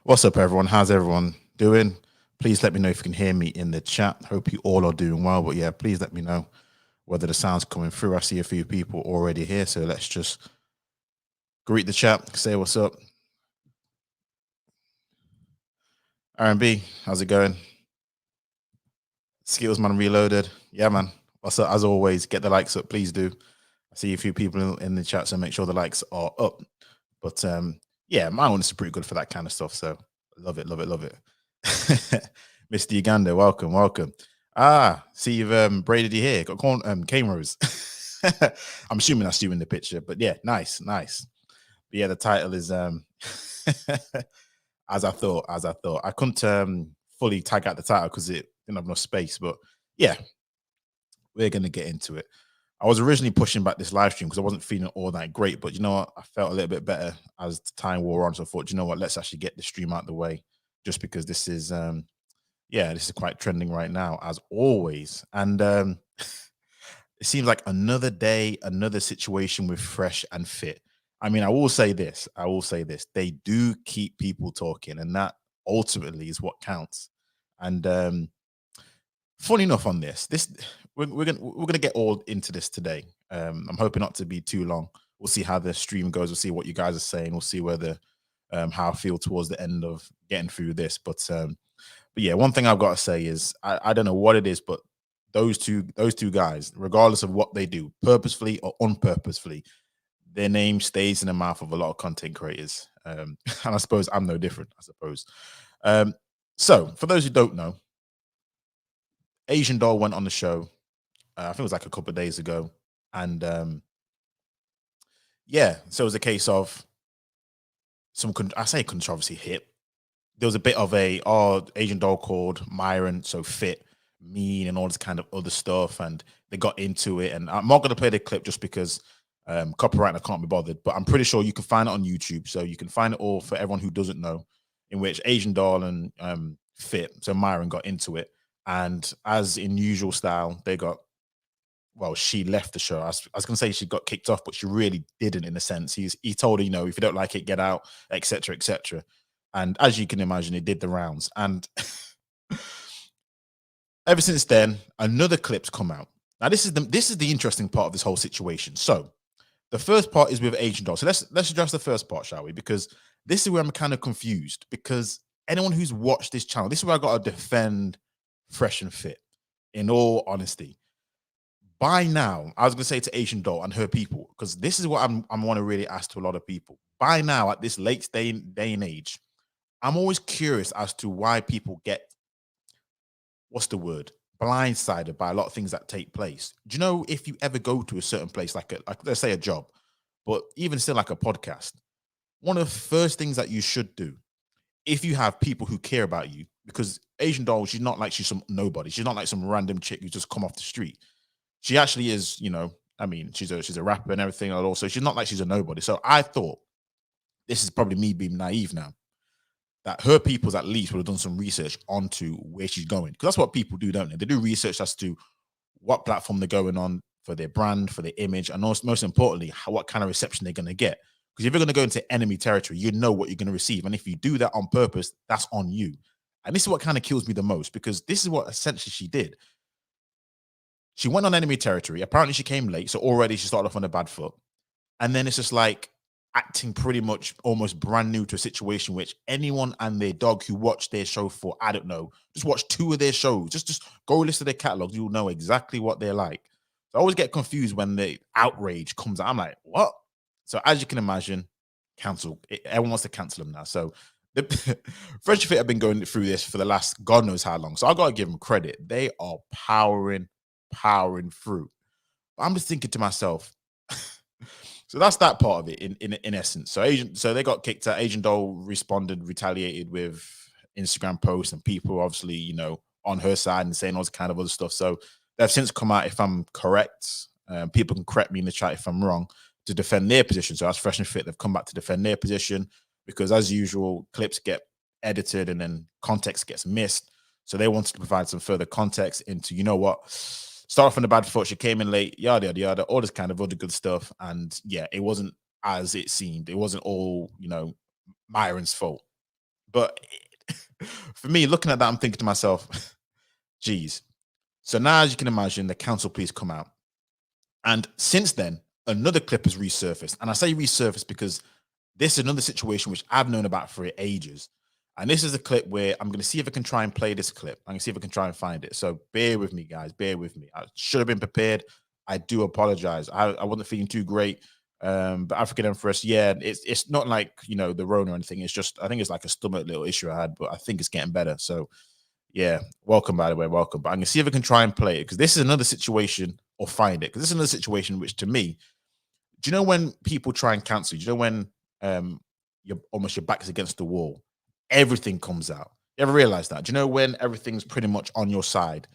What's up, everyone? How's everyone doing? Please let me know if you can hear me in the chat. Hope you all are doing well. But yeah, please let me know whether the sound's coming through. I see a few people already here, so let's just greet the chat, say what's up. R&B, how's it going? Skills man reloaded. Yeah, man. What's up? As always, get the likes up. Please do. I see a few people in the chat, so make sure the likes are up. But yeah, my one is pretty good for that kind of stuff. So love it, love it, love it. Mr. Uganda, welcome, welcome. See you've braided your hair, got cane rose. I'm assuming that's you in the picture, but yeah, nice, nice. But yeah, the title is as I thought. I couldn't fully tag out the title because it didn't have enough space, but yeah, we're gonna get into it. I was originally pushing back this live stream because I wasn't feeling all that great, but you know what? I felt a little bit better as the time wore on. So I thought, you know what? Let's actually get the stream out the way, just because this is, yeah, this is quite trending right now, as always. And it seems like another day, another situation with Fresh and Fit. I mean, I will say this. I will say this. They do keep people talking, and that ultimately is what counts. And funny enough, on this we're gonna get all into this today. I'm hoping not to be too long. We'll see how the stream goes. We'll see what you guys are saying. We'll see whether how I feel towards the end of getting through this. But yeah, one thing I've got to say is I don't know what it is, but those two guys, regardless of what they do, purposefully or unpurposefully, their name stays in the mouth of a lot of content creators. And I suppose I'm no different. I suppose. Um, so for those who don't know, Asian Doll went on the show. I think it was like a couple of days ago, and yeah, so it was a case of I say controversy hit. There was a bit of a Asian Doll called Myron so fit, mean, and all this kind of other stuff, and they got into it. And I'm not going to play the clip just because copyright, and I can't be bothered. But I'm pretty sure you can find it on YouTube, so you can find it all for everyone who doesn't know. In which Asian Doll and Fit, so Myron got into it, and as in usual style, they got well, she left the show. I was going to say she got kicked off, but she really didn't. In a sense, he told her, you know, if you don't like it, get out, etc., etc. And as you can imagine, it did the rounds. And ever since then, another clip's come out. Now, this is the interesting part of this whole situation. So the first part is with Agent Doll. So let's address the first part, shall we? Because this is where I'm kind of confused. Because anyone who's watched this channel, this is where I got to defend Fresh and Fit. In all honesty, by now, I was going to say to Asian Doll and her people, because this is what I'm want to really ask to a lot of people. By now, at this late day and age, I'm always curious as to why people get what's the word blindsided by a lot of things that take place. Do you know if you ever go to a certain place, like let's say a job, but even still like a podcast, one of the first things that you should do if you have people who care about you, because Asian Doll, she's not like she's some nobody. She's not like some random chick who just come off the street. She actually is, you know, I mean, she's a rapper and everything, and also she's not like she's a nobody. So I thought this is probably me being naive now that her people's at least would have done some research onto where she's going because that's what people do, don't they? They do research as to what platform they're going on for their brand, for their image, and most importantly, what kind of reception they're going to get. Because if you're going to go into enemy territory, you know what you're going to receive, and if you do that on purpose, that's on you. And this is what kind of kills me the most because this is what essentially she did. She went on enemy territory. Apparently, she came late, so already she started off on a bad foot. And then it's just like acting pretty much almost brand new to a situation which anyone and their dog who watched their show for, I don't know, just watch two of their shows. Just go listen to their catalogs. You'll know exactly what they're like. So I always get confused when the outrage comes out. I'm like, what? So as you can imagine, cancel. Everyone wants to cancel them now. So the Fresh Fit have been going through this for the last God knows how long. So I gotta give them credit. They are powering through. But I'm just thinking to myself, so that's that part of it in essence. So they got kicked out. Agent Doll responded, retaliated with Instagram posts, and people obviously, you know, on her side and saying all this kind of other stuff. So they've since come out, if I'm correct, people can correct me in the chat if I'm wrong, to defend their position. So as Fresh and Fit, they've come back to defend their position because, as usual, clips get edited and then context gets missed. So they wanted to provide some further context into, you know what, start off on the bad foot. She came in late, yada yada yada, all this kind of other good stuff. And yeah, it wasn't as it seemed. It wasn't all, you know, Myron's fault. But for me, looking at that, I'm thinking to myself, geez. So now, as you can imagine, the council police come out. And since then, another clip has resurfaced. And I say resurfaced because this is another situation which I've known about for ages. And this is a clip where I'm going to see if I can try and play this clip. I'm going to see if I can try and find it. So bear with me, guys. Bear with me. I should have been prepared. I do apologize. I wasn't feeling too great. But African Empress, yeah, it's not like the Rona or anything. It's just I think it's like a stomach little issue I had, but I think it's getting better. So yeah, welcome by the way, welcome. But I'm gonna see if I can try and play it because this is another situation or find it because this is another situation which to me, do you know when people try and cancel? Do you know when you're almost your back is against the wall, everything comes out. You ever realize that? Do you know when everything's pretty much on your side?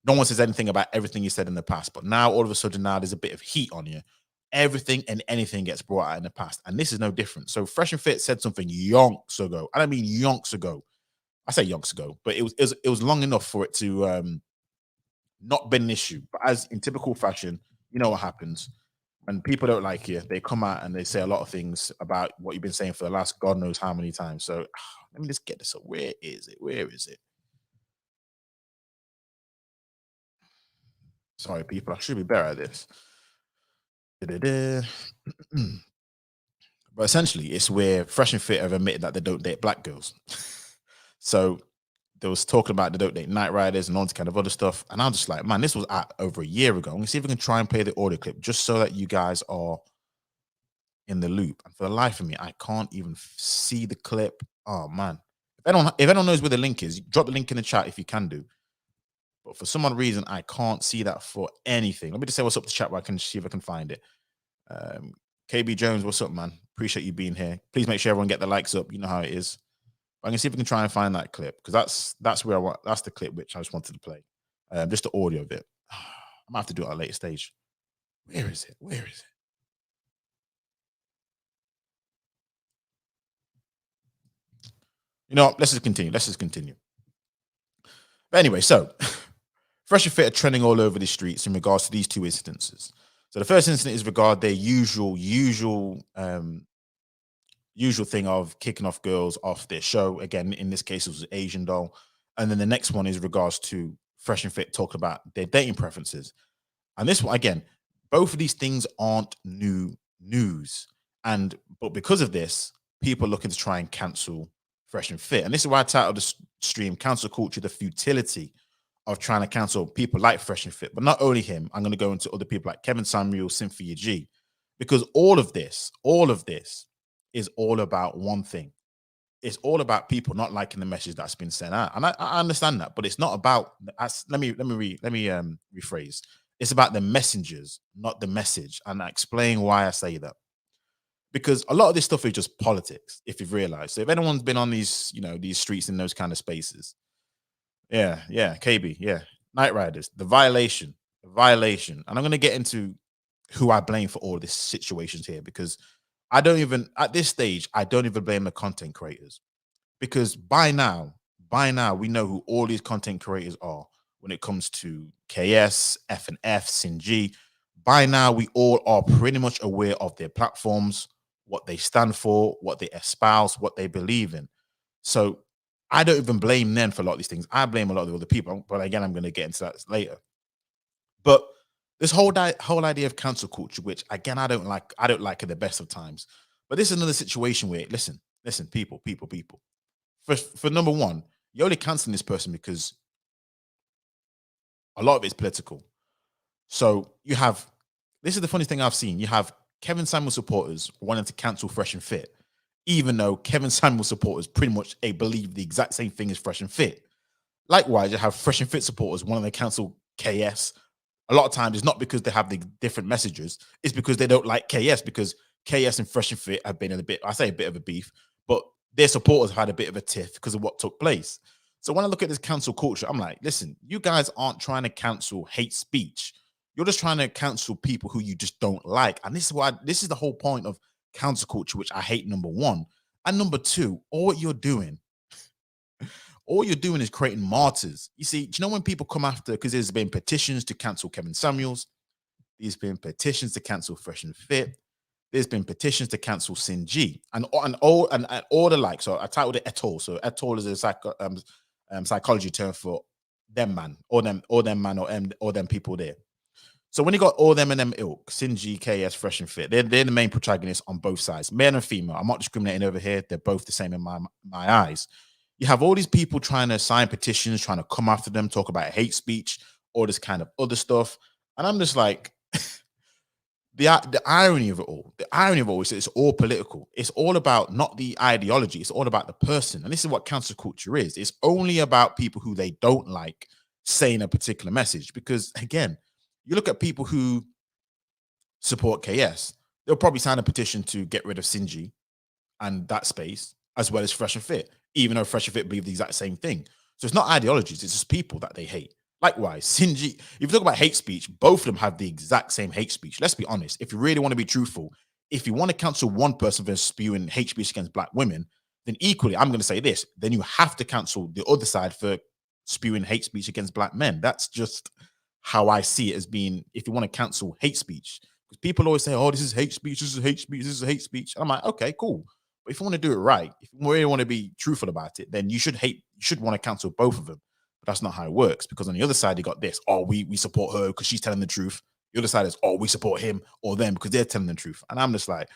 No one says anything about everything you said in the past, but now all of a sudden now there's a bit of heat on you. Everything and anything gets brought out in the past, and this is no different. So Fresh and Fit said something yonks ago. I don't mean yonks ago. I say yonks ago, but it was long enough for it to not been an issue. But as in typical fashion, you know what happens when people don't like you, they come out and they say a lot of things about what you've been saying for the last God knows how many times. So let me just get this up. Where is it? Where is it? Sorry, people. I should be better at this. Da-da-da. But essentially, it's where Fresh and Fit have admitted that they don't date black girls. So they was talking about they don't date night riders and all this kind of other stuff. And I'm just like, man, this was at over a year ago. I'm gonna see if we can try and play the audio clip just so that you guys are in the loop. And for the life of me, I can't even see the clip. Oh man. If anyone knows where the link is, drop the link in the chat if you can do. But for some odd reason, I can't see that for anything. Let me just say what's up to chat where I can see if I can find it. Um, KB Jones, what's up, man? Appreciate you being here. Please make sure everyone get the likes up. You know how it is. I can see if we can try and find that clip because that's where I want. That's the clip which I just wanted to play. Just the audio of it. I might have to do it at a later stage. Where is it? Where is it? You know, what? Let's just continue. Let's just continue. But anyway, so Fresh and Fit are trending all over the streets in regards to these two instances. So the first incident is regard their usual thing of kicking off girls off their show. Again, in this case, it was an Asian doll. And then the next one is regards to Fresh and Fit talking about their dating preferences. And this one, again, both of these things aren't new news. But because of this, people are looking to try and cancel Fresh and Fit. And this is why I titled the stream Cancel Culture, the Futility of trying to cancel people like Fresh and Fit. But not only him, I'm going to go into other people like Kevin Samuel, Cynthia G. Because all of this is all about one thing. It's all about people not liking the message that's been sent out, and I understand that, but it's not about. Let me rephrase. It's about the messengers, not the message, and I explain why I say that. Because a lot of this stuff is just politics, if you've realized. So if anyone's been on these, these streets in those kind of spaces, yeah, KB, yeah, Night Riders, the violation, and I'm going to get into who I blame for all these situations here because I don't even at this stage I don't even blame the content creators because by now we know who all these content creators are when it comes to KS, F and F, Sinji. By now we all are pretty much aware of their platforms, what they stand for, what they espouse, what they believe in. So I don't even blame them for a lot of these things. I blame a lot of the other people. But again, I'm going to get into that later. But this whole idea of cancel culture, which again I don't like at the best of times. But this is another situation where listen, people. For number one, you're only canceling this person because a lot of it's political. So you have this is the funniest thing I've seen. You have Kevin Samuel supporters wanting to cancel Fresh and Fit, even though Kevin Samuel supporters pretty much believe the exact same thing as Fresh and Fit. Likewise, you have Fresh and Fit supporters wanting to cancel KS. A lot of times it's not because they have the different messages, it's because they don't like KS because KS and Fresh and Fit have been in I say a bit of a beef, but their supporters have had a bit of a tiff because of what took place. So when I look at this cancel culture, I'm like, listen, you guys aren't trying to cancel hate speech. You're just trying to cancel people who you just don't like. And this is the whole point of cancel culture, which I hate, number one. And number two, all you're doing is creating martyrs. You see, do you know when people come after, because there's been petitions to cancel Kevin Samuels, there's been petitions to cancel Fresh and Fit. there's been petitions to cancel Sinji and all the like. So I titled it et al. So et al is a psychology term for them man, or them man, or them people there. So when you got all them and them ilk, Sinji, KS, Fresh and Fit, they're the main protagonists on both sides, male and female. I'm not discriminating over here. They're both the same in my eyes. You have all these people trying to sign petitions, trying to come after them, talk about hate speech, all this kind of other stuff. And I'm just like, the irony of it all, is it's all political. It's all about not the ideology, it's all about the person. And this is what cancel culture is. It's only about people who they don't like saying a particular message. Because again, you look at people who support KS, they'll probably sign a petition to get rid of Sinji and that space, as well as Fresh and Fit, even though Fresh and Fit believe the exact same thing. So it's not ideologies, it's just people that they hate. Likewise, Sinji, if you talk about hate speech, both of them have the exact same hate speech. Let's be honest. If you really want to be truthful, if you want to cancel one person for spewing hate speech against black women, then equally, I'm going to say this, then you have to cancel the other side for spewing hate speech against black men. That's just how I see it as being, if you want to cancel hate speech. Because people always say, oh, this is hate speech, this is hate speech, this is hate speech. And I'm like, okay, cool. But if you want to do it right, if you really want to be truthful about it, then you should want to cancel both of them. But that's not how it works, because on the other side, you got this, oh, we support her because she's telling the truth. The other side is, oh, we support him or them because they're telling the truth. And I'm just like,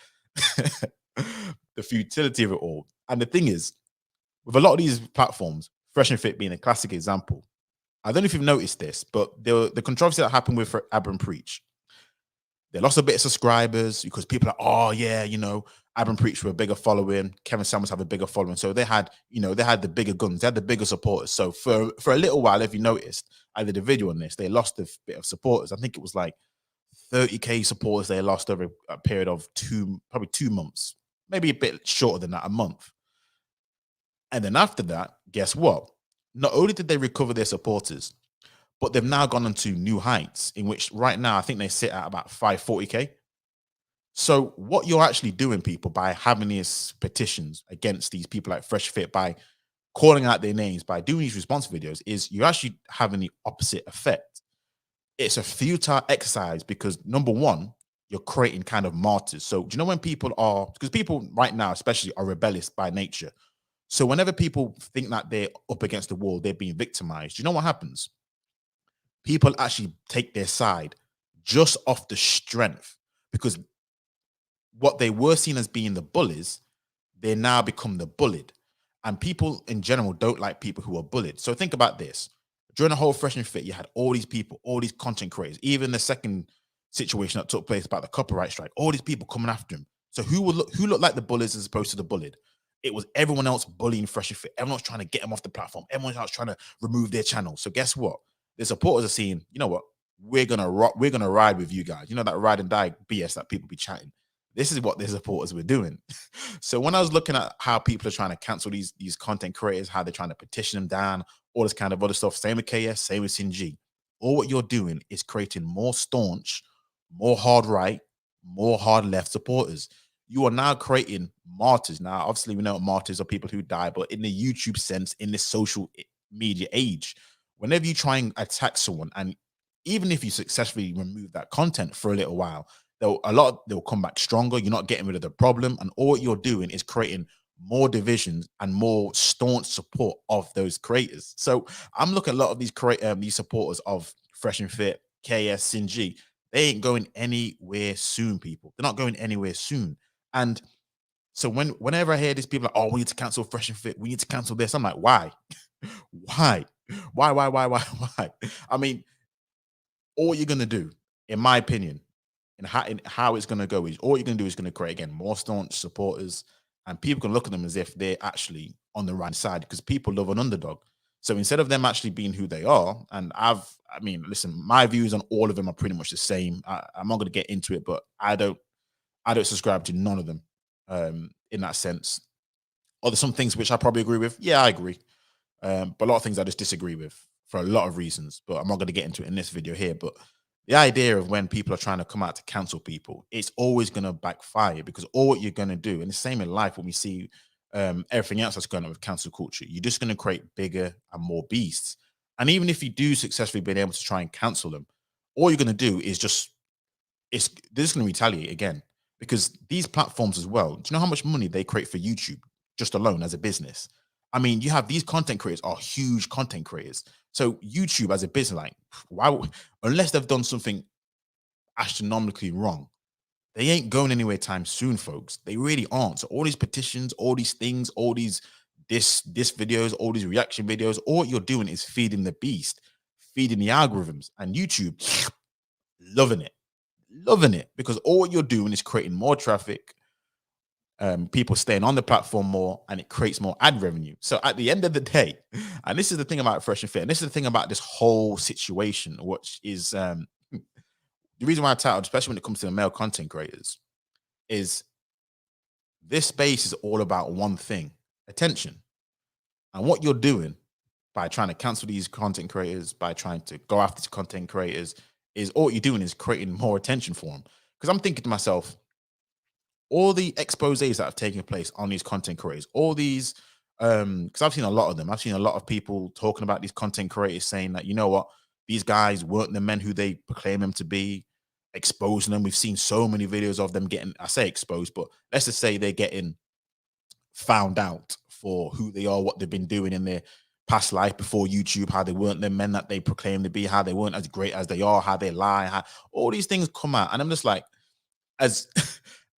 the futility of it all. And the thing is, with a lot of these platforms, Fresh and Fit being a classic example, I don't know if you've noticed this, but the controversy that happened with Abram Preach, they lost a bit of subscribers because people are, oh yeah, Abram Preach were a bigger following, Kevin Samuels have a bigger following, so they had the bigger guns, they had the bigger supporters. So for a little while, if you noticed, I did a video on this, they lost a bit of supporters. I think it was like 30K supporters they lost over a period of probably 2 months, maybe a bit shorter than that, a month. And then after that, guess what? Not only did they recover their supporters, but they've now gone on to new heights, in which right now I think they sit at about 540K. So what you're actually doing, people, by having these petitions against these people like Fresh Fit, by calling out their names, by doing these response videos, is you're actually having the opposite effect. It's a futile exercise because, number one, you're creating kind of martyrs. So do you know when people are, because people right now especially are rebellious by nature. So whenever people think that they're up against the wall, they're being victimized, you know what happens? People actually take their side just off the strength, because what they were seen as being the bullies, they now become the bullied. And people in general don't like people who are bullied. So think about this. During the whole Fresh and Fit, you had all these people, all these content creators, even the second situation that took place about the copyright strike, all these people coming after him. So who looked like the bullies as opposed to the bullied? It was everyone else bullying Fresh and Fit. Everyone's trying to get them off the platform. Everyone else trying to remove their channel. So guess what? The supporters are saying, you know what? We're gonna ride with you guys. You know that ride and die BS that people be chatting. This is what their supporters were doing. So when I was looking at how people are trying to cancel these content creators, how they're trying to petition them down, all this kind of other stuff, same with KS, same with Sinji, all what you're doing is creating more staunch, more hard right, more hard left supporters. You are now creating martyrs. Now, obviously, we know martyrs are people who die, but in the YouTube sense, in this social media age, whenever you try and attack someone, and even if you successfully remove that content for a little while, they'll come back stronger. You're not getting rid of the problem, and all you're doing is creating more divisions and more staunch support of those creators. So I'm looking at a lot of these supporters of Fresh and Fit, KS, Sinji. They ain't going anywhere soon, people. They're not going anywhere soon. And so whenever I hear these people like, oh, we need to cancel Fresh and Fit, we need to cancel this, I'm like, why? Why? Why? I mean, all you're gonna do, in my opinion, and how it's going to go is all you're going to do is going to create again more staunch supporters, and people can look at them as if they're actually on the right side, because people love an underdog. So instead of them actually being who they are, and listen, my views on all of them are pretty much the same. I'm not going to get into it, but I don't subscribe to none of them in that sense. Or there's some things which I probably agree with. Yeah, I agree. But a lot of things I just disagree with for a lot of reasons, but I'm not going to get into it in this video here. But the idea of when people are trying to come out to cancel people, it's always going to backfire, because all what you're going to do, and the same in life when we see everything else that's going on with cancel culture, you're just going to create bigger and more beasts. And even if you do successfully been able to try and cancel them, all you're going to do is they're just going to retaliate again, because these platforms as well, do you know how much money they create for YouTube just alone as a business? I mean, you have these content creators are huge content creators. So YouTube as a business, like, unless they've done something astronomically wrong, they ain't going anywhere time soon, folks. They really aren't. So all these petitions, all these things, all these this videos, all these reaction videos, all you're doing is feeding the beast, feeding the algorithms, and YouTube loving it, because all you're doing is creating more traffic, people staying on the platform more, and it creates more ad revenue. So at the end of the day, and this is the thing about Fresh and Fit, and this is the thing about this whole situation, which is the reason why I titled, especially when it comes to the male content creators, is this space is all about one thing: attention. And what you're doing by trying to cancel these content creators, by trying to go after these content creators, is all you're doing is creating more attention for them. Because I'm thinking to myself, all the exposés that have taken place on these content creators, all these, because I've seen a lot of them. I've seen a lot of people talking about these content creators saying that, you know what, these guys weren't the men who they proclaim them to be, exposing them. We've seen so many videos of them getting, I say exposed, but let's just say they're getting found out for who they are, what they've been doing in their past life before YouTube, how they weren't the men that they proclaim to be, how they weren't as great as they are, how they lie, how all these things come out. And I'm just like, as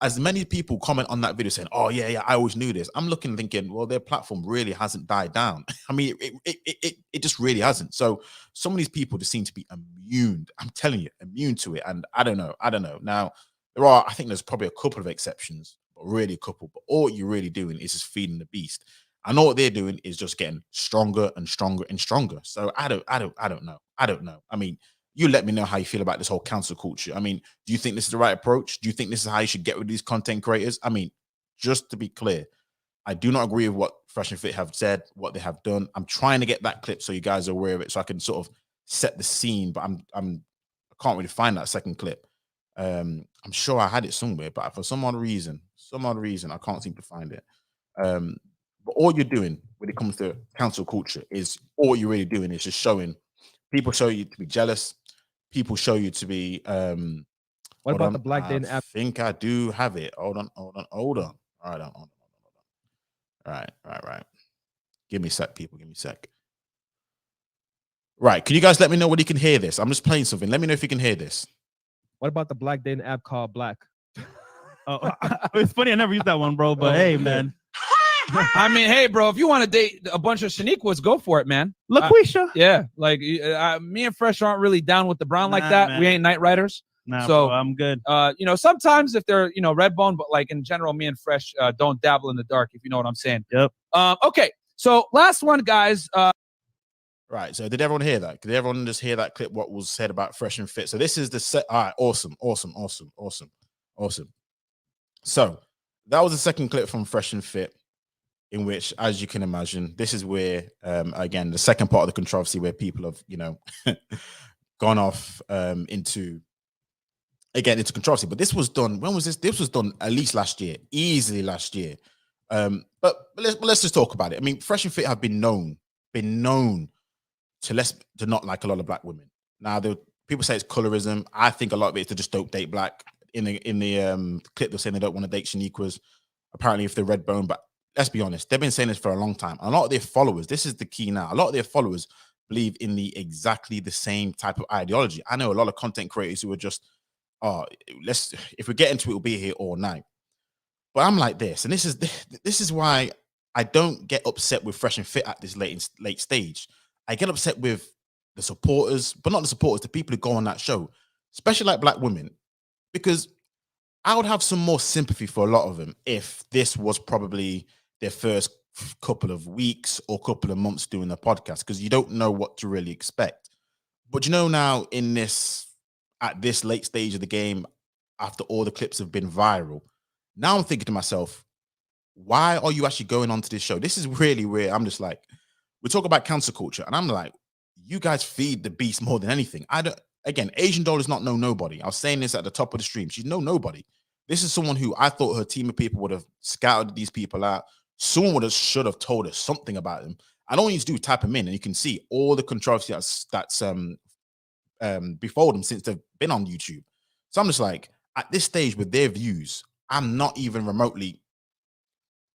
as many people comment on that video saying, "Oh yeah, I always knew this," I'm looking thinking, well, their platform really hasn't died down. I mean, it just really hasn't. So some of these people just seem to be immune. I'm telling you, immune to it. And I don't know. Now I think there's probably a couple of exceptions, but really a couple. But all you're really doing is just feeding the beast. I know what they're doing is just getting stronger and stronger and stronger. So I don't know. I don't know. I mean, you let me know how you feel about this whole cancel culture. I mean, do you think this is the right approach? Do you think this is how you should get rid of these content creators? I mean, just to be clear, I do not agree with what Fresh and Fit have said, what they have done. I'm trying to get that clip so you guys are aware of it, so I can sort of set the scene. But I can't really find that second clip. I'm sure I had it somewhere, but for some odd reason, I can't seem to find it. But all you're doing when it comes to cancel culture is all you're really doing is just showing people show you to be jealous. People show you to be What hold about on. the Black I Dating app? think I do have it. Hold on. All right, hold on. All right. Give me a sec, people. Give me a sec. Right. Can you guys let me know when you can hear this? I'm just playing something. Let me know if you can hear this. What about the Black Dating app called Black? Oh, it's funny. I never used that one, bro. But hey, man. I mean, hey, bro, if you want to date a bunch of Shaniquas, go for it, man. LaQuisha. Yeah, like me and Fresh aren't really down with the brown like that. Man. We ain't night riders. Nah, so bro, I'm good. Sometimes if they're red bone, but like in general, me and Fresh don't dabble in the dark, if you know what I'm saying. Yep. Okay, so last one, guys. Right. So did everyone hear that? Did everyone just hear that clip? What was said about Fresh and Fit? So this is the set. All right. Awesome. So that was the second clip from Fresh and Fit, in which, as you can imagine, this is where, again, the second part of the controversy where people have, gone off into controversy. But this was done. When was this? This was done at least last year, easily last year. But let's just talk about it. I mean, Fresh and Fit have been known to not like a lot of black women. Now, people say it's colorism. I think a lot of it is to just don't date black. In the clip, they're saying they don't want to date Shaniquas. Apparently, if they're red bone, but let's be honest, they've been saying this for a long time. A lot of their followers, this is the key now. A lot of their followers believe in exactly the same type of ideology. I know a lot of content creators who are just, if we get into it, we'll be here all night. But I'm like this, and this is why I don't get upset with Fresh and Fit at this late stage. I get upset with the supporters, but not the supporters, the people who go on that show, especially like black women, because I would have some more sympathy for a lot of them if this was probably their first couple of weeks or couple of months doing the podcast, because you don't know what to really expect. But now at this late stage of the game, after all the clips have been viral, now I'm thinking to myself, why are you actually going on to this show? This is really weird. I'm just like, we talk about cancel culture, and I'm like, you guys feed the beast more than anything. Again, Asian Doll is not nobody. I was saying this at the top of the stream. She's nobody. This is someone who I thought her team of people would have scouted these people out. Someone should have told us something about them. And all you need to do is type them in, and you can see all the controversy that's before them since they've been on YouTube. So I'm just like, at this stage with their views, I'm not even remotely.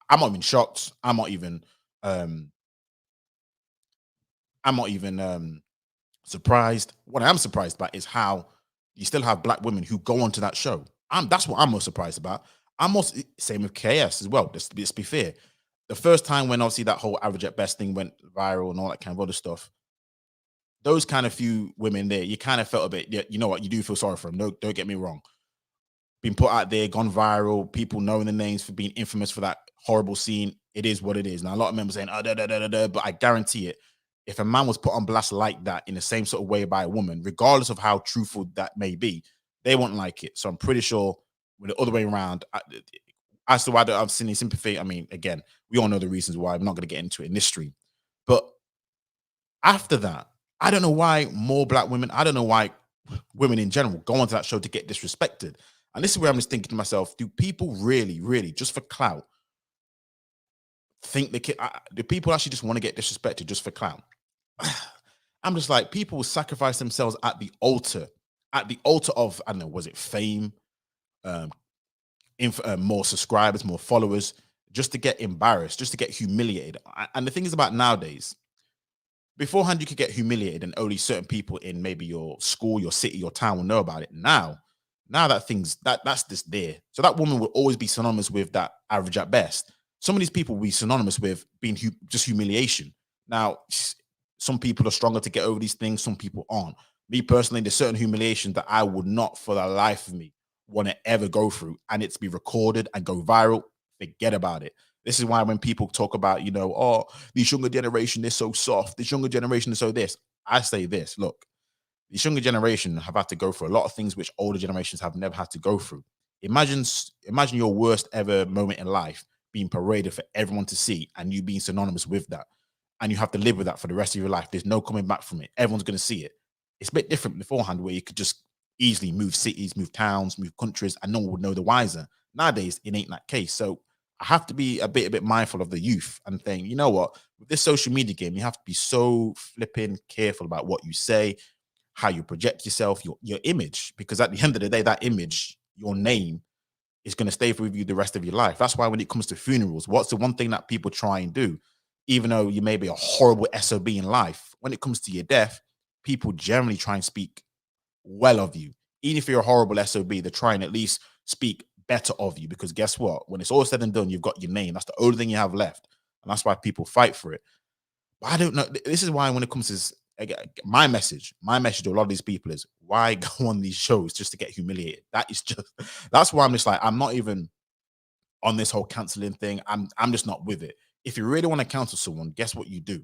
I'm not even shocked. Um I'm not even surprised. What I am surprised about is how you still have black women who go onto that show. That's what I'm most surprised about. I'm most same with KS as well. Let's be fair. The first time when obviously that whole average at best thing went viral and all that kind of other stuff, those kind of few women there, you kind of felt a bit, yeah, you know what, you do feel sorry for them. No, don't get me wrong. Been put out there, gone viral, people knowing the names for being infamous for that horrible scene. It is what it is. Now, a lot of men were saying, oh, da, da, da, da, da, but I guarantee it, if a man was put on blast like that in the same sort of way by a woman, regardless of how truthful that may be, they won't like it. So I'm pretty sure with the other way around, as to why I've seen any sympathy, I mean, again, we all know the reasons why. I'm not going to get into it in this stream. But after that, I don't know why more black women, I don't know why women in general go onto that show to get disrespected. And this is where I'm just thinking to myself, do people really, really, just for clout, think do people actually just want to get disrespected just for clout? I'm just like, people will sacrifice themselves at the altar of, I don't know, was it fame, um, more subscribers, more followers, just to get embarrassed, just to get humiliated. And the thing is about nowadays, beforehand, you could get humiliated, and only certain people in maybe your school, your city, your town will know about it. Now that that's just there. So that woman will always be synonymous with that average at best. Some of these people will be synonymous with being just humiliation. Now, some people are stronger to get over these things. Some people aren't. Me personally, there's certain humiliation that I would not, for the life of me, want to ever go through, and it's be recorded and go viral. Forget about it. This is why when people talk about, oh, this younger generation is so soft, this younger generation is so this, I say this, look, this younger generation have had to go through a lot of things which older generations have never had to go through. Imagine your worst ever moment in life being paraded for everyone to see, and you being synonymous with that, and you have to live with that for the rest of your life. There's no coming back from it. Everyone's going to see it. It's a bit different beforehand, where you could just easily move cities, move towns, move countries, and no one would know the wiser. Nowadays, it ain't that case. So I have to be a bit mindful of the youth and think, you know what, with this social media game, you have to be so flipping careful about what you say, how you project yourself, your image, because at the end of the day, that image, your name, is going to stay with you the rest of your life. That's why when it comes to funerals, what's the one thing that people try and do, even though you may be a horrible SOB in life, when it comes to your death, people generally try and speak well of you. Even if you're a horrible SOB, they're trying at least speak better of you, because guess what? When it's all said and done, you've got your name. That's the only thing you have left. And that's why people fight for it. But I don't know. This is why when it comes to this, my message to a lot of these people is, why go on these shows just to get humiliated? That's why I'm just like, I'm not even on this whole canceling thing. I'm just not with it. If you really want to cancel someone, guess what you do?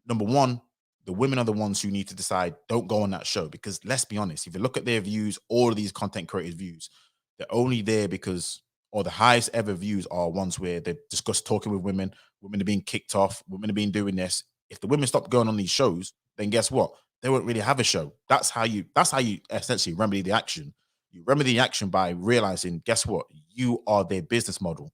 Number one, the women are the ones who need to decide, don't go on that show, because let's be honest, if you look at their views, all of these content creators' views, they're only there because, or the highest ever views are ones where they discuss talking with women, women are being kicked off, women are being doing this. If the women stop going on these shows, then guess what? They won't really have a show. That's how you essentially remedy the action. You remedy the action by realizing, guess what? You are their business model.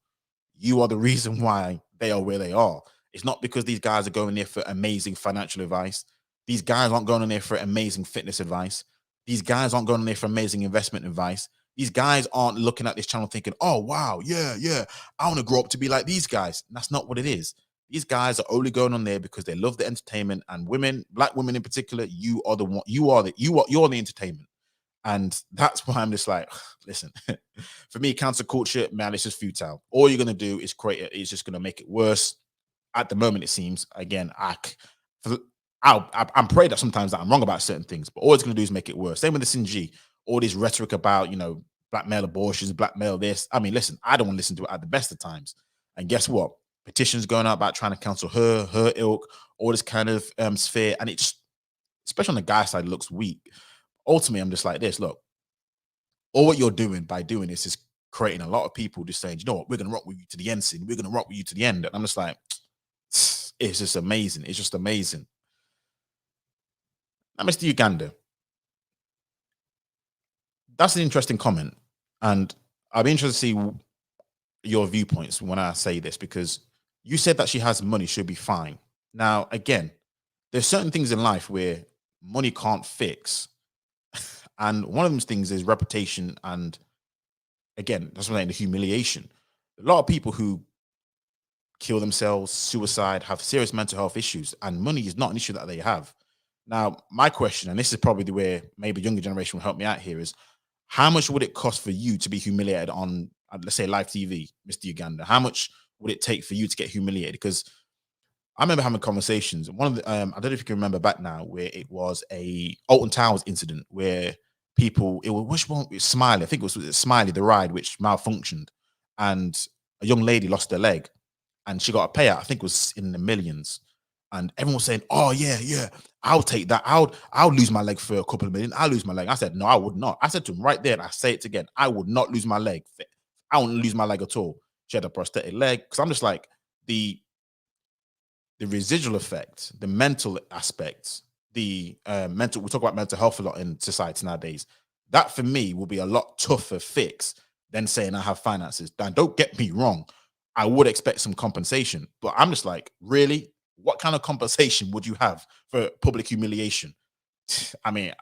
You are the reason why they are where they are. It's not because these guys are going there for amazing financial advice. These guys aren't going in there for amazing fitness advice. These guys aren't going in there for amazing investment advice. These guys aren't looking at this channel thinking, oh, wow, yeah, I want to grow up to be like these guys. And that's not what it is. These guys are only going on there because they love the entertainment, and women, black women in particular, you are the one, you're the entertainment. And that's why I'm just like, listen, for me, cancel culture, man, it's just futile. All you're going to do is create it. It's just going to make it worse. At the moment, it seems, again, I'm praying that sometimes that I'm wrong about certain things, but all it's going to do is make it worse. Same with the Sinji, all this rhetoric about, black male abortions, black male this. I mean, listen, I don't want to listen to it at the best of times. And guess what? Petitions going out about trying to cancel her ilk, all this kind of sphere. And it just, especially on the guy side, looks weak. Ultimately, I'm just like this, look, all what you're doing by doing this is creating a lot of people just saying, you know what, we're going to rock with you to the end, Sin. We're going to rock with you to the end. And I'm just like, it's just amazing. It's just amazing. Now, Mr. Uganda, that's an interesting comment. And I'll be interested to see your viewpoints when I say this, because you said that she has money, she'll be fine. Now, again, there's certain things in life where money can't fix. And one of those things is reputation and again, that's what I'm saying, the humiliation. A lot of people who kill themselves, suicide, have serious mental health issues, and money is not an issue that they have. Now, my question, and this is probably the way maybe younger generation will help me out here, is how much would it cost for you to be humiliated on, let's say, live TV, Mr. Uganda? How much would it take for you to get humiliated? Because I remember having conversations. One of the, I don't know if you can remember back now, where it was a Alton Towers incident where people, it was which one? It was Smiley. I think it was Smiley, the ride, which malfunctioned, and a young lady lost her leg, and she got a payout. I think it was in the millions. And everyone was saying, "Oh yeah, yeah, I'll take that. I'll lose my leg for a couple of million. I'll lose my leg." I said, "No, I would not." I said to him right there, and I say it again, I would not lose my leg. I wouldn't lose my leg at all. She had a prosthetic leg, because I'm just like the residual effect, the mental aspects, the mental. We talk about mental health a lot in society nowadays. That for me will be a lot tougher fix than saying I have finances. And don't get me wrong, I would expect some compensation, but I'm just like, really, what kind of compensation would you have for public humiliation? I mean,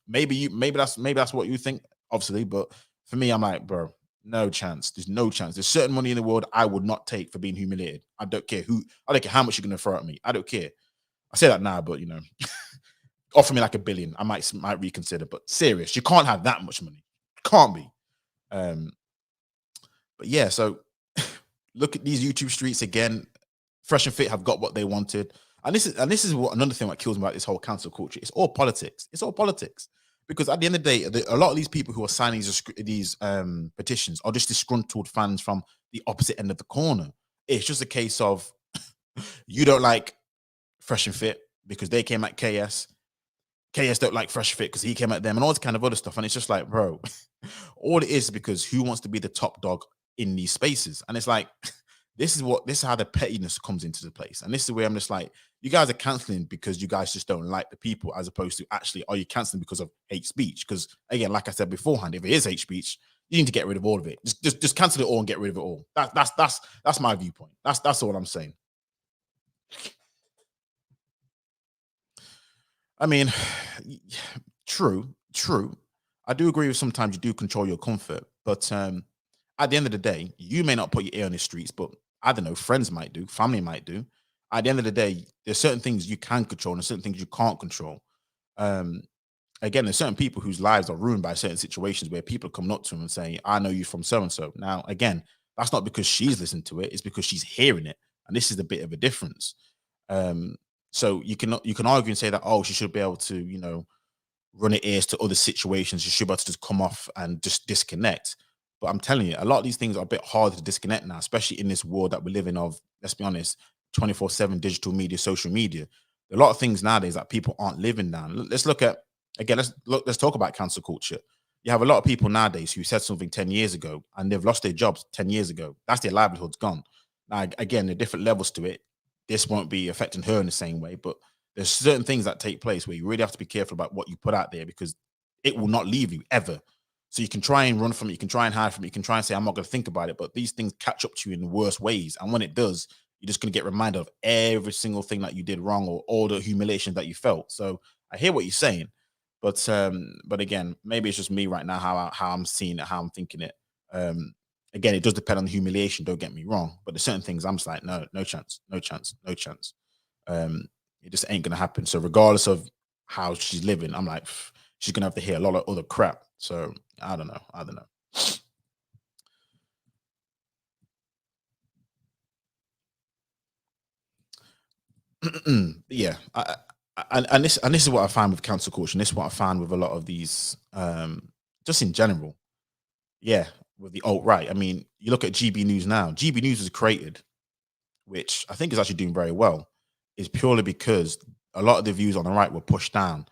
maybe that's what you think, obviously, but for me, I'm like, bro, no chance. There's no chance. There's certain money in the world I would not take for being humiliated. I don't care who. I don't care how much you're gonna throw at me. I don't care. I say that now, but offer me like $1 billion, I might reconsider. But serious, you can't have that much money. Can't be. But yeah, so look at these YouTube streets again. Fresh and Fit have got what they wanted, and this is what another thing that kills me about this whole cancel culture. It's all politics. It's all politics, because at the end of the day, a lot of these people who are signing these petitions are just disgruntled fans from the opposite end of the corner. It's just a case of you don't like Fresh and Fit because they came at KS. KS don't like Fresh Fit because he came at them, and all this kind of other stuff. And it's just like, bro, all it is because who wants to be the top dog in these spaces? And it's like, this is how the pettiness comes into the place. And this is where I'm just like, you guys are canceling because you guys just don't like the people, as opposed to actually, are you canceling because of hate speech? Because again, like I said beforehand, if it is hate speech, you need to get rid of all of it. Just cancel it all and get rid of it all. That's my viewpoint. That's all I'm saying. I mean, true. I do agree with sometimes you do control your comfort, but at the end of the day, you may not put your ear on the streets, but I don't know, friends might do, family might do. At the end of the day, there's certain things you can control and certain things you can't control. Um, Again, there's certain people whose lives are ruined by certain situations where people come up to them and saying, "I know you from so and so." Now, again, that's not because she's listening to it; it's because she's hearing it, and this is a bit of a difference. Um, so you can argue and say that, oh, she should be able to run her ears to other situations. She should be able to just come off and just disconnect. But I'm telling you, a lot of these things are a bit harder to disconnect now, especially in this world that we're living of. Let's be honest, 24/7 digital media, social media. There are a lot of things nowadays that people aren't living down. Let's look at again. Let's talk about cancel culture. You have a lot of people nowadays who said something 10 years ago and they've lost their jobs 10 years ago. That's their livelihood's gone. Now, again, there are different levels to it. This won't be affecting her in the same way, but there's certain things that take place where you really have to be careful about what you put out there, because it will not leave you ever. So you can try and run from it, you can try and hide from it, you can try and say, I'm not going to think about it, but these things catch up to you in the worst ways. And when it does, you're just going to get reminded of every single thing that you did wrong or all the humiliation that you felt. So I hear what you're saying, but again, maybe it's just me right now, how I'm seeing it, how I'm thinking it. Again, it does depend on the humiliation, don't get me wrong, but there's certain things I'm just like, no chance, no chance, no chance. It just ain't gonna happen. So regardless of how she's living, I'm like, she's gonna have to hear a lot of other crap. So I don't know. Yeah, and this is what I find with cancel culture. This is what I find with a lot of these, just in general. Yeah, with the alt right. I mean, you look at GB News now. GB News was created, which I think is actually doing very well, is purely because a lot of the views on the right were pushed down.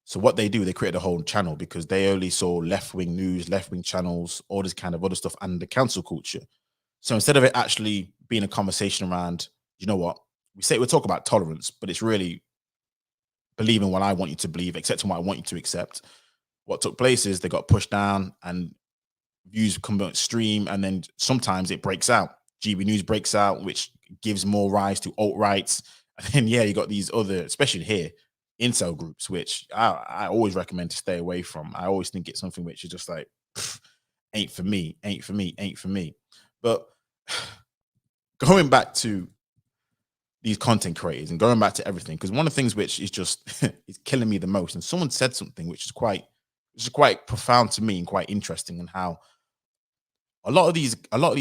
So what they do, they create a whole channel because they only saw left-wing news, left-wing channels, all this kind of other stuff, and the cancel culture. So instead of it actually being a conversation around, you know what, we talk about tolerance, but it's really believing what I want you to believe, accepting what I want you to accept. What took place is they got pushed down and views come stream, and then sometimes it breaks out. GB News breaks out, which gives more rise to alt rights. And then yeah, you got these other, especially here, incel groups, which I always recommend to stay away from. I always think it's something which is just like, pff, ain't for me, ain't for me, ain't for me. But going back to these content creators and going back to everything, because one of the things which is just is killing me the most, and someone said something which is quite profound to me and quite interesting, and how a lot of these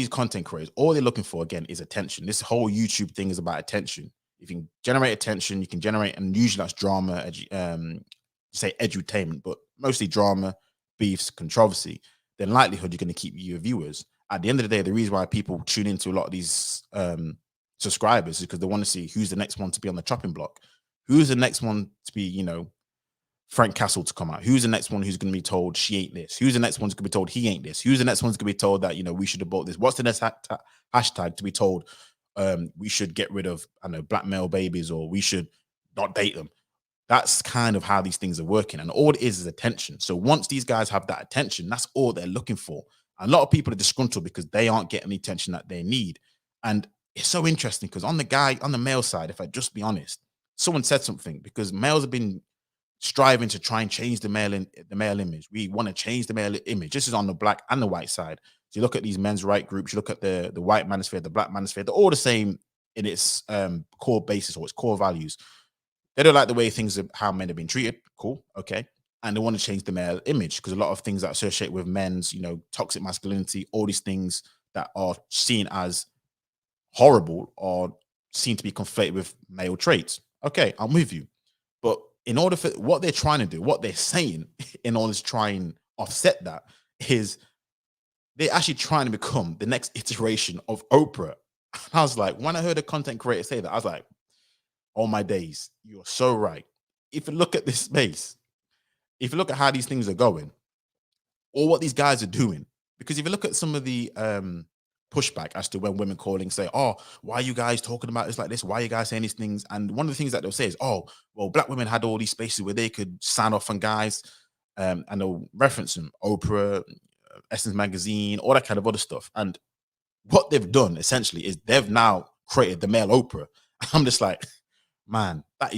content creators, all they're looking for again is attention. This whole YouTube thing is about attention. If you can generate attention, you can generate, and usually that's drama, say edutainment, but mostly drama, beefs, controversy. Then likelihood you're going to keep your viewers. At the end of the day, the reason why people tune into a lot of these subscribers is because they want to see who's the next one to be on the chopping block, who's the next one to be, Frank Castle to come out, who's the next one who's going to be told she ain't this, who's the next one's going to be told he ain't this, who's the next one's going to be told that we should have bought this, what's the next hashtag to be told we should get rid of black male babies, or we should not date them. That's kind of how these things are working, and all it is attention. So once these guys have that attention, that's all they're looking for. And a lot of people are disgruntled because they aren't getting the attention that they need. And it's so interesting because on the male side, if I just be honest, someone said something, because males have been striving to try and change the male image. We want to change the male image. This is on the black and the white side. So you look at these men's right groups, you look at the white manosphere, the black manosphere, they're all the same in its core basis or its core values. They don't like the way how men have been treated. Cool, okay. And they want to change the male image because a lot of things that associate with men's, toxic masculinity, all these things that are seen as horrible are seen to be conflated with male traits. Okay, I'm with you. But in order for what they're trying to do, what they're saying in order to try and offset that, is they're actually trying to become the next iteration of Oprah. I was like, when I heard a content creator say that, I was like, oh my days, you're so right. If you look at this space, if you look at how these things are going, or what these guys are doing, because if you look at some of the pushback as to when women calling say, oh, why are you guys talking about this like this? Why are you guys saying these things? And one of the things that they'll say is, oh, well, black women had all these spaces where they could sign off on guys, and they'll reference them, Oprah, Essence Magazine, all that kind of other stuff. And what they've done essentially is they've now created the male Oprah. I'm just like, man, that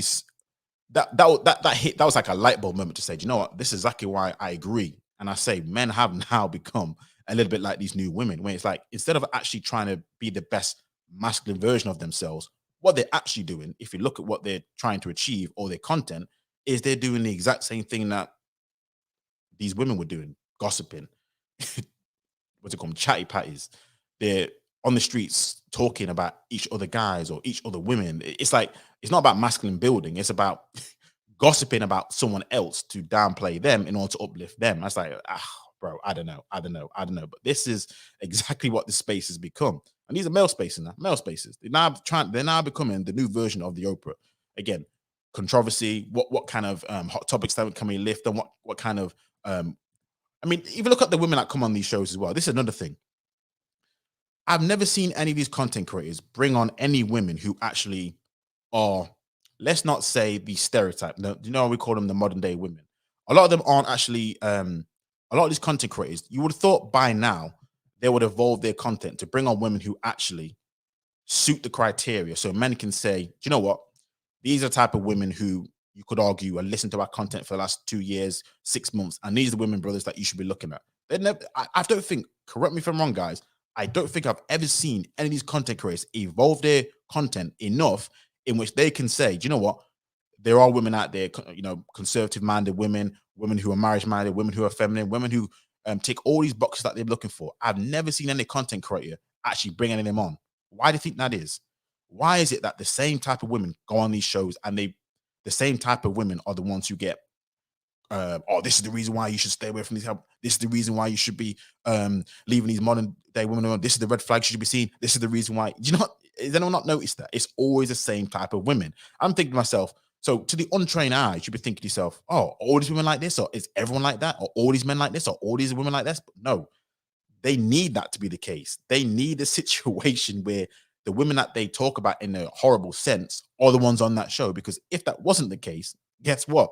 was like a light bulb moment to say, do you know what? This is exactly why I agree. And I say men have now become a little bit like these new women, where it's like, instead of actually trying to be the best masculine version of themselves, what they're actually doing, if you look at what they're trying to achieve or their content, is they're doing the exact same thing that these women were doing, gossiping, what's it called, chatty patties. They're on the streets talking about each other guys or each other women. It's like, it's not about masculine building. It's about gossiping about someone else to downplay them in order to uplift them. That's like, bro, I don't know. But this is exactly what the space has become. And these are male spaces now, male spaces. They're now becoming the new version of the Oprah. Again, controversy, what kind of hot topics can we lift, and what kind of I mean, even look at the women that come on these shows as well. This is another thing. I've never seen any of these content creators bring on any women who actually are, let's not say the stereotype. No, you know, we call them the modern day women. A lot of them aren't actually, a lot of these content creators, you would have thought by now they would evolve their content to bring on women who actually suit the criteria. So men can say, do you know what? These are the type of women who you could argue and listen to our content for the last 2 years, 6 months. And these are the women, brothers, that you should be looking at. They never, I don't think, correct me if I'm wrong, guys, I don't think I've ever seen any of these content creators evolve their content enough in which they can say, do you know what? There are women out there, conservative minded women, women who are marriage minded, women who are feminine, women who tick all these boxes that they're looking for. I've never seen any content creator actually bring any of them on. Why do you think that is? Why is it that the same type of women go on these shows and the same type of women are the ones who get, oh, this is the reason why you should stay away from these help. This is the reason why you should be leaving these modern day women alone. This is the red flags you should be seeing. This is the reason why. Do you know? Has anyone not noticed that? It's always the same type of women. I'm thinking to myself, so to the untrained eye, you should be thinking to yourself, oh, all these women like this, or is everyone like that, or all these men like this, or all these women like this? But no, they need that to be the case. They need a situation where the women that they talk about in a horrible sense are the ones on that show. Because if that wasn't the case, guess what?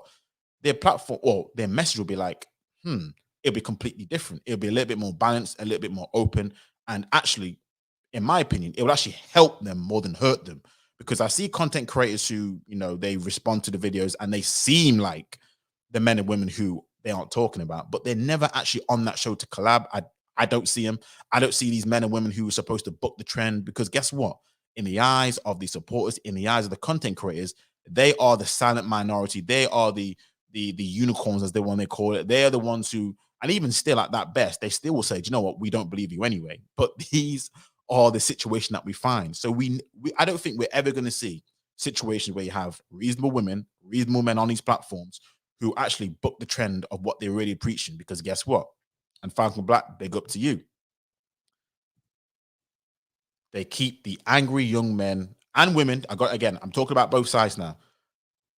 Their platform or their message will be like, it'll be completely different. It'll be a little bit more balanced, a little bit more open. And actually, in my opinion, it will actually help them more than hurt them. Because I see content creators who, they respond to the videos and they seem like the men and women who they aren't talking about, but they're never actually on that show to collab. I don't see them. I don't see these men and women who are supposed to buck the trend, because guess what? In the eyes of the supporters, in the eyes of the content creators, they are the silent minority. They are the unicorns, as they want to call it. They are the ones who, and even still at that best, they still will say, do you know what? We don't believe you anyway. But these are the situation that we find. So I don't think we're ever going to see situations where you have reasonable women, reasonable men on these platforms who actually book the trend of what they're really preaching. Because guess what? And Falcon Black, big up to you. They keep the angry young men and women. I'm talking about both sides now.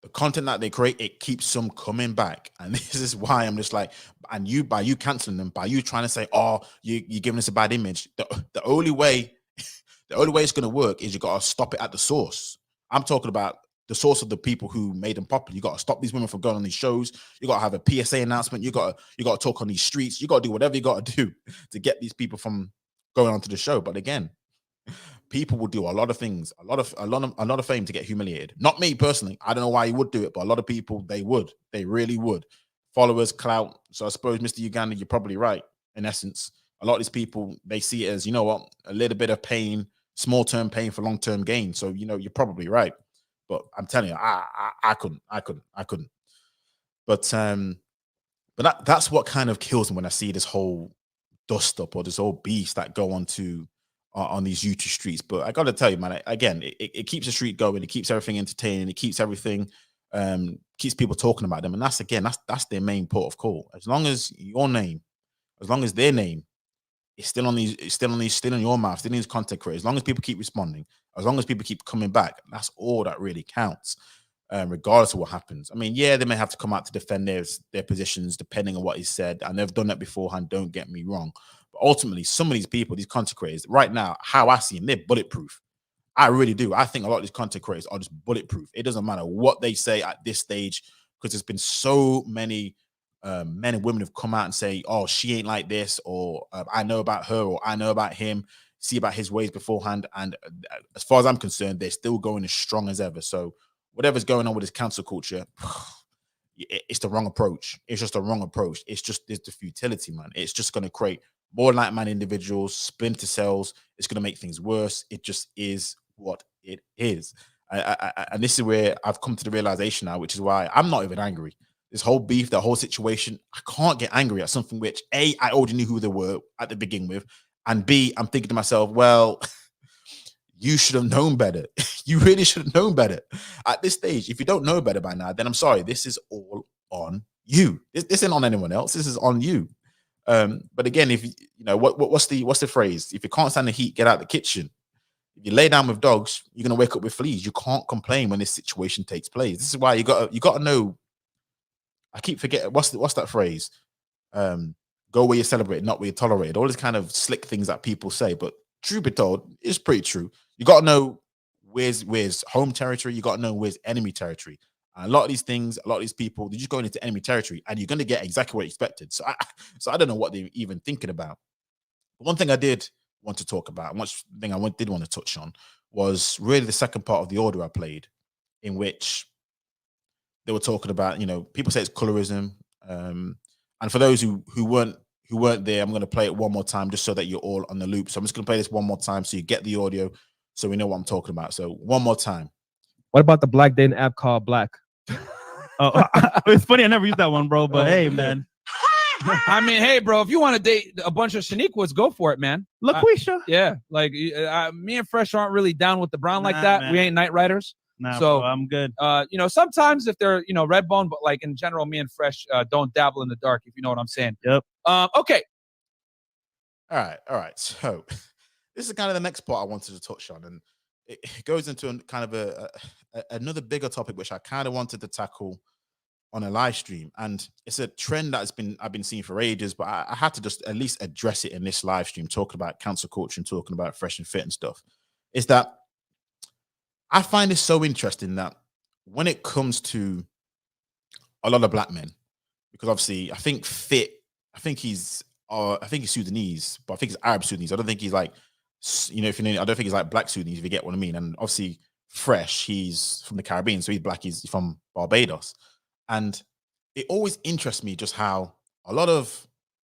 The content that they create, it keeps them coming back. And this is why I'm just like, and by you canceling them, by you trying to say, oh, you're giving us a bad image. The only way it's going to work is you got to stop it at the source. I'm talking about the source of the people who made them popular. You got to stop these women from going on these shows. You got to have a PSA announcement. You got to talk on these streets. You got to do whatever you got to do to get these people from going onto the show. But again, people will do a lot of things, a lot of fame to get humiliated. Not me personally. I don't know why you would do it, but a lot of people, they really would. Followers, clout. So I suppose, Mr. Uganda, you're probably right. In essence, a lot of these people, they see it as, you know what, a little bit of pain, small-term pain for long-term gain. So, you know, you're probably right. But I'm telling you, I couldn't. But that's what kind of kills me when I see this whole dust up or this whole beast that go on these YouTube streets. But I got to tell you, man, again, it keeps the street going. It keeps everything entertaining. It keeps everything, keeps people talking about them. And that's their main port of call. As long as your name, as long as their name is still in your mouth, still in these content creators, as long as people keep responding, as long as people keep coming back, that's all that really counts. Regardless of what happens. I mean, yeah, they may have to come out to defend their positions depending on what is said, and they've done that beforehand, don't get me wrong. But ultimately, some of these people, these content creators, right now, how I see them, they're bulletproof. I really do. I think a lot of these content creators are just bulletproof. It doesn't matter what they say at this stage, because there's been so many men and women have come out and say, oh, she ain't like this, or I know about her, or I know about him, see about his ways beforehand. And as far as I'm concerned, they're still going as strong as ever. So whatever's going on with this cancel culture, it's the wrong approach. It's just the wrong approach. It's the futility, man. It's just going to create more like-minded individuals, splinter cells. It's going to make things worse. It just is what it is. And this is where I've come to the realization now, which is why I'm not even angry. This whole beef, the whole situation, I can't get angry at something which, A, I already knew who they were at the begin with, and B, I'm thinking to myself, well, you should have known better. You really should have known better at this stage. If you don't know better by now, then I'm sorry. This is all on you. This isn't on anyone else. This is on you. But again, if you know what's the phrase? If you can't stand the heat, get out the kitchen. If you lay down with dogs, you're gonna wake up with fleas. You can't complain when this situation takes place. This is why you gotta know. I keep forgetting what's that phrase? Go where you celebrate, not where you tolerate. All these kind of slick things that people say, but truth be told, it's pretty true. You got to know where's home territory. You got to know where's enemy territory. And a lot of these things, a lot of these people, they're just going into enemy territory, and you're going to get exactly what you expected. So I don't know what they're even thinking about. But one thing I did want to talk about, and one thing I did want to touch on, was really the second part of the order I played, in which they were talking about, people say it's colorism. And for those who weren't there, I'm going to play it one more time just so that you're all on the loop. So I'm just going to play this one more time so you get the audio, so we know what I'm talking about. So one more time. What about the black dating app called Black? Oh, it's funny. I never used that one, bro. But hey, man. I mean, hey, bro, if you want to date a bunch of Shaniquas, go for it, man. LaQuisha. Yeah, like me and Fresh aren't really down with the brown like that. Man. We ain't night riders. Nah, so bro, I'm good. Sometimes if they're red bone, but like in general, me and Fresh don't dabble in the dark, if you know what I'm saying. Yep. Okay. All right. So this is kind of the next part I wanted to touch on, and it goes into kind of another bigger topic which I kind of wanted to tackle on a live stream, and it's a trend that I've been seeing for ages, but I had to just at least address it in this live stream, talking about cancel culture and talking about fresh and fit and stuff. Is that I find this so interesting that when it comes to a lot of black men, because obviously I think he's Sudanese, but I think he's Arab Sudanese. I don't think he's like, I don't think he's like black Sudanese, if you get what I mean. And obviously Fresh, he's from the Caribbean, so he's black, he's from Barbados. And it always interests me just how a lot of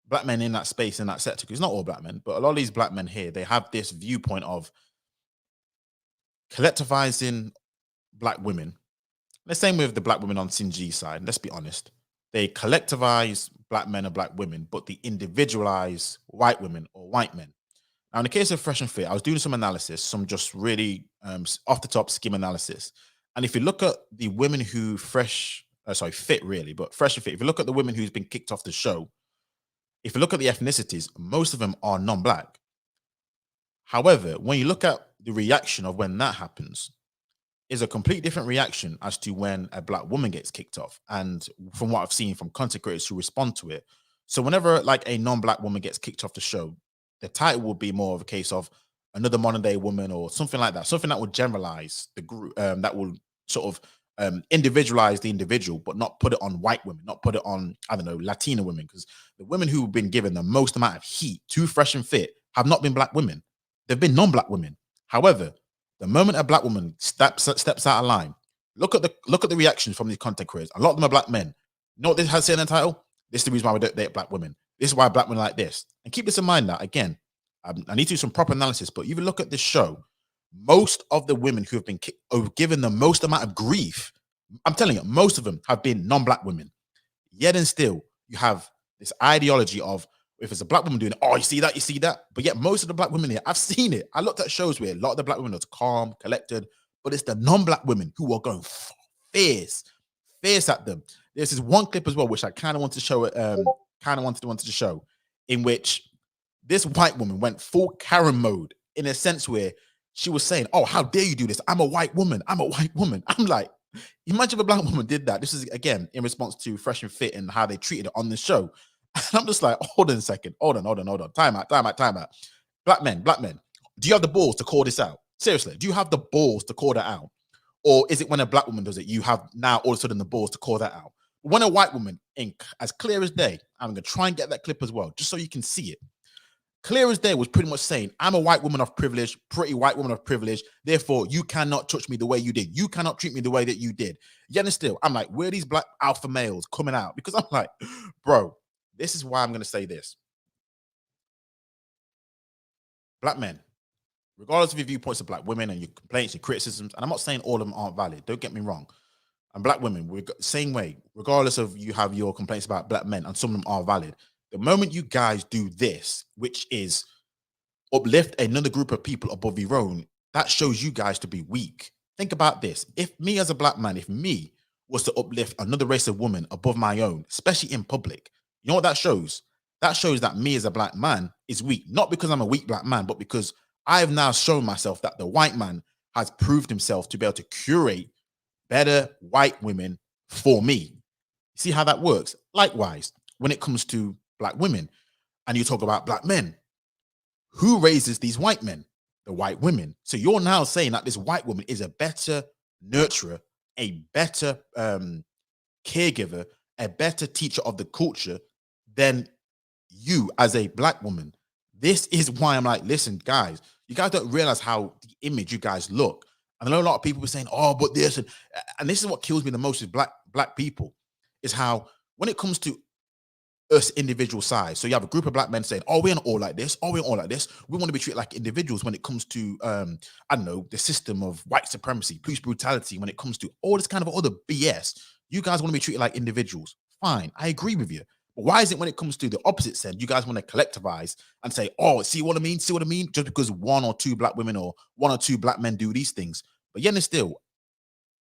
black men in that space, in that sector, because it's not all black men, but a lot of these black men here, they have this viewpoint of collectivizing black women. The same with the black women on Sinji's side. Let's be honest. They collectivize black men and black women, but they individualize white women or white men. Now, in the case of Fresh and Fit, I was doing some analysis, some just really off the top skim analysis. And if you look at the women who Fit really, but Fresh and Fit, if you look at the women who's been kicked off the show, if you look at the ethnicities, most of them are non-black. However, when you look at the reaction of when that happens, is a complete different reaction as to when a black woman gets kicked off. And from what I've seen from content creators who respond to it, so whenever like a non-black woman gets kicked off the show, the title will be more of a case of another modern day woman or something like that, something that would generalize the group, that will sort of individualize the individual, but not put it on white women, not put it on, I don't know, Latina women, because the women who've been given the most amount of heat to Fresh and Fit have not been black women. They've been non-black women. However, the moment a black woman steps out of line, look at the reactions from these content creators. A lot of them are black men. You know what this has said in the title? This is the reason why we don't date black women. This is why black women like this. And keep this in mind that, again, I need to do some proper analysis, but even look at this show, most of the women who have been given the most amount of grief, I'm telling you, most of them have been non-black women. Yet and still, you have this ideology of, if it's a black woman doing it, oh, you see that? But yet most of the black women here, I've seen it. I looked at shows where a lot of the black women are calm, collected, but it's the non-black women who are going fierce at them. There's this one clip as well, which I kind of want to show wanted to show, in which this white woman went full Karen mode in a sense where she was saying, oh, how dare you do this? I'm a white woman. I'm like, imagine if a black woman did that. This is, again, in response to Fresh and Fit and how they treated it on the show. And I'm just like, hold on a second. Hold on. Time out. Black men, do you have the balls to call this out? Seriously, do you have the balls to call that out? Or is it when a black woman does it, you have now all of a sudden the balls to call that out? When a white woman, as clear as day, I'm going to try and get that clip as well, just so you can see it. Clear as day was pretty much saying, I'm a white woman of privilege, pretty white woman of privilege. Therefore, you cannot touch me the way you did. You cannot treat me the way that you did. Yet and still, I'm like, where are these black alpha males coming out? Because I'm like, bro, this is why I'm going to say this. Black men, regardless of your viewpoints of black women and your complaints and criticisms, and I'm not saying all of them aren't valid, don't get me wrong. And black women, same way, regardless of you have your complaints about black men, and some of them are valid. The moment you guys do this, which is uplift another group of people above your own, that shows you guys to be weak. Think about this. If me as a black man, if me was to uplift another race of women above my own, especially in public, you know what that shows? That shows that me as a black man is weak, not because I'm a weak black man, but because I have now shown myself that the white man has proved himself to be able to curate better white women for me. See how that works? Likewise, when it comes to black women, and you talk about black men, who raises these white men? The white women. So you're now saying that this white woman is a better nurturer, a better caregiver, a better teacher of the culture than you as a black woman. This is why I'm like, listen, guys, you guys don't realize how the image you guys look. And I know a lot of people were saying, oh, but this, and this is what kills me the most is black people, is how when it comes to us individual size. So you have a group of black men saying, oh, we're not all like this. Oh, we're all like this. We want to be treated like individuals when it comes to, I don't know, the system of white supremacy, police brutality, when it comes to all this kind of other BS. You guys want to be treated like individuals. Fine. I agree with you. But why is it when it comes to the opposite side, you guys want to collectivize and say, oh, see what I mean? See what I mean? Just because one or two black women or one or two black men do these things. But yet and still,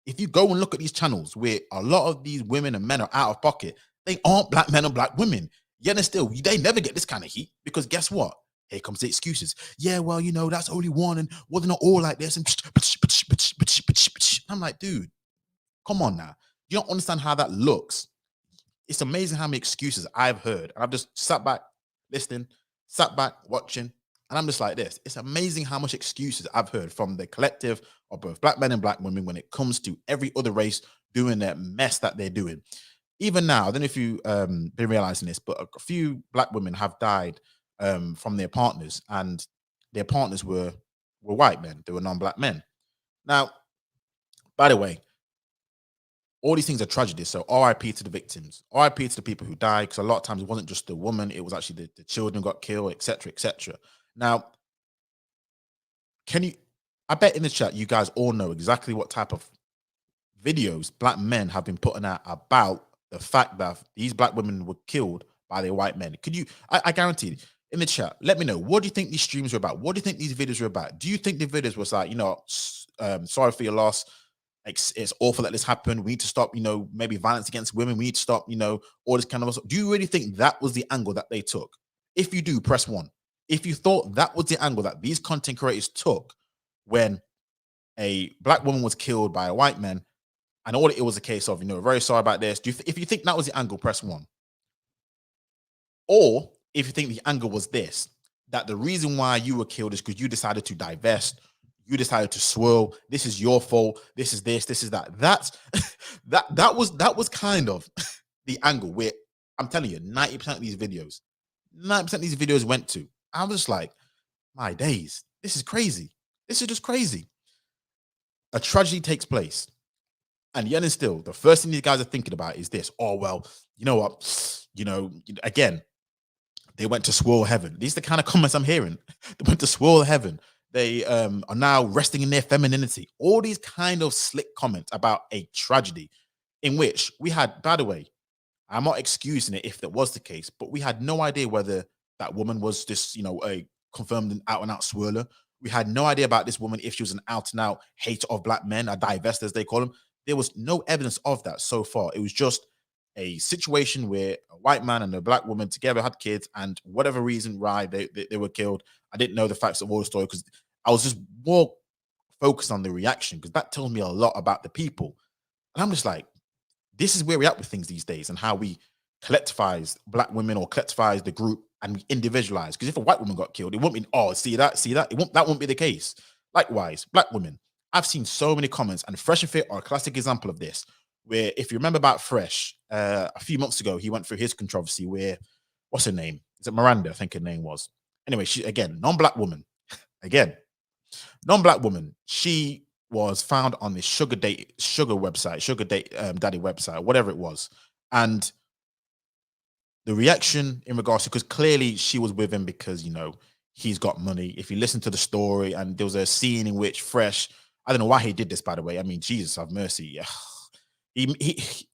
if you go and look at these channels where a lot of these women and men are out of pocket, they aren't black men and black women. Yet and still, they never get this kind of heat because guess what? Here comes the excuses. Yeah, well, you know, that's only one and well, they're not all like this. And I'm like, dude, come on now. You don't understand how that looks. It's amazing how many excuses I've heard. And I've just sat back, listening, sat back, watching. And I'm just like this. It's amazing how much excuses I've heard from the collective of both black men and black women when it comes to every other race doing that mess that they're doing. Even now, I don't know if you've been realizing this, but a few black women have died from their partners, and their partners were white men. They were non-black men. Now, by the way, all these things are tragedies. So RIP to the victims, RIP to the people who died, because a lot of times it wasn't just the woman, it was actually the children got killed, etc., etc. Now, can you, I bet in the chat you guys all know exactly what type of videos black men have been putting out about the fact that these black women were killed by their white men. Could you, I guarantee you, in the chat, let me know, what do you think these streams were about? What do you think these videos were about? Do you think the videos was like, sorry for your loss, it's awful that this happened, we need to stop, maybe violence against women, we need to stop, all this kind of stuff? Do you really think that was the angle that they took? If you do, press 1. If you thought that was the angle that these content creators took when a black woman was killed by a white man, and all it was a case of, very sorry about this. If you think that was the angle, press 1. Or if you think the angle was this, that the reason why you were killed is because you decided to divest, you decided to swirl, this is your fault, this is this is that. That was kind of the angle where I'm telling you, 90% of these videos went to. I was just like, my days, this is crazy. This is just crazy. A tragedy takes place. And yet and still, the first thing these guys are thinking about is this. Oh, well, you know what? Again, they went to swirl heaven. These are the kind of comments I'm hearing. They went to swirl heaven. They are now resting in their femininity. All these kind of slick comments about a tragedy in which we had, by the way, I'm not excusing it if that was the case, but we had no idea whether that woman was just, a confirmed out and out swirler. We had no idea about this woman if she was an out and out hater of black men, a divest as they call them. There was no evidence of that so far. It was just a situation where a white man and a black woman together had kids, and whatever reason, right, they were killed. I didn't know the facts of all the story because I was just more focused on the reaction, because that tells me a lot about the people. And I'm just like, this is where we're at with things these days, and how we collectivize black women or collectivize the group and we individualize. Because if a white woman got killed, it won't be, oh, see that. That won't be the case. Likewise, black women. I've seen so many comments, and Fresh and Fit are a classic example of this, where if you remember about Fresh, a few months ago, he went through his controversy where, what's her name? Is it Miranda? I think her name was. Anyway, she, again, non-black woman. Again, non-black woman. She was found on this sugar daddy website, whatever it was. And the reaction in regards to, because clearly she was with him because, he's got money. If you listen to the story, and there was a scene in which Fresh, I don't know why he did this, by the way. I mean, Jesus have mercy. Yeah. He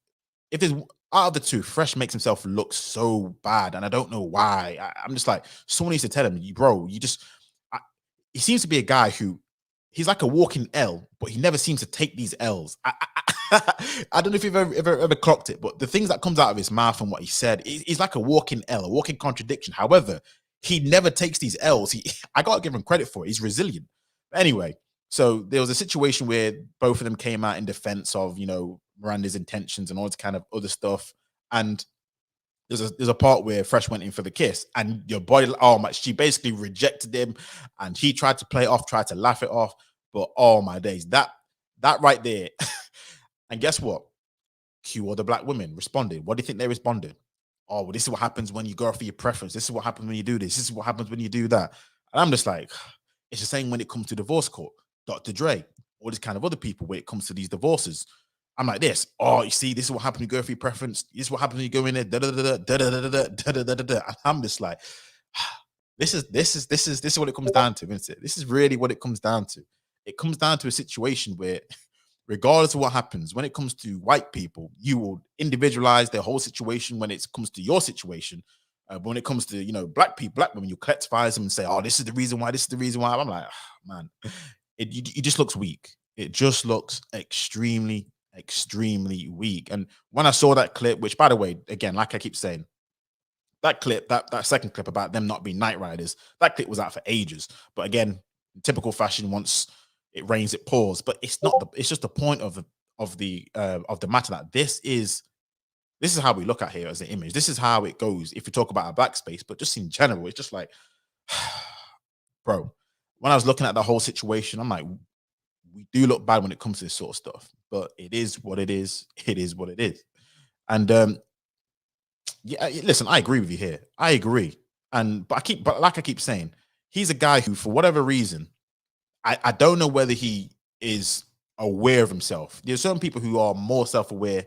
if there's, out of the two, Fresh makes himself look so bad, and I don't know why. I'm just like, someone needs to tell him, bro, he seems to be a guy who, he's like a walking L, but he never seems to take these L's. I don't know if you've ever clocked it, but the things that comes out of his mouth and what he said, he's like a walking L, a walking contradiction. However, he never takes these L's. I gotta give him credit for it. He's resilient. But anyway, so there was a situation where both of them came out in defense of, Miranda's intentions and all this kind of other stuff. And there's a part where Fresh went in for the kiss, and your body, oh my, she basically rejected him, and he tried to play it off, tried to laugh it off. But oh my days, that right there. And guess what? Q or the black women responded. What do you think they responded? Oh, well, this is what happens when you go for your preference. This is what happens when you do this. This is what happens when you do that. And I'm just like, it's the same when it comes to divorce court. Dr. Dre, all these kind of other people, when it comes to these divorces. I'm like this. Oh, you see, this is what happens when you go for your preference. This is what happens when you go in there. And I'm just like, this is what it comes down to, isn't it? This is really what it comes down to. It comes down to a situation where, regardless of what happens, when it comes to white people, you will individualize their whole situation when it comes to your situation. But when it comes to, black people, black women, you collectivize them and say, oh, this is the reason why, this is the reason why. I'm like, man, it just looks weak. It just looks extremely weak. And when I saw that clip, which, by the way, again, like I keep saying, that clip, that second clip about them not being night riders, that clip was out for ages. But again, in typical fashion, once it rains, it pours. But it's just the point of the matter, that this is how we look at here as an image. This is how it goes if you talk about a black space, but just in general, it's just like, bro, when I was looking at the whole situation, I'm like, we do look bad when it comes to this sort of stuff, but it is what it is. It is what it is. And yeah, listen, I agree with you here. I agree. But like I keep saying, he's a guy who, for whatever reason, I don't know whether he is aware of himself. There's certain people who are more self-aware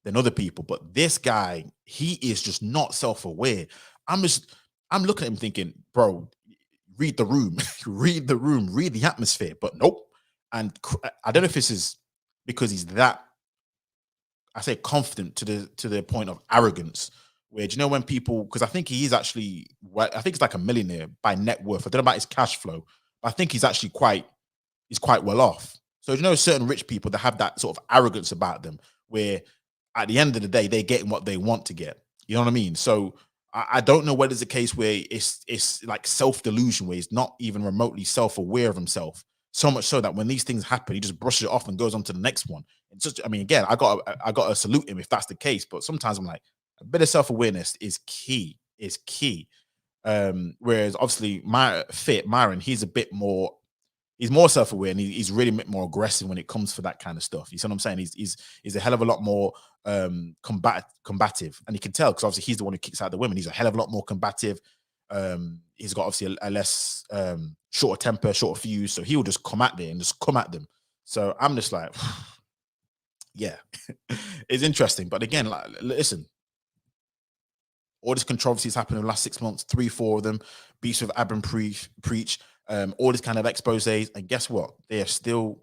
than other people, but this guy, he is just not self-aware. I'm looking at him thinking, bro, read the room, read the room, read the atmosphere. But nope. And I don't know if this is because he's that, I say, confident to the point of arrogance. Where, do you know when people, because I think he is actually, I think he's like a millionaire by net worth. I don't know about his cash flow, but I think he's actually quite well off. So, you know, certain rich people that have that sort of arrogance about them, where at the end of the day, they're getting what they want to get. You know what I mean? So I don't know whether it's a case where it's like self-delusion, where he's not even remotely self-aware of himself. So much so that when these things happen, he just brushes it off and goes on to the next one. It's just, I mean, again, I got to salute him if that's the case. But sometimes I'm like, a bit of self-awareness is key. Is key. Whereas obviously Myron, he's more self-aware, and he's really a bit more aggressive when it comes for that kind of stuff. You see what I'm saying? He's a hell of a lot more combative, and you can tell because obviously he's the one who kicks out the women. He's a hell of a lot more combative. He's got obviously a less shorter temper, shorter fuse, so he will just come at them. So I'm just like, yeah, it's interesting. But again, like, listen, all this controversies happened in the last 6 months, 3-4 of them, beats with Abram Preach, all this kind of exposés, and guess what? They are still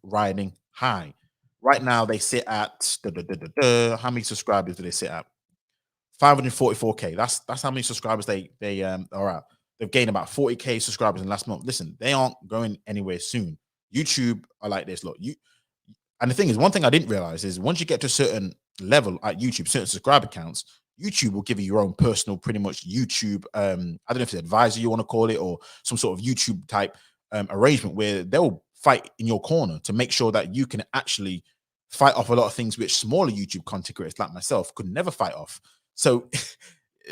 riding high. Right now, they sit at how many subscribers do they sit at? 544k. That's how many subscribers they are at. They've gained about 40k subscribers in the last month. Listen, they aren't going anywhere soon. YouTube are like this. Look, and the thing is, one thing I didn't realize is once you get to a certain level at YouTube, certain subscriber counts, YouTube will give you your own personal, pretty much YouTube. I don't know if it's advisor you want to call it, or some sort of YouTube type arrangement where they'll fight in your corner to make sure that you can actually fight off a lot of things which smaller YouTube content creators like myself could never fight off. So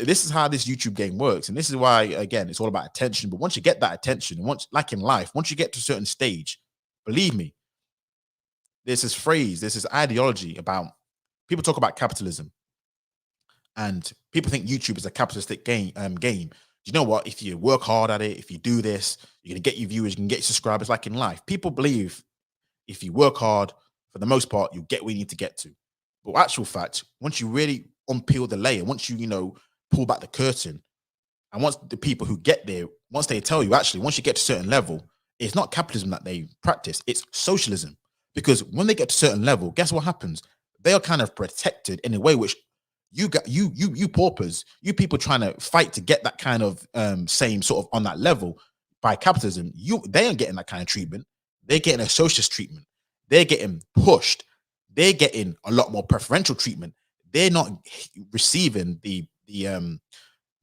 this is how this YouTube game works, and this is why, again, it's all about attention. But once you get that attention, and once, like in life, once you get to a certain stage, believe me, there's this phrase, there's this ideology about, people talk about capitalism, and people think YouTube is a capitalistic game. You know what? If you work hard at it, if you do this, you're gonna get your viewers, you can get your subscribers. Like in life, people believe if you work hard, for the most part, you'll get where you need to get to. But actual fact, once you really unpeel the layer, once you pull back the curtain, and once the people who get there, once they tell you, actually, once you get to a certain level, it's not capitalism that they practice, it's socialism. Because when they get to a certain level, guess what happens? They are kind of protected in a way which you paupers, you people trying to fight to get that kind of same sort of on that level by capitalism, they aren't getting that kind of treatment. They're getting a socialist treatment. They're getting pushed. They're getting a lot more preferential treatment. They're not receiving the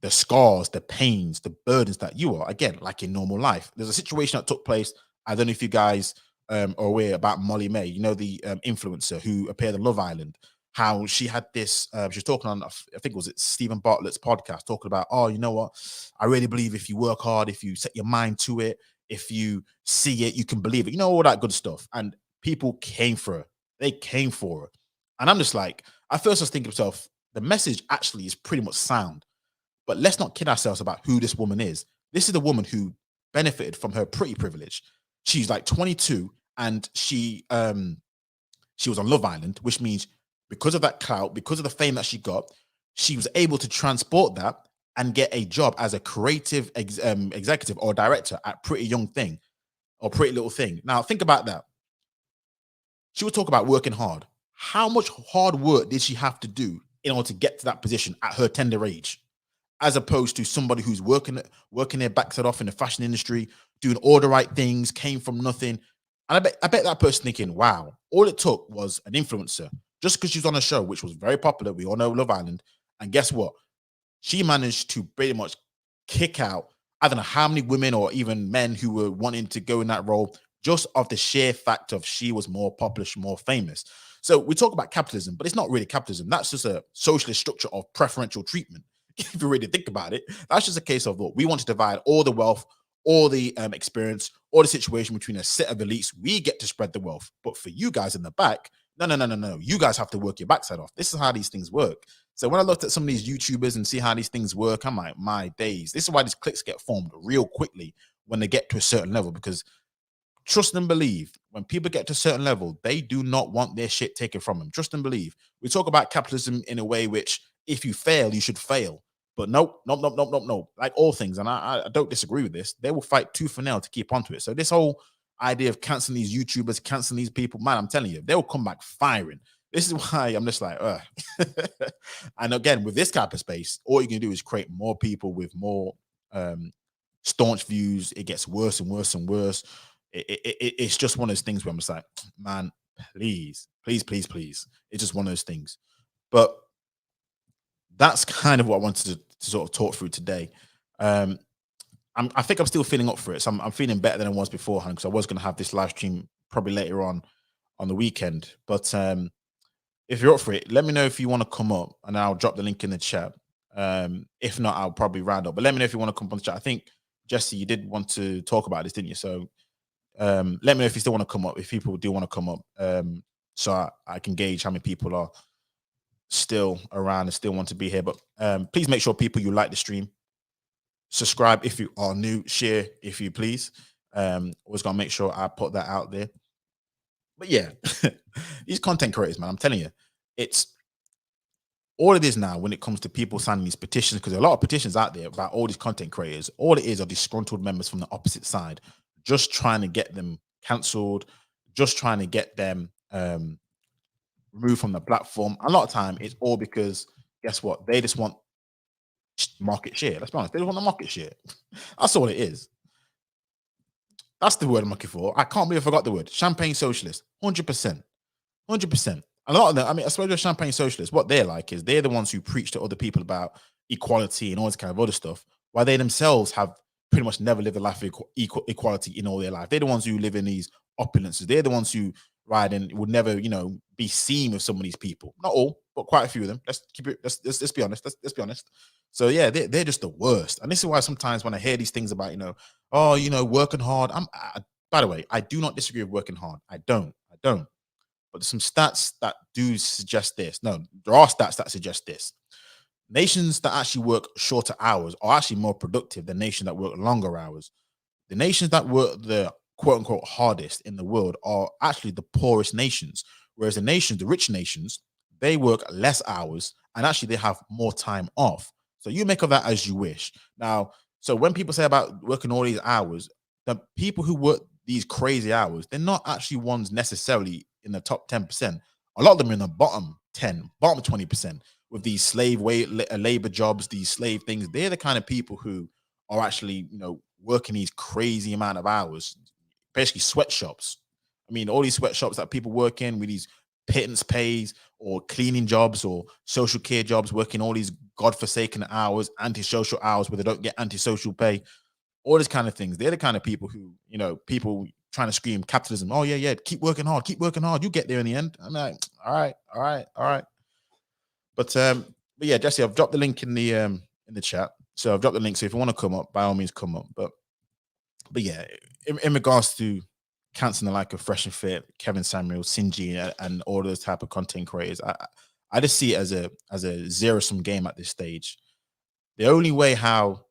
scars, the pains, the burdens that you are, again, like in normal life. There's a situation that took place. I don't know if you guys are aware about Molly May, the influencer who appeared on Love Island, how she had this, she was talking on, I think it was Stephen Bartlett's podcast, talking about, oh, you know what? I really believe if you work hard, if you set your mind to it, if you see it, you can believe it, all that good stuff. And people came for her. They came for her. And I'm just like, at first I was thinking to myself, the message actually is pretty much sound. But let's not kid ourselves about who this woman is. This is the woman who benefited from her pretty privilege. She's like 22, and she was on Love Island, which means because of that clout, because of the fame that she got, she was able to transport that and get a job as a creative executive or director at Pretty Young Thing or Pretty Little Thing. Now, think about that. She would talk about working hard. How much hard work did she have to do in order to get to that position at her tender age? As opposed to somebody who's working their backside off in the fashion industry, doing all the right things, came from nothing. And I bet that person thinking, wow, all it took was an influencer, just because she was on a show, which was very popular. We all know Love Island. And guess what? She managed to pretty much kick out, I don't know how many women or even men who were wanting to go in that role, just of the sheer fact of she was more popular, more famous. So we talk about capitalism, but it's not really capitalism. That's just a socialist structure of preferential treatment. If you really think about it, that's just a case of, look, we want to divide all the wealth, all the experience, all the situation between a set of elites. We get to spread the wealth. But for you guys in the back, no. You guys have to work your backside off. This is how these things work. So when I looked at some of these YouTubers and see how these things work, I'm like, my days. This is why these cliques get formed real quickly when they get to a certain level, because trust and believe, when people get to a certain level, they do not want their shit taken from them. Trust and believe. We talk about capitalism in a way which, if you fail, you should fail. But nope, nope, nope, nope, nope, nope. Like all things, and I don't disagree with this. They will fight tooth and nail to keep onto it. So this whole idea of canceling these YouTubers, canceling these people, man, I'm telling you, they will come back firing. This is why I'm just like, and again, with this type of space, all you can do is create more people with more staunch views. It gets worse and worse and worse. It's just one of those things where I'm just like, man, please, please, please, please. It's just one of those things. But that's kind of what I wanted to sort of talk through today. I think I'm still feeling up for it. So I'm feeling better than I was beforehand, because I was going to have this live stream probably later on the weekend. But if you're up for it, let me know if you want to come up, and I'll drop the link in the chat. If not, I'll probably round up. But let me know if you want to come on the chat. I think, Jesse, you did want to talk about this, didn't you? So let me know if you still want to come up, if people do want to come up, so I can gauge how many people are still around and still want to be here. But please make sure, people, you like the stream, subscribe if you are new, share if you please. Always gonna make sure I put that out there. But yeah, these content creators, man, I'm telling you, it's all it is now when it comes to people signing these petitions, because there are a lot of petitions out there about all these content creators. All it is are disgruntled members from the opposite side, just trying to get them cancelled, just trying to get them removed from the platform. A lot of time it's all because, guess what? They just want market share. Let's be honest, they just want the market share. That's all it is. That's the word I'm looking for. I can't believe I forgot the word. Champagne socialist. 100%. 100%. A lot of them, I mean, I suppose the champagne socialists, what they're like is they're the ones who preach to other people about equality and all this kind of other stuff, while they themselves have pretty much never lived a life of equality in all their life. They're the ones who live in these opulences. They're the ones who ride and would never, be seen with some of these people. Not all, but quite a few of them. Let's keep it. Let's be honest. Let's be honest. So yeah, they're just the worst. And this is why sometimes when I hear these things about, working hard. By the way, I do not disagree with working hard. I don't. But there's some stats that do suggest this. No, there are stats that suggest this. Nations that actually work shorter hours are actually more productive than nations that work longer hours. The nations that work the quote unquote hardest in the world are actually the poorest nations, whereas the rich nations, they work less hours and actually they have more time off. So you make of that as you wish. Now, so when people say about working all these hours, the people who work these crazy hours, they're not actually ones necessarily in the top 10%. A lot of them are in the bottom 10, bottom 20%, with these slave labor jobs, these slave things. They're the kind of people who are actually, working these crazy amount of hours, basically sweatshops. I mean, all these sweatshops that people work in with these pittance pays, or cleaning jobs or social care jobs, working all these godforsaken hours, antisocial hours where they don't get antisocial pay, all these kind of things. They're the kind of people who, people trying to scream capitalism. Oh yeah, keep working hard, you get there in the end. I'm like, all right. But yeah, Jesse, I've dropped the link in the chat. So I've dropped the link. So if you want to come up, by all means come up. But yeah, in regards to canceling the like of Fresh and Fit, Kevin Samuel, Sinji, and all those type of content creators, I just see it as a zero-sum game at this stage. The only way how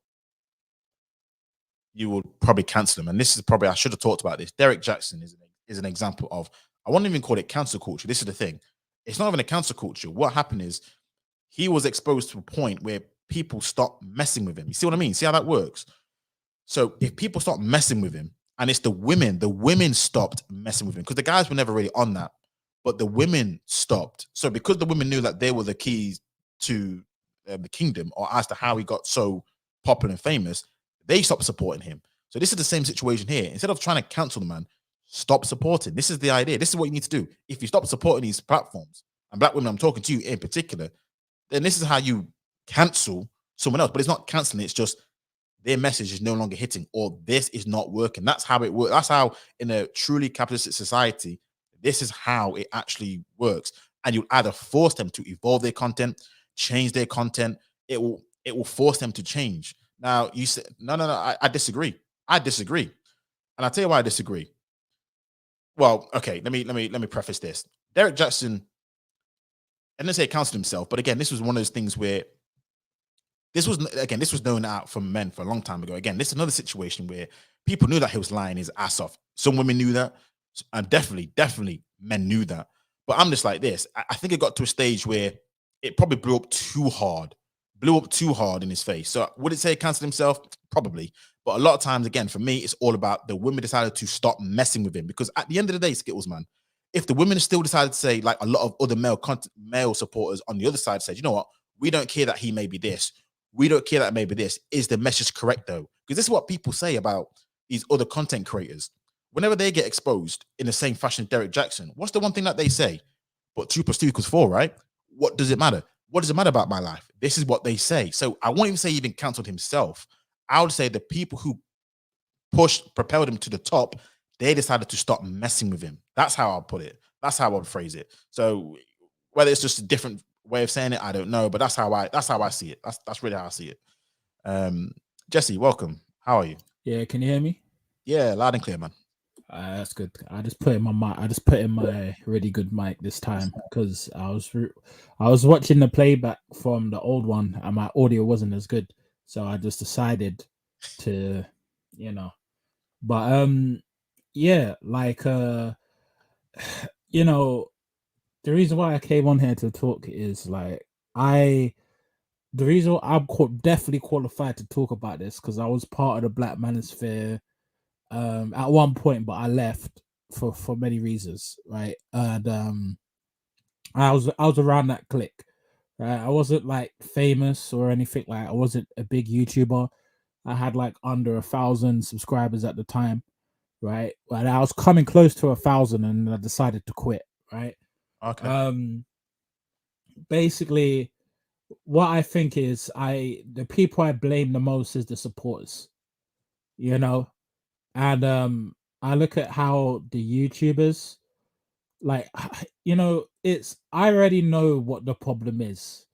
you will probably cancel them, and this is probably, I should have talked about this. Derek Jackson is an example of, I wouldn't even call it cancel culture. This is the thing. It's not even a cancel culture. What happened is he was exposed to a point where people stopped messing with him. You see what I mean? See how that works? So if people stop messing with him, and it's the women stopped messing with him, because the guys were never really on that, but the women stopped. So because the women knew that they were the keys to the kingdom, or as to how he got so popular and famous, they stopped supporting him. So this is the same situation here. Instead of trying to cancel the man, stop supporting. This is the idea. This is what you need to do. If you stop supporting these platforms, and black women, I'm talking to you in particular, then this is how you cancel someone else. But it's not canceling, it's just their message is no longer hitting, or this is not working. That's how it works. That's how, in a truly capitalistic society, this is how it actually works. And you either force them to evolve their content, change their content. It will force them to change. Now you say no. I disagree. And I'll tell you why I disagree. Well, okay. Let me preface this. Derek Jackson, I didn't say he counseled himself, but again, this was one of those things where this was known out from men for a long time ago. Again, this is another situation where people knew that he was lying his ass off. Some women knew that. And definitely men knew that. But I'm just like this. I think it got to a stage where it probably blew up too hard in his face. So would it say he cancelled himself? Probably. But a lot of times, again, for me, it's all about the women decided to stop messing with him. Because at the end of the day, Skittles, man, if the women still decided to say, like a lot of other male supporters on the other side said, you know what, we don't care that he may be this. We don't care that maybe this. Is the message correct though? Because this is what people say about these other content creators. Whenever they get exposed in the same fashion as Derek Jackson, what's the one thing that they say? But 2 + 2 = 4, right? What does it matter? What does it matter about my life? This is what they say. So I won't even say he even cancelled himself. I would say the people who propelled him to the top, they decided to stop messing with him. That's how I'll put it. That's how I would phrase it. So whether it's just a different way of saying it, I don't know, but that's how I see it. That's really how I see it. Jesse, welcome. How are you? Yeah, can you hear me? Yeah, loud and clear, man. That's good. I just put in my mic. I just put in my really good mic this time because I was watching the playback from the old one and my audio wasn't as good, so I just decided to, But yeah, like the reason why I came on here to talk is like the reason I'm definitely qualified to talk about this because I was part of the Black Manosphere at one point, but I left for many reasons, right? And I was around that clique, right? I wasn't like famous or anything, like I wasn't a big YouTuber. I had like under 1,000 subscribers at the time, right? And I was coming close to 1,000 and I decided to quit, right? Okay. Basically what I think is the people I blame the most is the supporters, and I look at how the YouTubers, like, I already know what the problem is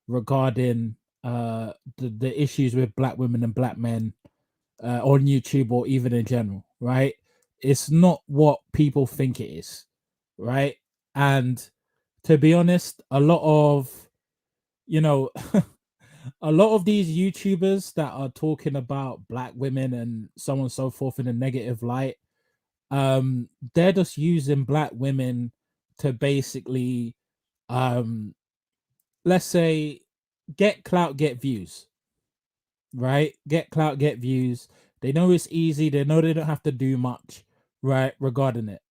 regarding the issues with black women and black men on YouTube or even in general, right? It's not what people think it is, right? And to be honest, a lot of a lot of these YouTubers that are talking about black women and so on and so forth in a negative light, they're just using black women to basically, let's say, get clout, get views, right? Get clout, get views. They know it's easy. They know they don't have to do much, right? Regarding it,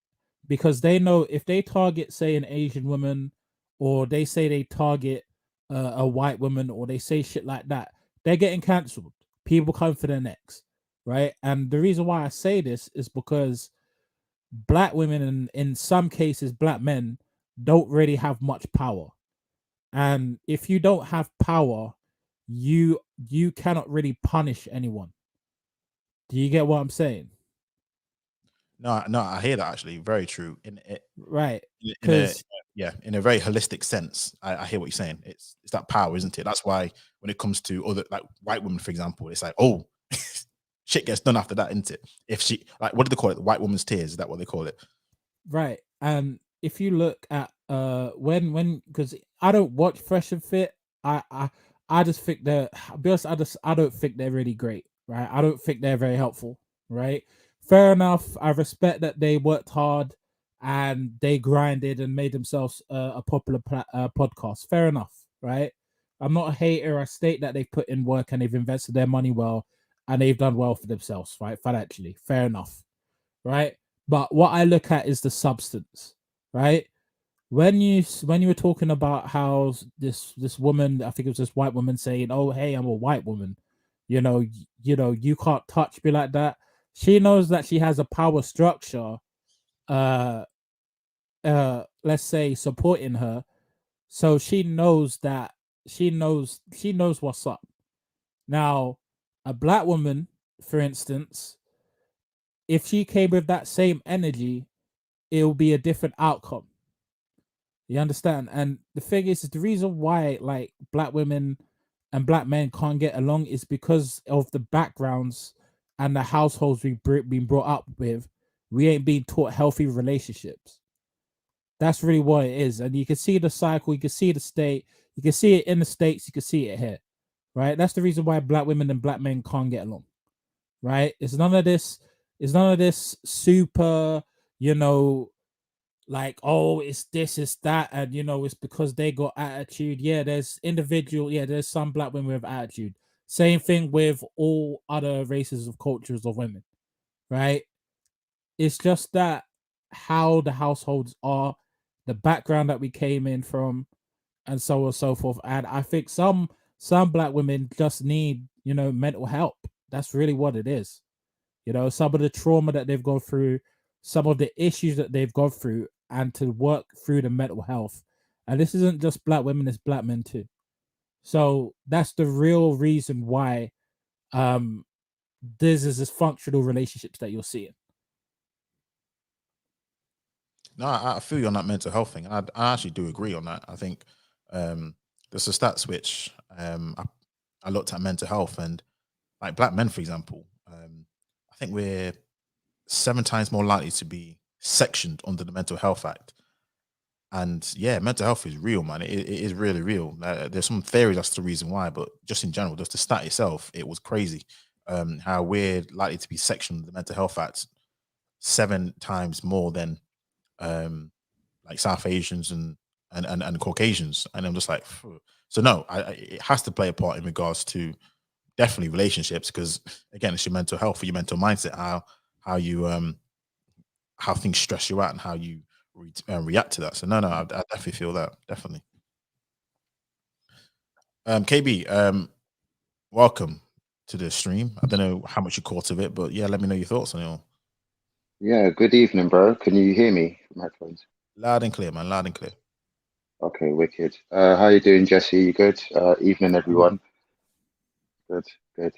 because they know if they target, say, an Asian woman, or they say they target a white woman, or they say shit like that, they're getting cancelled. People come for their necks, right? And the reason why I say this is because black women and in some cases black men don't really have much power, and if you don't have power, you cannot really punish anyone. Do you get what I'm saying? No, I hear that actually. Very true. Right, In a because in a very holistic sense, I hear what you're saying. It's that power, isn't it? That's why when it comes to other like white women, for example, it's like, oh, shit gets done after that, isn't it? If she like, what do they call it? The white woman's tears. Is that what they call it? right, and if you look at when because I don't watch Fresh and Fit, I just think they're, I'll be honest, I don't think they're really great, right? I don't think they're very helpful, right? Fair enough. I respect that they worked hard and they grinded and made themselves a popular podcast. Fair enough, right? I'm not a hater. I state that they've put in work and they've invested their money well and they've done well for themselves, right? Financially, fair enough, right? But what I look at is the substance, right? When you were talking about how this woman, I think it was this white woman saying, "Oh, hey, I'm a white woman," you can't touch me like that. She knows that she has a power structure, uh, let's say, supporting her, so she knows that she knows what's up. Now, a black woman, for instance, if she came with that same energy, it will be a different outcome. You understand? And the thing is the reason why like black women and black men can't get along is because of the backgrounds and the households we've been brought up with. We ain't being taught healthy relationships. That's really what it is. And you can see the cycle, you can see the state, you can see it in the States, you can see it here. Right? That's the reason why black women and black men can't get along. Right? It's none of this super, you know, like, oh, it's this, it's that, and you know, it's because they got attitude. Yeah, there's there's some black women with attitude. Same thing with all other races of cultures of women, right? It's just that how the households are, the background that we came in from, and so on and so forth. And I think some black women just need, you know, mental help. That's really what it is. You know, some of the trauma that they've gone through, some of the issues that they've gone through, and to work through the mental health. And this isn't just black women, it's black men too. So that's the real reason why this is dysfunctional relationships that you're seeing. No, I feel you on that mental health thing. I actually do agree on that. I think there's a stat switch. I looked at mental health, and like black men, for example, I think we're 7 times more likely to be sectioned under the Mental Health Act. And yeah, mental health is real, man. It is really real. There's some theories as to the reason why, but just in general, just the stat itself, it was crazy. How we're likely to be sectioned under the Mental Health Act 7 times more than like South Asians and Caucasians. And I'm just like, phew. So no, it has to play a part in regards to definitely relationships, because again, it's your mental health or your mental mindset, how you how things stress you out and how you react to that. So no, I definitely feel that, definitely. KB, welcome to the stream. I don't know how much you caught of it, but yeah, let me know your thoughts on it all. Yeah, good evening, bro. Can you hear me from headphones? Loud and clear, man. Loud and clear. Okay, wicked. How you doing, Jesse? You good? Evening, everyone. Good, good.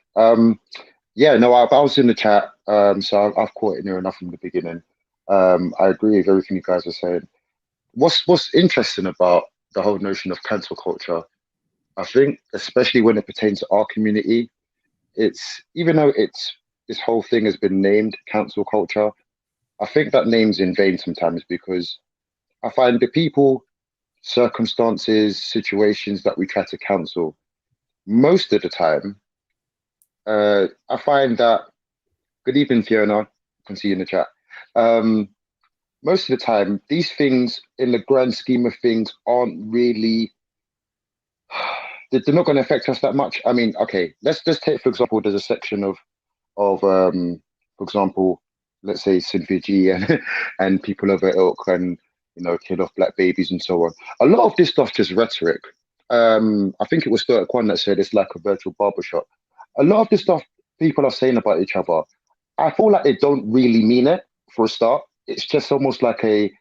Yeah, no, I was in the chat, so I've caught it near enough from the beginning. I agree with everything you guys are saying. What's interesting about the whole notion of cancel culture, I think, especially when it pertains to our community, it's even though it's this whole thing has been named cancel culture, I think that name's in vain sometimes, because I find the people, circumstances, situations that we try to cancel, most of the time, I find that, good evening, Fiona, I can see you in the chat. Most of the time, these things, in the grand scheme of things, aren't really, they're not going to affect us that much. I mean, okay, let's just take, for example, there's a section of for example, let's say Cynthia G and people of her ilk, and you know, kill off black babies and so on. A lot of this stuff just rhetoric. I think it was Stoic One that said it's like a virtual barbershop. A lot of this stuff people are saying about each other, I feel like they don't really mean it. For a start, it's just almost like a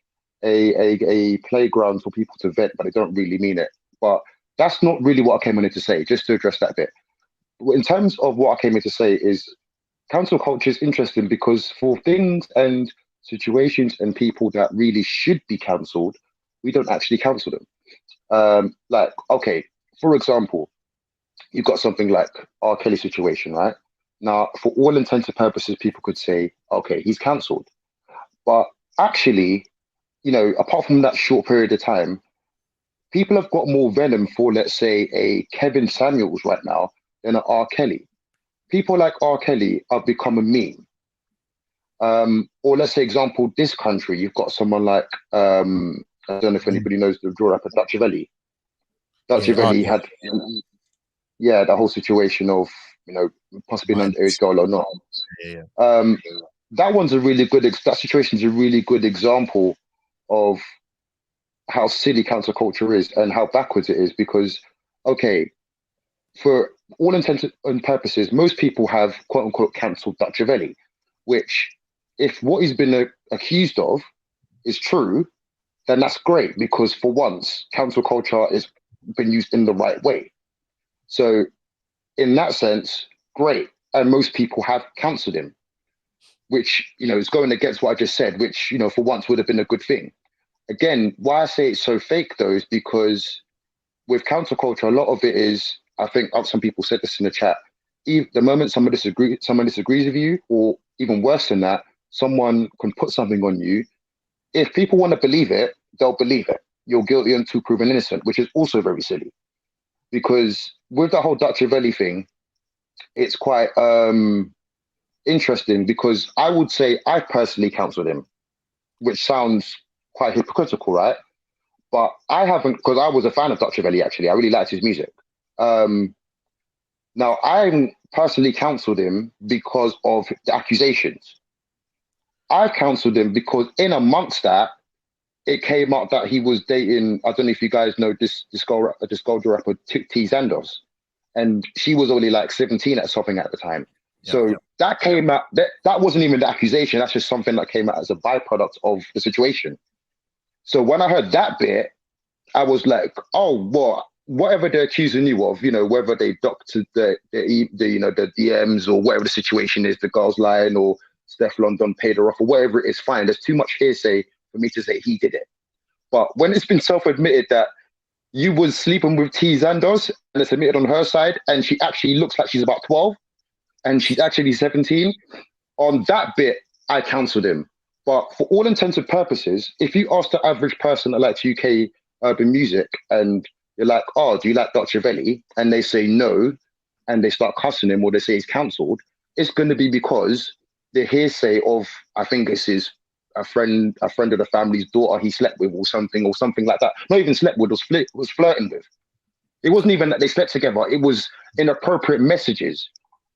playground for people to vent, but they don't really mean it. But that's not really what I came in here to say. Just to address that bit. In terms of what I came here to say is, cancel culture is interesting because for things and situations and people that really should be cancelled, we don't actually cancel them. Like, okay, for example, you've got something like R. Kelly situation, right? Now, for all intents and purposes, people could say, okay, he's cancelled. But actually, you know, apart from that short period of time, people have got more venom for, let's say, a Kevin Samuels right now than an R. Kelly. People like R. Kelly have become a meme. Or let's say, example, this country, you've got someone like, I don't know if anybody knows the draw rapper Dutchavelli. Dutchavelli had, yeah, the whole situation of, you know, possibly an underage girl or not. Yeah. That one's a really good, that situation's a really good example of how silly cancel culture is and how backwards it is, because, okay, for all intents and purposes, most people have quote unquote cancelled Dutchavelli, which, if what he's been accused of is true, then that's great, because for once, cancel culture has been used in the right way. So, in that sense, great. And most people have cancelled him, which, you know, is going against what I just said, which, you know, for once would have been a good thing. Again, why I say it's so fake though is because with cancel culture, a lot of it is, I think some people said this in the chat, the moment someone disagrees with you, or even worse than that, someone can put something on you. If people want to believe it, they'll believe it. You're guilty until proven innocent, which is also very silly. Because with the whole Dutchavelli thing, it's quite interesting, because I would say I personally cancelled him. which sounds quite hypocritical, right? But I haven't, because I was a fan of Dr. Velli, actually. I really liked his music. Now, I personally counseled him because of the accusations. I counseled him because in amongst that, it came up that he was dating, I don't know if you guys know this Golden rapper, T Zandos. And she was only like 17 at something at the time. So that came out, that wasn't even the accusation. That's just something that came out as a byproduct of the situation. So when I heard that bit, I was like, oh, what? Whatever they're accusing you of, you know, whether they doctored the you know, the DMs or whatever the situation is, the girl's lying or Steph London paid her off or whatever it is, fine. There's too much hearsay for me to say he did it. But when it's been self-admitted that you was sleeping with T Zandos and it's admitted on her side, and she actually looks like she's about 12 and she's actually 17, on that bit, I counseled him. But for all intents and purposes, if you ask the average person that likes UK urban music and you're like, oh, do you like Dr. Velli? And they say no, and they start cussing him or they say he's cancelled, it's going to be because the hearsay of, I think this is a friend of the family's daughter he slept with or something like that. Not even slept with, was flirting with. It wasn't even that they slept together. It was inappropriate messages.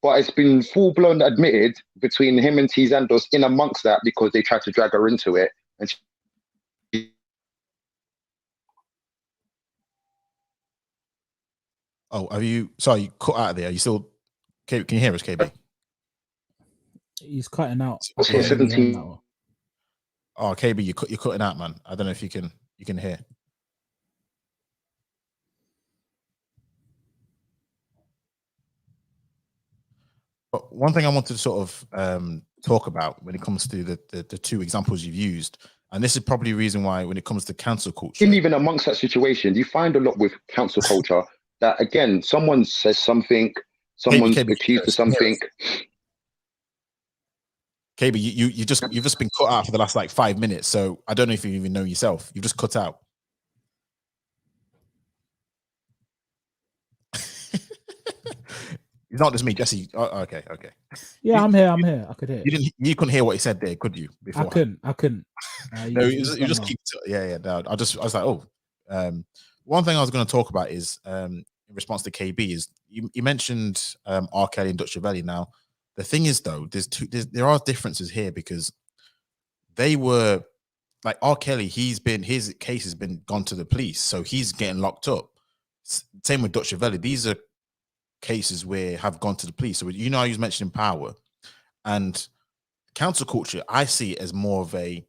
But it's been full-blown admitted between him and T Zandos in amongst that because they tried to drag her into it. And Oh, have you? Sorry, you cut out there. Are you still? Can you hear us, KB? He's cutting out. also 17. Oh, KB, you're cutting out, man. I don't know if you can hear. But one thing I wanted to sort of talk about when it comes to the two examples you've used, and this is probably the reason why when it comes to cancel culture, Even amongst that situation, you find a lot with cancel culture that, again, someone says something, someone's accused of something. KB, you've just been cut out for the last like 5 minutes, so I don't know if you even know yourself. You've just cut out. It's not just me, Jesse. Oh, okay. Yeah, I'm here. I could hear. You couldn't hear what he said there, could you? Before I couldn't. No, you just keep. Yeah. No, I was like, oh. One thing I was going to talk about is in response to KB is you mentioned R. Kelly and Dutch Valley. Now, the thing is though, there are differences here because they were like R. Kelly. His case has been gone to the police, so he's getting locked up. Same with Dutch Valley. These are cases where have gone to the police. So you know, I was mentioning power and cancel culture. I see it as more of a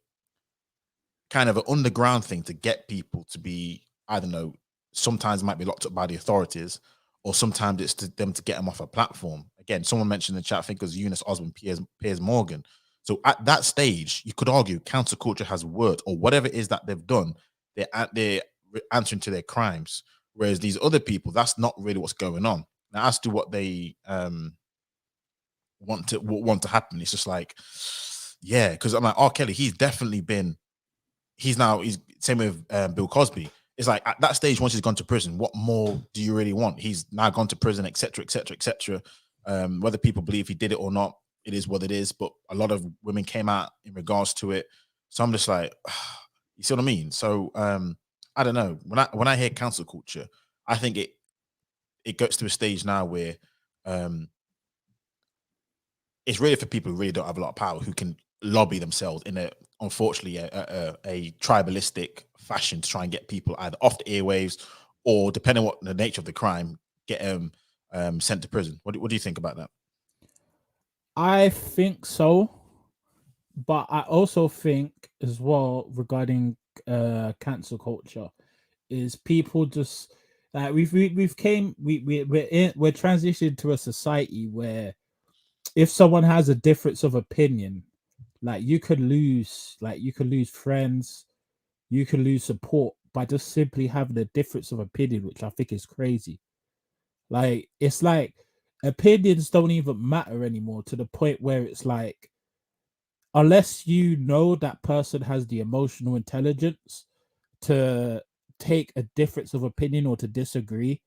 kind of an underground thing to get people to be, I don't know, sometimes might be locked up by the authorities, or sometimes it's to them to get them off a platform. Again, someone mentioned in the chat, I think it was Eunice Osmond, Piers Morgan. So at that stage, you could argue cancel culture has worked, or whatever it is that they've done, they're answering to their crimes. Whereas these other people, that's not really what's going on. Now, as to what they want to happen, it's just like, yeah, because I'm like, R. Kelly, he's definitely been. He's same with Bill Cosby. It's like at that stage, once he's gone to prison, what more do you really want? He's now gone to prison, etc., etc., etc. Whether people believe he did it or not, it is what it is. But a lot of women came out in regards to it. So I'm just like, you see what I mean? So I don't know. When I hear cancel culture, I think it gets to a stage now where it's really for people who really don't have a lot of power, who can lobby themselves in unfortunately a tribalistic fashion to try and get people either off the airwaves or, depending on what the nature of the crime, get them sent to prison. What do you think about that? I think so, but I also think as well regarding cancel culture is people just like we're transitioned to a society where if someone has a difference of opinion, like you could lose friends, you can lose support by just simply having a difference of opinion, which I think is crazy. Like it's like opinions don't even matter anymore, to the point where it's like, unless you know that person has the emotional intelligence to take a difference of opinion or to disagree,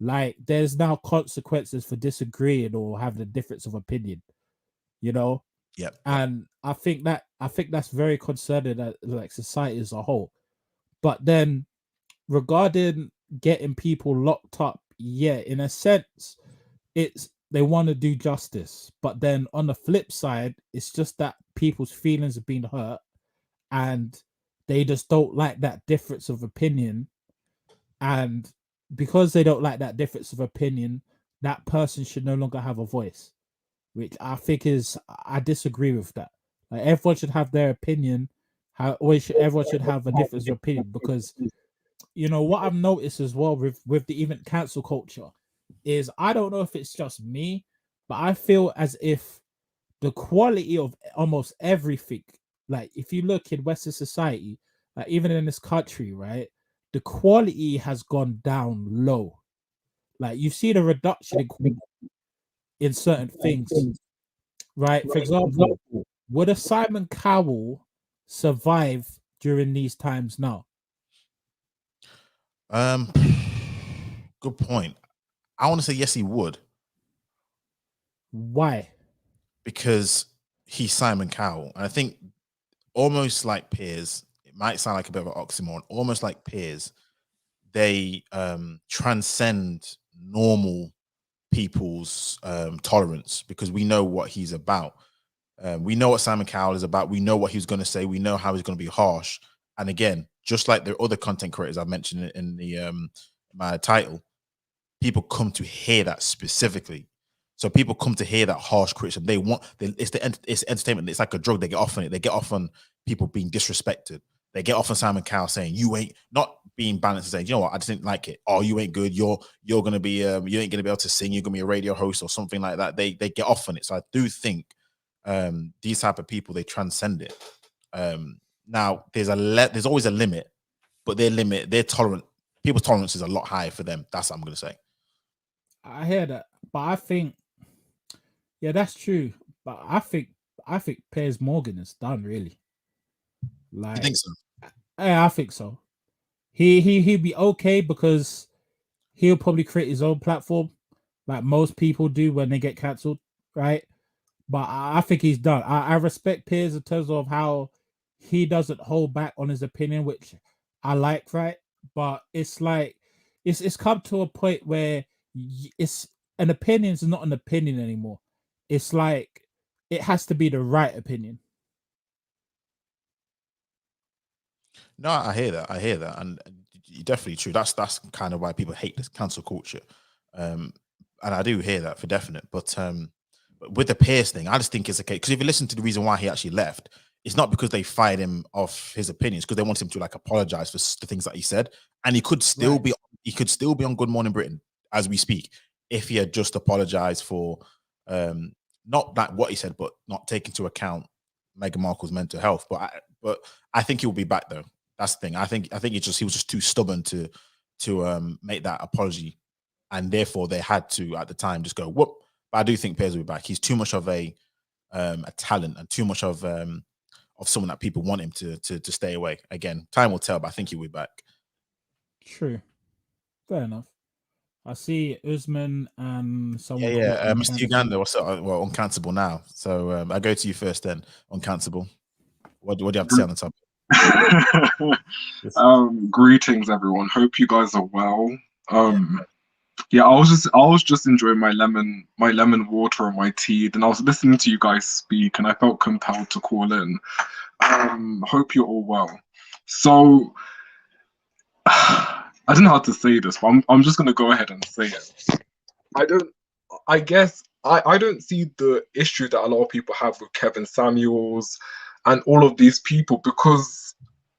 like there's now consequences for disagreeing or having a difference of opinion, you know. Yep. And I think that's very concerning at like society as a whole. But then regarding getting people locked up, yeah, in a sense, it's they want to do justice. But then on the flip side, it's just that people's feelings have been hurt and they just don't like that difference of opinion. And because they don't like that difference of opinion, that person should no longer have a voice, which I think is I disagree with that. Like everyone should have their opinion. Everyone should have a difference of opinion because you know what I've noticed as well with the even cancel culture is I don't know if it's just me, but I feel as if the quality of almost everything, like if you look in Western society, like even in this country, right, the quality has gone down low. Like you see the reduction in certain things, right? For example, would a Simon Cowell survive during these times now? Good point. I want to say yes, he would, Why? because he's Simon Cowell. And I think almost like peers, it might sound like a bit of an oxymoron, almost like peers, they transcend normal people's tolerance because we know what he's about. We know what Simon Cowell is about. We know what he's going to say. We know how he's going to be harsh. And again, just like the other content creators I've mentioned in the my title, people come to hear that specifically. So people come to hear that harsh criticism. It's entertainment. It's like a drug. They get off on it. They get off on people being disrespected. They get off on Simon Cowell saying you ain't, not being balanced and saying, you know what, I just didn't like it. Oh, you ain't good. You're gonna be you ain't gonna be able to sing. You're gonna be a radio host or something like that. They get off on it. So I do think these type of people, they transcend it. Now there's always a limit, but their people's tolerance is a lot higher for them. That's what I'm gonna say. I hear that, but I think, yeah, that's true. But I think Piers Morgan is done really. You think so? Yeah, I think so. He'd be okay because he'll probably create his own platform, like most people do when they get cancelled, right? But I think he's done. I respect Piers in terms of how he doesn't hold back on his opinion, which I like, right? But it's like it's come to a point where it's an opinion is not an opinion anymore. It's like it has to be the right opinion. No, I hear that. I hear that, and definitely true. That's kind of why people hate this cancel culture, and I do hear that for definite. But with the Pierce thing, I just think it's okay because if you listen to the reason why he actually left, it's not because they fired him off his opinions, because they want him to like apologize for the things that he said, and he could still be on Good Morning Britain as we speak if he had just apologized for not that what he said, but not taking into account Meghan Markle's mental health. But I think he will be back though. That's the thing. I think he was just too stubborn to make that apology, and therefore they had to at the time just go whoop. But I do think Piers will be back. He's too much of a talent and too much of someone that people want him to stay away. Again, time will tell, but I think he'll be back. True, fair enough. I see Usman and someone. Yeah. Mr. Uganda, what's up? Well, uncancelable now. So I go to you first then. Uncancelable. What do you have to say on the topic? Greetings, everyone. Hope you guys are well. Yeah, I was just enjoying my lemon water and my tea. Then I was listening to you guys speak, and I felt compelled to call in. Hope you're all well. So I don't know how to say this, but I'm just gonna go ahead and say it. I guess I don't see the issue that a lot of people have with Kevin Samuels and all of these people, because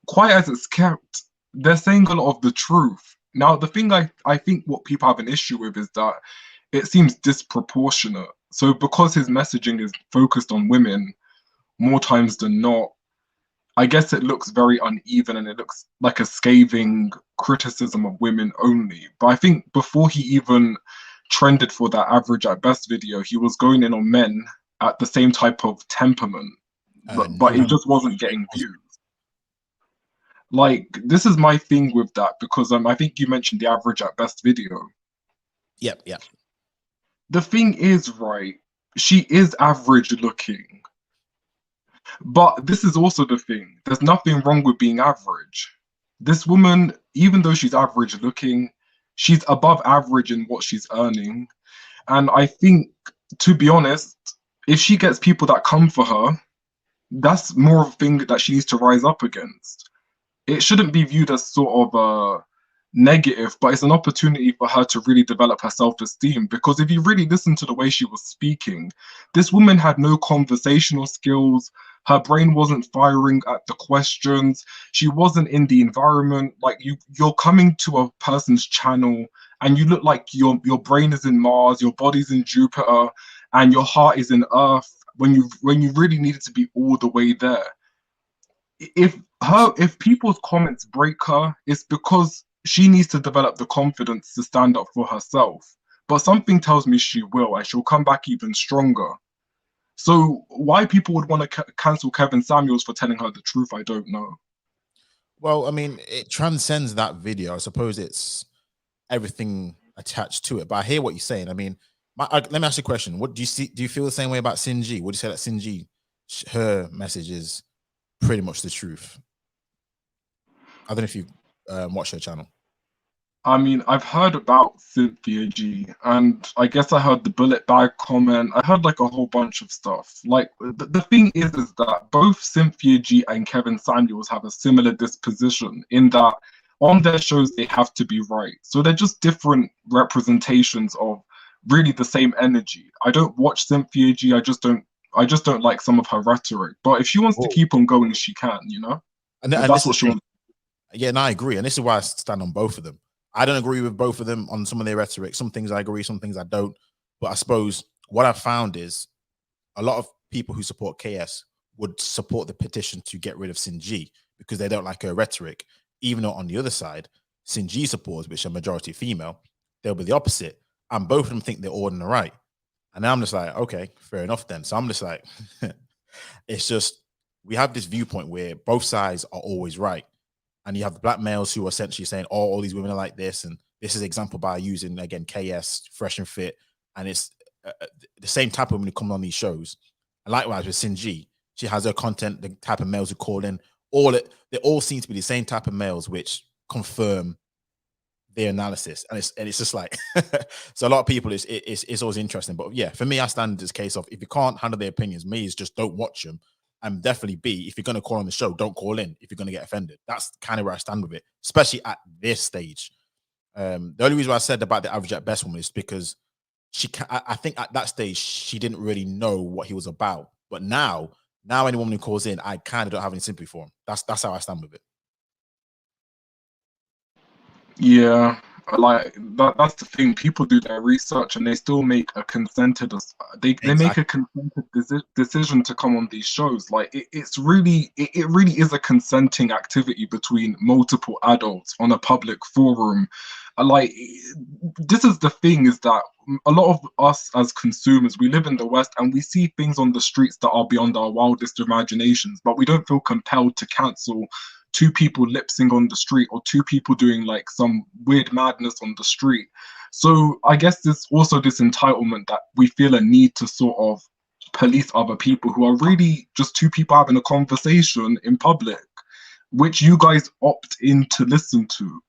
quite as it's kept, they're saying a lot of the truth. Now, the thing I think what people have an issue with is that it seems disproportionate. So because his messaging is focused on women more times than not, I guess it looks very uneven and it looks like a scathing criticism of women only. But I think before he even trended for that average at best video, he was going in on men at the same type of temperament, but it just wasn't getting views. Like, this is my thing with that, because I think you mentioned the average at best video. Yep. The thing is, right, she is average looking. But this is also the thing. There's nothing wrong with being average. This woman, even though she's average looking, she's above average in what she's earning. And I think, to be honest, if she gets people that come for her, that's more of a thing that she needs to rise up against. It shouldn't be viewed as sort of a negative, but it's an opportunity for her to really develop her self-esteem. Because if you really listen to the way she was speaking, this woman had no conversational skills. Her brain wasn't firing at the questions. She wasn't in the environment. Like you're coming to a person's channel and you look like your brain is in Mars, your body's in Jupiter, and your heart is in Earth when you really needed to be all the way there. If people's comments break her, it's because she needs to develop the confidence to stand up for herself. But something tells me she will, and she'll come back even stronger. So why people would want to cancel Kevin Samuels for telling her the truth, I don't know. Well, I mean, it transcends that video. I suppose it's everything attached to it. But I hear what you're saying. I mean, let me ask you a question. What do you see? Do you feel the same way about Sinji? Would you say that Sinji, her message is pretty much the truth? I don't know if you watch her channel. I mean, I've heard about Cynthia G, and I guess I heard the bullet bag comment. I heard like a whole bunch of stuff. Like the thing is that both Cynthia G and Kevin Samuels have a similar disposition in that on their shows they have to be right. So they're just different representations of really the same energy. I don't watch Cynthia G. I just don't like some of her rhetoric. But if she wants to keep on going, she can, you know? And If that's what she wants. Yeah, and I agree. And this is why I stand on both of them. I don't agree with both of them on some of their rhetoric. Some things I agree, some things I don't. But I suppose what I've found is a lot of people who support KS would support the petition to get rid of Sinji because they don't like her rhetoric. Even though on the other side, Sinji supporters, which are majority female, they'll be the opposite. And both of them think they're all in the right. And now I'm just like, okay, fair enough then. So I'm just like, it's just, we have this viewpoint where both sides are always right. And you have the black males who are essentially saying, oh, all these women are like this. And this is an example by using, again, KS, Fresh and Fit. And it's the same type of women who come on these shows. And likewise with Sinji, she has her content, the type of males who call in. They all seem to be the same type of males, which confirm their analysis. And it's just like, so a lot of people, it's always interesting. But yeah, for me, I stand in this case of if you can't handle their opinions, me is just don't watch them. And definitely B, if you're going to call on the show, don't call in if you're going to get offended. That's kind of where I stand with it, especially at this stage. The only reason why I said about the average at best woman is because I think at that stage, she didn't really know what he was about. But now any woman who calls in, I kind of don't have any sympathy for him. That's how I stand with it. Yeah, like that's the thing. People do their research and they still make a consented they make a consented decision to come on these shows. Like it really is a consenting activity between multiple adults on a public forum. Like this is the thing, is that a lot of us as consumers, we live in the West and we see things on the streets that are beyond our wildest imaginations, but we don't feel compelled to cancel two people lip sync on the street or two people doing like some weird madness on the street. So I guess there's also this entitlement that we feel a need to sort of police other people who are really just two people having a conversation in public, which you guys opt in to listen to.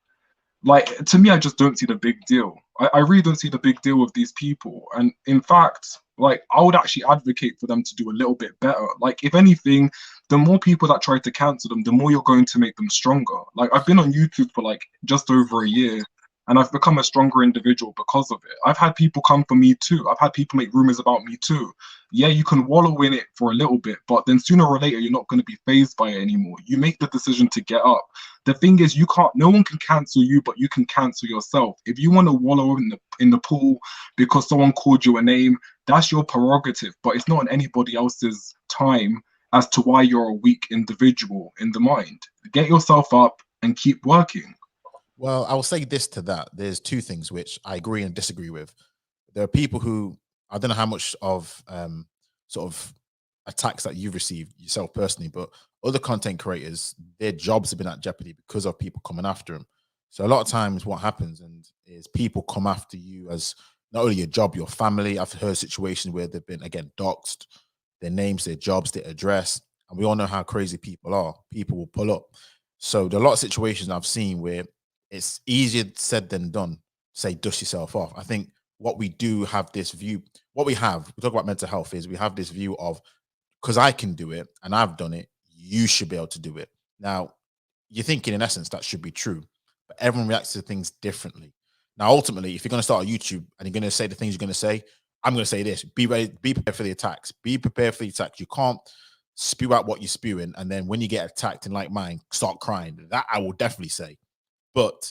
Like, to me, I just don't see the big deal. I really don't see the big deal with these people. And in fact, like, I would actually advocate for them to do a little bit better. Like, if anything, the more people that try to cancel them, the more you're going to make them stronger. Like, I've been on YouTube for like just over a year, and I've become a stronger individual because of it. I've had people come for me too. I've had people make rumors about me too. Yeah, you can wallow in it for a little bit, but then sooner or later, you're not going to be fazed by it anymore. You make the decision to get up. The thing is, no one can cancel you, but you can cancel yourself. If you want to wallow in the pool because someone called you a name, that's your prerogative, but it's not on anybody else's time as to why you're a weak individual in the mind. Get yourself up and keep working. Well, I will say this to that. There's two things which I agree and disagree with. There are people who, I don't know how much of sort of attacks that you've received yourself personally, but other content creators, their jobs have been at jeopardy because of people coming after them. So a lot of times what happens is people come after you as not only your job, your family. I've heard situations where they've been, again, doxxed, their names, their jobs, their address. and we all know how crazy people are. People will pull up. So there are a lot of situations I've seen where it's easier said than done. Say dust yourself off. I think what we do have this view. What we talk about mental health is we have this view of, because I can do it and I've done it, you should be able to do it. Now, you're thinking in essence that should be true, but everyone reacts to things differently. Now, ultimately, if you're going to start a YouTube and you're going to say the things you're going to say, I'm going to say this: be ready, be prepared for the attacks. Be prepared for the attacks. You can't spew out what you're spewing, and then when you get attacked, and like mine, start crying. That I will definitely say. But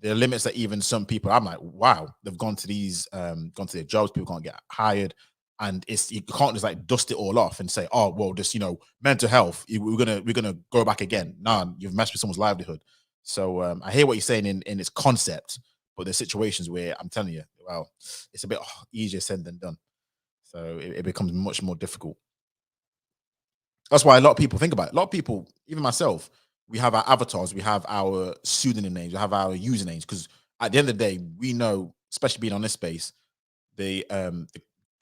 there are limits that even some people, I'm like, wow, they've gone to their jobs. People can't get hired, and you can't just like dust it all off and say, oh well, just mental health. We're gonna go back again. Nah, you've messed with someone's livelihood. So I hear what you're saying in its concept, but there's situations where I'm telling you, well, it's a bit easier said than done. So it becomes much more difficult. That's why a lot of people think about it. A lot of people, even myself, we have our avatars, we have our pseudonym names, we have our usernames, because at the end of the day, we know, especially being on this space, because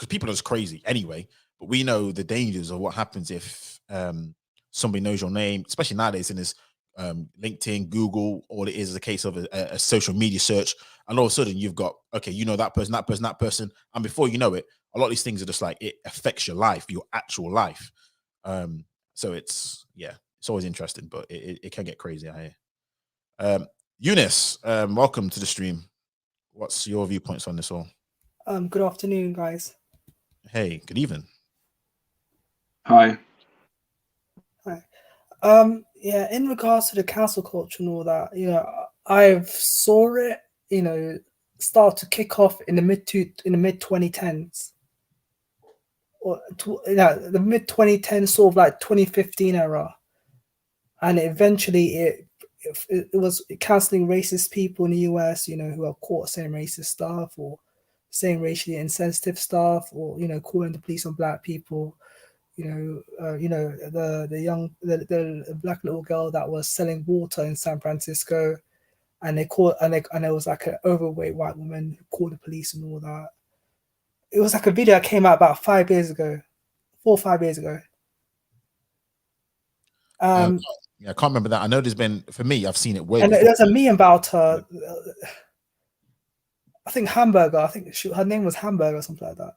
people are just crazy anyway, but we know the dangers of what happens if somebody knows your name, especially nowadays in this LinkedIn, Google. All it is a case of a social media search, and all of a sudden you've got, okay, that person, that person, that person, and before you know it, a lot of these things are just like, it affects your life, your actual life. So it's always interesting, but it can get crazy out here. Eunice, welcome to the stream. What's your viewpoints on this all? Good afternoon, guys. Hey, good evening. Hi. Hi. Yeah, in regards to the cancel culture and all that, I've saw it, start to kick off in the mid 2010s, or the mid 2010s, sort of like 2015 era, and eventually it was canceling racist people in the US, who are caught saying racist stuff or saying racially insensitive stuff, or calling the police on black people. The black little girl that was selling water in San Francisco, and it was like an overweight white woman who called the police and all that. It was like a video that came out about 5 years ago, 4 or 5 years ago. I can't remember that. I know there's been, for me, I've seen it way and before. there's a meme about her. I think Hamburger. I think her name was Hamburger or something like that.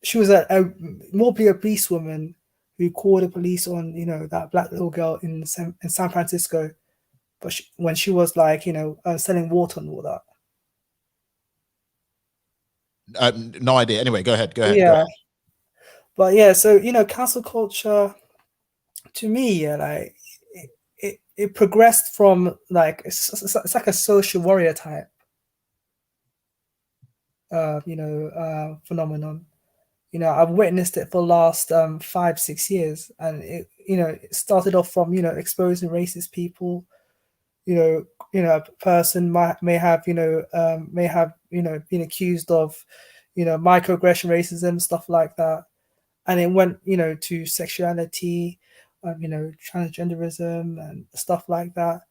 She was a mobile policewoman who called the police on that black little girl in San Francisco, but when she was like selling water and all that. No idea. Anyway, go ahead. Yeah, go ahead. But yeah, so cancel culture, to me, like it progressed from like it's like a social warrior type, phenomenon. I've witnessed it for the last 5-6 years, and it started off from exposing racist people. A person may have been accused of microaggression, racism, stuff like that, and it went to sexuality, transgenderism and stuff like that,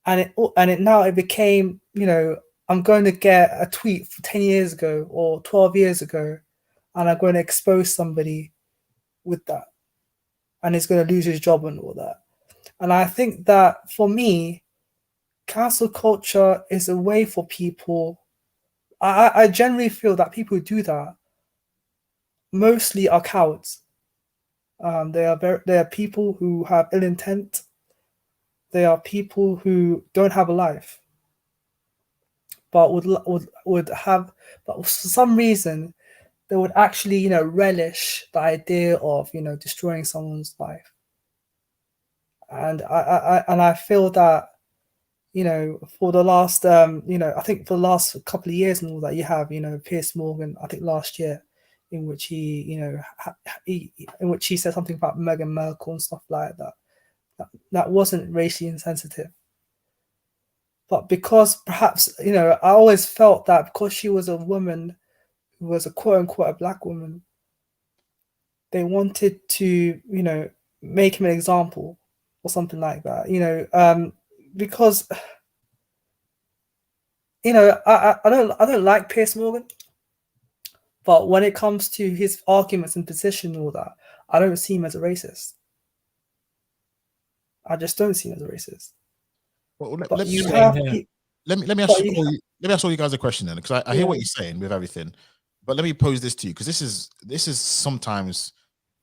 and it became I'm going to get a tweet from 10 years ago or 12 years ago, and I'm going to expose somebody with that, and he's going to lose his job and all that. And I think that for me, cancel culture is a way for people. I generally feel that people who do that mostly are cowards. They are people who have ill intent. They are people who don't have a life, but would have, but for some reason they would actually relish the idea of destroying someone's life. And I feel that for the last I think for the last couple of years and all that, you have Piers Morgan, I think last year, in which he said something about Meghan Markle and stuff like that. That wasn't racially insensitive, but because perhaps I always felt that because she was a woman who was a quote unquote a black woman, they wanted to make him an example or something like that. Because I don't like Piers Morgan, but when it comes to his arguments and position and all that, I don't see him as a racist. I just don't see him as a racist. Well, let, But let, you let, have here. pe- let me but ask you- you, let me ask all you guys a question then, because I hear what Yeah. you're saying with everything, but let me pose this to you, because this is sometimes.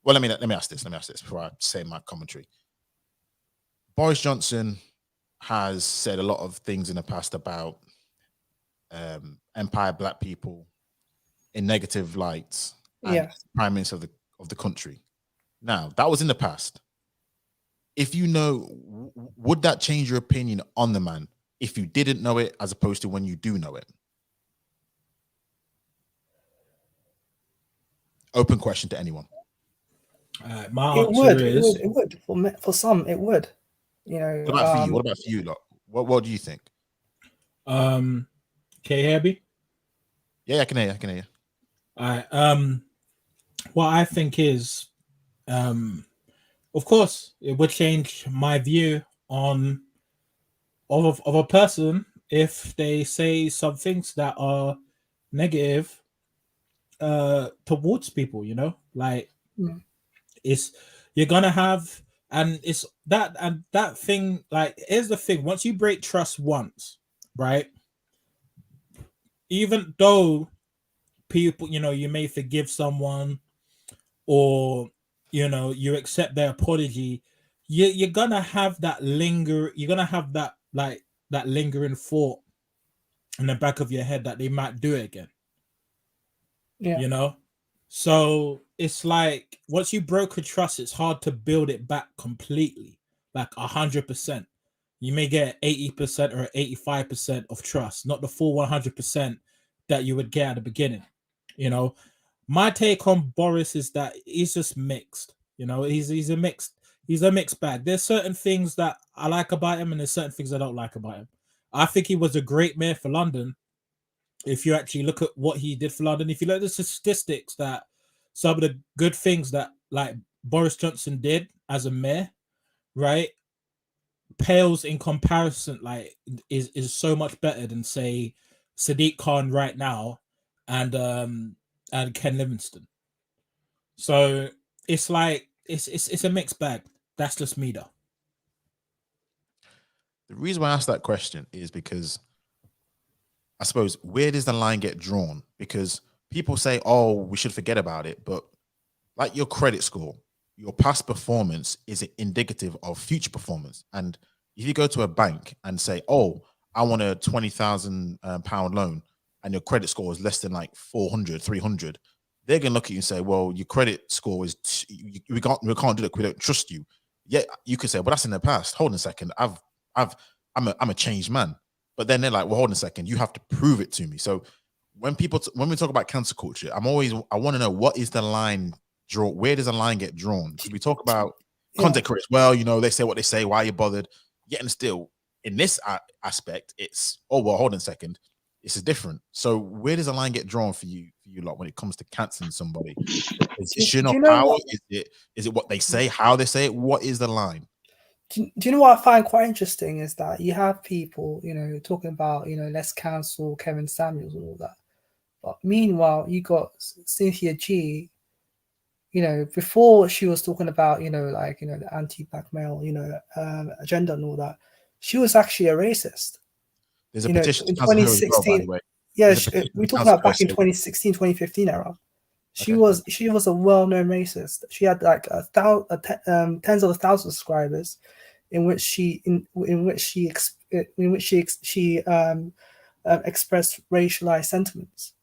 Well, let me ask this. Let me ask this before I say my commentary. Boris Johnson has said a lot of things in the past about empire black people in negative lights, and Yeah. prime minister of the country. Now, that was in the past. If you know, would that change your opinion on the man if you didn't know it, as opposed to when you do know it? Open question to anyone. My It answer would, it is would, it would. For some, it would. You know, What about for you? What about for you, lot? What do you think? can you hear me? Yeah, I can hear you. I can hear you. All right. What I think is, of course, it would change my view on of a person if they say some things that are negative towards people. You know, like Mm. it's you're gonna have, and it's that thing. Like, here's the thing: once you break trust once, right? Even though people, you may forgive someone, or you accept their apology, you're gonna have that you're gonna have that, like, that lingering thought in the back of your head that they might do it again. Yeah. So it's like, once you broke a trust, it's hard to build it back completely, like 100%. You may get 80% or 85% of trust, not the full 100% that you would get at the beginning. My take on Boris is that he's just mixed. He's a mixed bag. There's certain things that I like about him, and there's certain things I don't like about him. I think he was a great mayor for London. If you actually look at what he did for London, if you look at the statistics, that some of the good things that, like, Boris Johnson did as a mayor, right, pales in comparison, like, is so much better than, say, Sadiq Khan right now, and Ken Livingstone. So it's like it's a mixed bag. That's just me, though. The reason why I asked that question is because I suppose, where does the line get drawn? Because people say, "Oh, we should forget about it," but like your credit score, your past performance is indicative of future performance. And if you go to a bank and say, "Oh, I want a £20,000 loan," and your credit score is less than like 400, 300, they're gonna look at you and say, "Well, your credit score is we can't do that. We don't trust you." Yet you could say, "Well, that's in the past. Hold on a second. I'm a changed man." But then they're like, "Well, hold on a second. You have to prove it to me." So when we talk about cancel culture, I want to know, what is the line draw? Where does the line get drawn? Because we talk about content creators. Well, they say what they say. Why are you bothered? Yet and still, in this aspect, it's, oh well, hold on a second. This is different. So where does the line get drawn for you lot when it comes to canceling somebody? Is it Do enough you know power? what? Is it what they say? How they say it? What is the line? Do you know what I find quite interesting is that you have people, talking about, let's cancel Kevin Samuels and all that. But meanwhile, you got Cynthia G, before she was talking about, the anti-black male, agenda and all that, she was actually a racist. There's a petition in to cancel her as well, by the 2016, way. yeah, to we're talking cancel about her, back in so- 2016, 2015 era. She Okay. was a well-known racist. She had like tens of thousands of subscribers, in which she expressed racialized sentiments,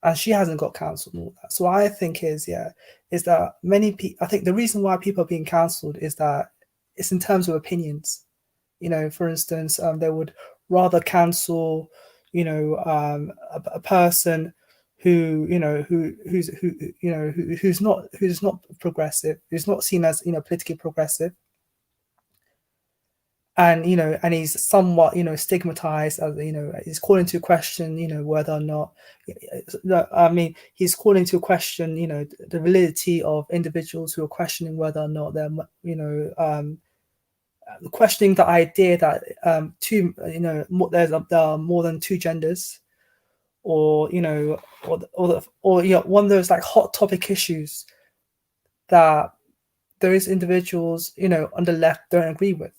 and she hasn't got cancelled and all that. So I think is that many people. I think the reason why people are being cancelled is that it's in terms of opinions. For instance, they would rather cancel, a person who's not progressive, who's not seen as politically progressive, and he's somewhat stigmatized, as he's calling into question whether or not, I mean, he's calling into question the validity of individuals who are questioning whether or not they're questioning the idea that there are more than two genders, or one of those like hot topic issues that those individuals, you know, on the left don't agree with.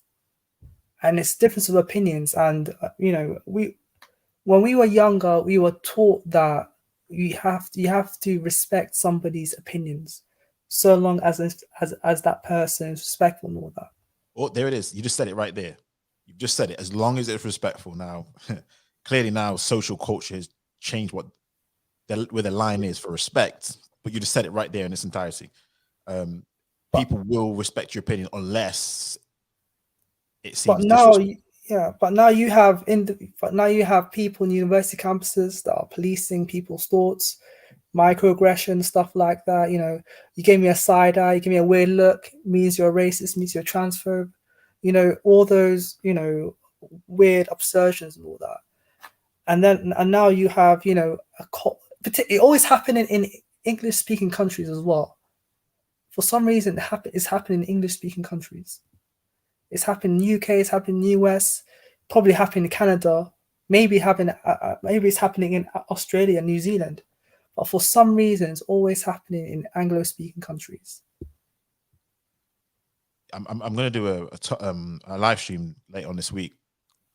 And it's difference of opinions. And you know, when we were younger, we were taught that you have to respect somebody's opinions, so long as that person is respectful and all that. Oh, there it is. You just said it right there. You just said it. As long as it's respectful. Now, clearly, now social culture has changed where the line is for respect. But you just said it right there in its entirety. People will respect your opinion unless it seems disrespectful. But now you have people in university campuses that are policing people's thoughts, microaggression, stuff like that. You know, you gave me a side eye, you give me a weird look, means you're a racist, means you're a transphobe. You know, all those, you know, weird absursions and all that. And now you have, you know, it always happening in English speaking countries as well. For some reason, it's happening in English speaking countries. It's happening in the UK, it's happening in the US, probably happening in Canada, maybe it's happening in Australia and New Zealand. But for some reason, it's always happening in Anglo-speaking countries. I'm going to do a live stream later on this week,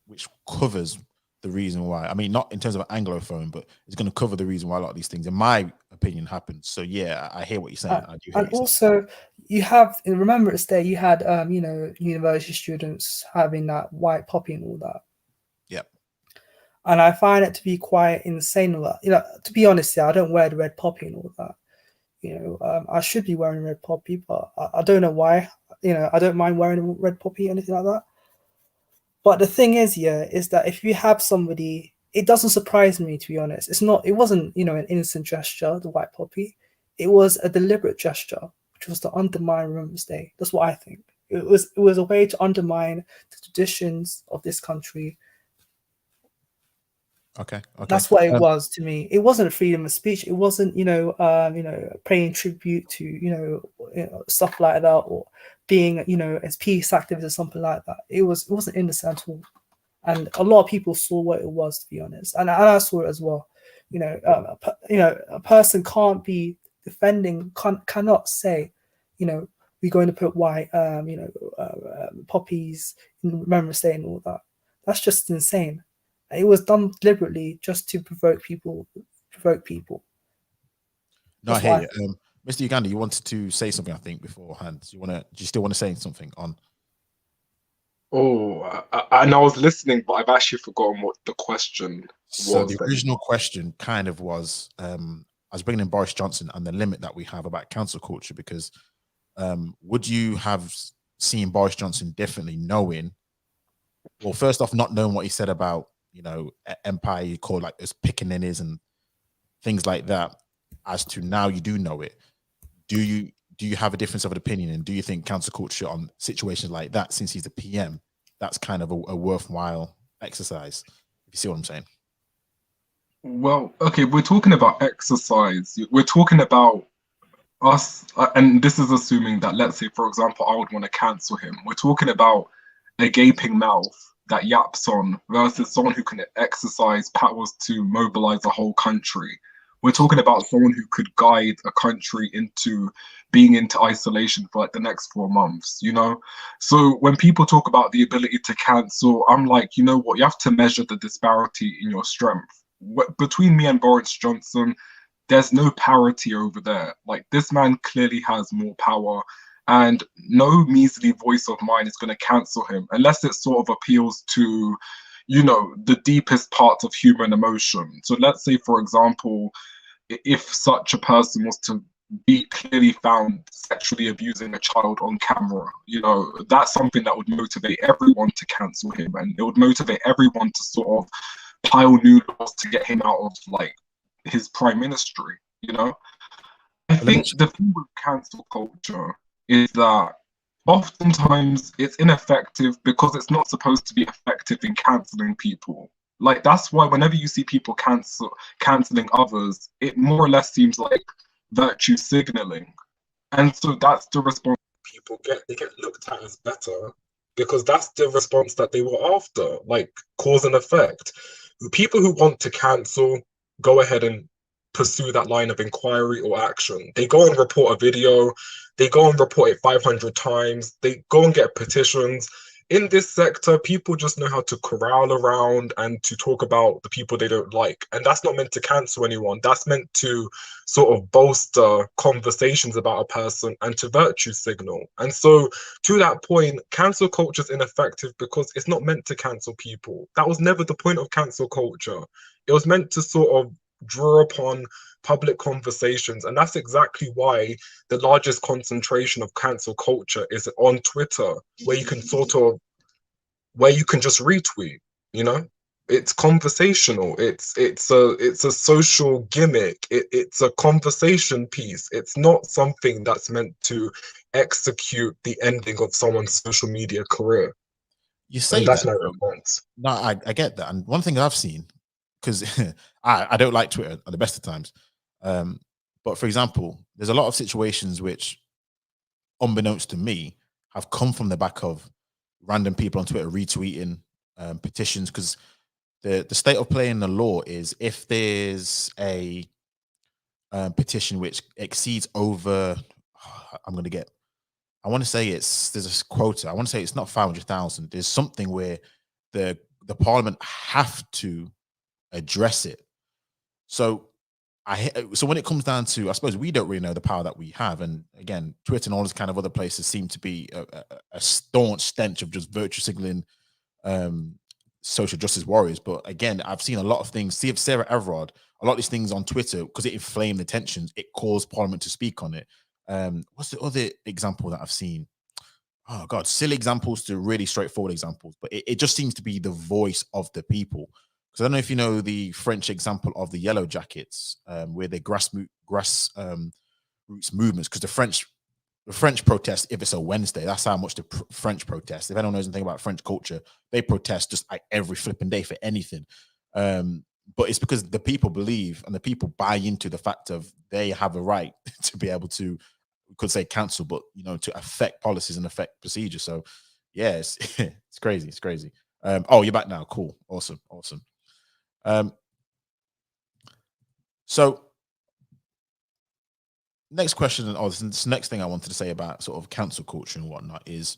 which covers the reason why. I mean, not in terms of an Anglophone, but it's going to cover the reason why a lot of these things, in my opinion, happen. So yeah, I hear what you're saying. I do hear And also, you have in Remembrance Day, you had you know, university students having that white poppy and all that. Yep. And I find it to be quite insane. You know, to be honest, I don't wear the red poppy and all that. You know, I should be wearing red poppy, but I don't know why. You know, I don't mind wearing a red poppy, anything like that. But the thing is, is that if you have somebody, it doesn't surprise me, to be honest. It wasn't, you know, an innocent gesture, the white poppy. It was a deliberate gesture, which was to undermine Remembrance Day. That's what I think. It was a way to undermine the traditions of this country. Okay. That's what it was to me. It wasn't freedom of speech. It wasn't, you know, paying tribute to, you know, stuff like that, or being, you know, as peace activists or something like that. It wasn't innocent at all. And a lot of people saw what it was, to be honest, and I saw it as well. You know, a person can't be cannot say, you know, we're going to put white, poppies in Remembrance Day and all that. That's just insane. It was done deliberately just to provoke people. No, I hear you. Mr. Uganda, you wanted to say something, I think, beforehand. Do you still want to say something on? Oh, and I was listening, but I've actually forgotten what the question was. So the original question kind of was, I was bringing in Boris Johnson and the limit that we have about cancel culture, because would you have seen Boris Johnson differently, knowing, well, first off, not knowing what he said about, you know, empire, you call like as pickaninnies and things like that, as to now you do know it. Do you have a difference of an opinion, and do you think cancel culture on situations like that, since he's the PM, that's kind of a worthwhile exercise, if you see what I'm saying? Well, okay, we're talking about exercise. We're talking about us, and this is assuming that, let's say, for example, I would want to cancel him. We're talking about a gaping mouth that yaps on versus someone who can exercise powers to mobilize a whole country. We're talking about someone who could guide a country into being into isolation for like the next 4 months, you know? So when people talk about the ability to cancel, I'm like, you know what? You have to measure the disparity in your strength. Between me and Boris Johnson, there's no parity over there. Like, this man clearly has more power, and no measly voice of mine is going to cancel him unless it sort of appeals to, you know, the deepest parts of human emotion. So let's say, for example, if such a person was to be clearly found sexually abusing a child on camera, you know, that's something that would motivate everyone to cancel him, and it would motivate everyone to sort of pile new laws to get him out of like his prime ministry, you know? I think the thing with cancel culture is that oftentimes it's ineffective because it's not supposed to be effective in canceling people. Like, that's why whenever you see people canceling others, it more or less seems like virtue signaling. And so that's the response people get. They get looked at as better because that's the response that they were after, like cause and effect. People who want to cancel go ahead and pursue that line of inquiry or action. They go and report a video, They go and report it 500 times. They go and get petitions. In this sector, people just know how to corral around and to talk about the people they don't like. And that's not meant to cancel anyone. That's meant to sort of bolster conversations about a person and to virtue signal. And so, to that point, cancel culture is ineffective because it's not meant to cancel people. That was never the point of cancel culture. It was meant to sort of draw upon public conversations. And that's exactly why the largest concentration of cancel culture is on Twitter, where you can just retweet, you know? It's conversational. It's a social gimmick. It's a conversation piece. It's not something that's meant to execute the ending of someone's social media career. You say And that's that. my response. No, I get that. And one thing I've seen, because I don't like Twitter at the best of times. But for example, there's a lot of situations which, unbeknownst to me, have come from the back of random people on Twitter retweeting petitions. Because the state of play in the law is if there's a petition which exceeds over, I'm going to get, I want to say there's a quota. I want to say it's not 500,000. There's something where the parliament have to address it. So so when it comes down to, I suppose we don't really know the power that we have, and again, Twitter and all these kind of other places seem to be a staunch stench of just virtue signaling social justice warriors. But again, I've seen a lot of things. See if Sarah Everard, a lot of these things on Twitter, because it inflamed the tensions, it caused Parliament to speak on it. What's the other example that I've seen? Oh God, silly examples to really straightforward examples, but it just seems to be the voice of the people. Because I don't know if you know the French example of the Yellow Jackets, where they roots movements. Because the French protest, if it's a Wednesday, that's how much the French protest. If anyone knows anything about French culture, they protest just like every flipping day for anything. But it's because the people believe and the people buy into the fact of they have a right to be able to, we could say cancel, but to affect policies and affect procedures. So yeah, it's it's crazy. It's crazy. Oh, you're back now. Cool. Awesome. So next question, or this next thing I wanted to say about sort of cancel culture and whatnot is,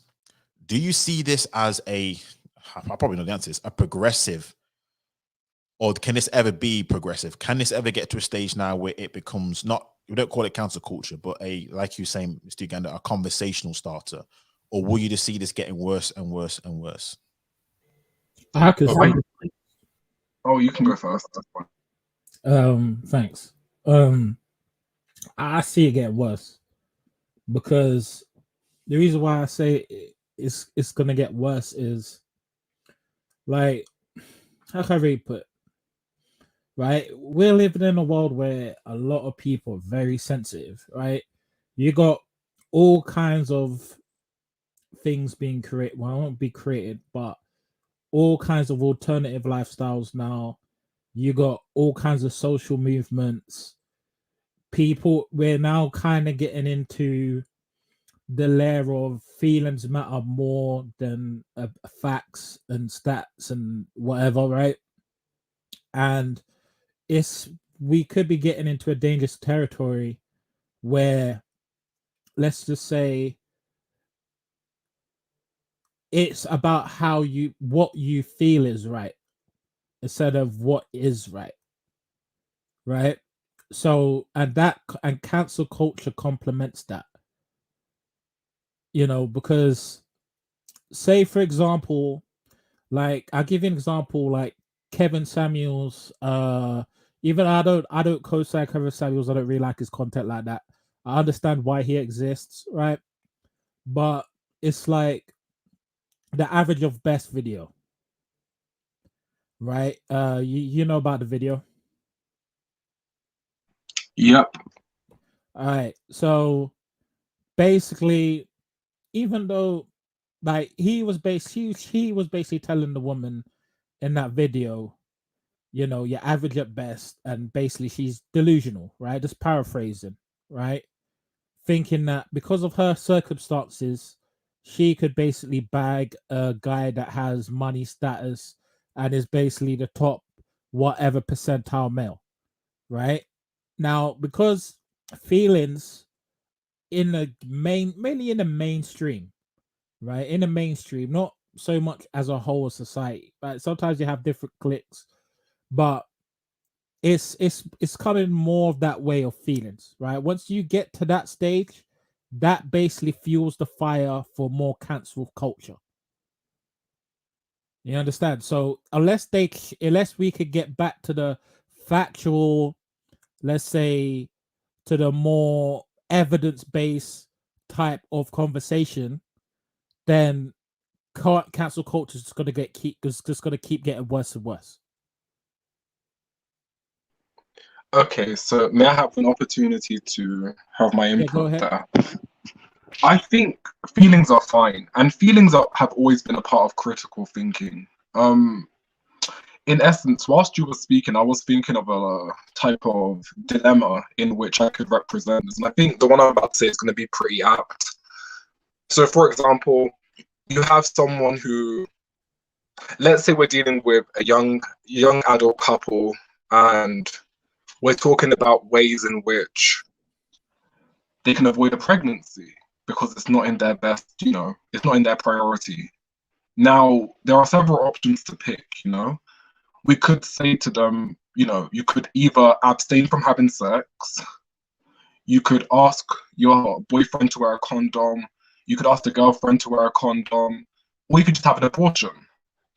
do you see this as I probably know the answer is a progressive, or can this ever be progressive? Can this ever get to a stage now where it becomes not, we don't call it cancel culture, but like you were saying, Mr. Uganda, a conversational starter? Or will you just see this getting worse and worse and worse? I could see. Oh, you can go first. That's fine. Thanks. I see it getting worse because the reason why I say it's gonna get worse is, like, how can I really put it? Right, we're living in a world where a lot of people are very sensitive, right? You got all kinds of things being created, well, I won't be created, but all kinds of alternative lifestyles now. You got all kinds of social movements. People, we're now kind of getting into the layer of feelings matter more than facts and stats and whatever, right? And we could be getting into a dangerous territory where, let's just say, it's about what you feel is right instead of what is right? So, and cancel culture complements that, because, say for example, like, I'll give you an example, like Kevin Samuels. Even I don't co-sign Kevin Samuels. I don't really like his content like that. I understand why he exists, right? But it's like the average of best video, right? You know about the video. Yep. All right. So basically, even though, like, he was basically telling the woman in that video, you're average at best, and basically she's delusional, right? Just paraphrasing, right? Thinking that because of her circumstances, she could basically bag a guy that has money, status, and is basically the top whatever percentile male, right? Now, because feelings, in the mainly in the mainstream, right? In the mainstream, not so much as a whole of society. But sometimes you have different cliques, but it's coming more of that way of feelings, right? Once you get to that stage, that basically fuels the fire for more cancel culture. You understand? So unless we could get back to the factual, let's say, to the more evidence-based type of conversation, then cancel culture is just going to keep getting worse and worse. Okay, so may I have an opportunity to have my Yeah, go input ahead. there? I think feelings are fine, and have always been a part of critical thinking. In essence, whilst you were speaking, I was thinking of a type of dilemma in which I could represent this, and I think the one I'm about to say is going to be pretty apt. So, for example, you have someone who, let's say we're dealing with a young adult couple, and we're talking about ways in which they can avoid a pregnancy because it's not in their best, it's not in their priority. Now, there are several options to pick, We could say to them, you could either abstain from having sex, you could ask your boyfriend to wear a condom, you could ask the girlfriend to wear a condom, or you could just have an abortion.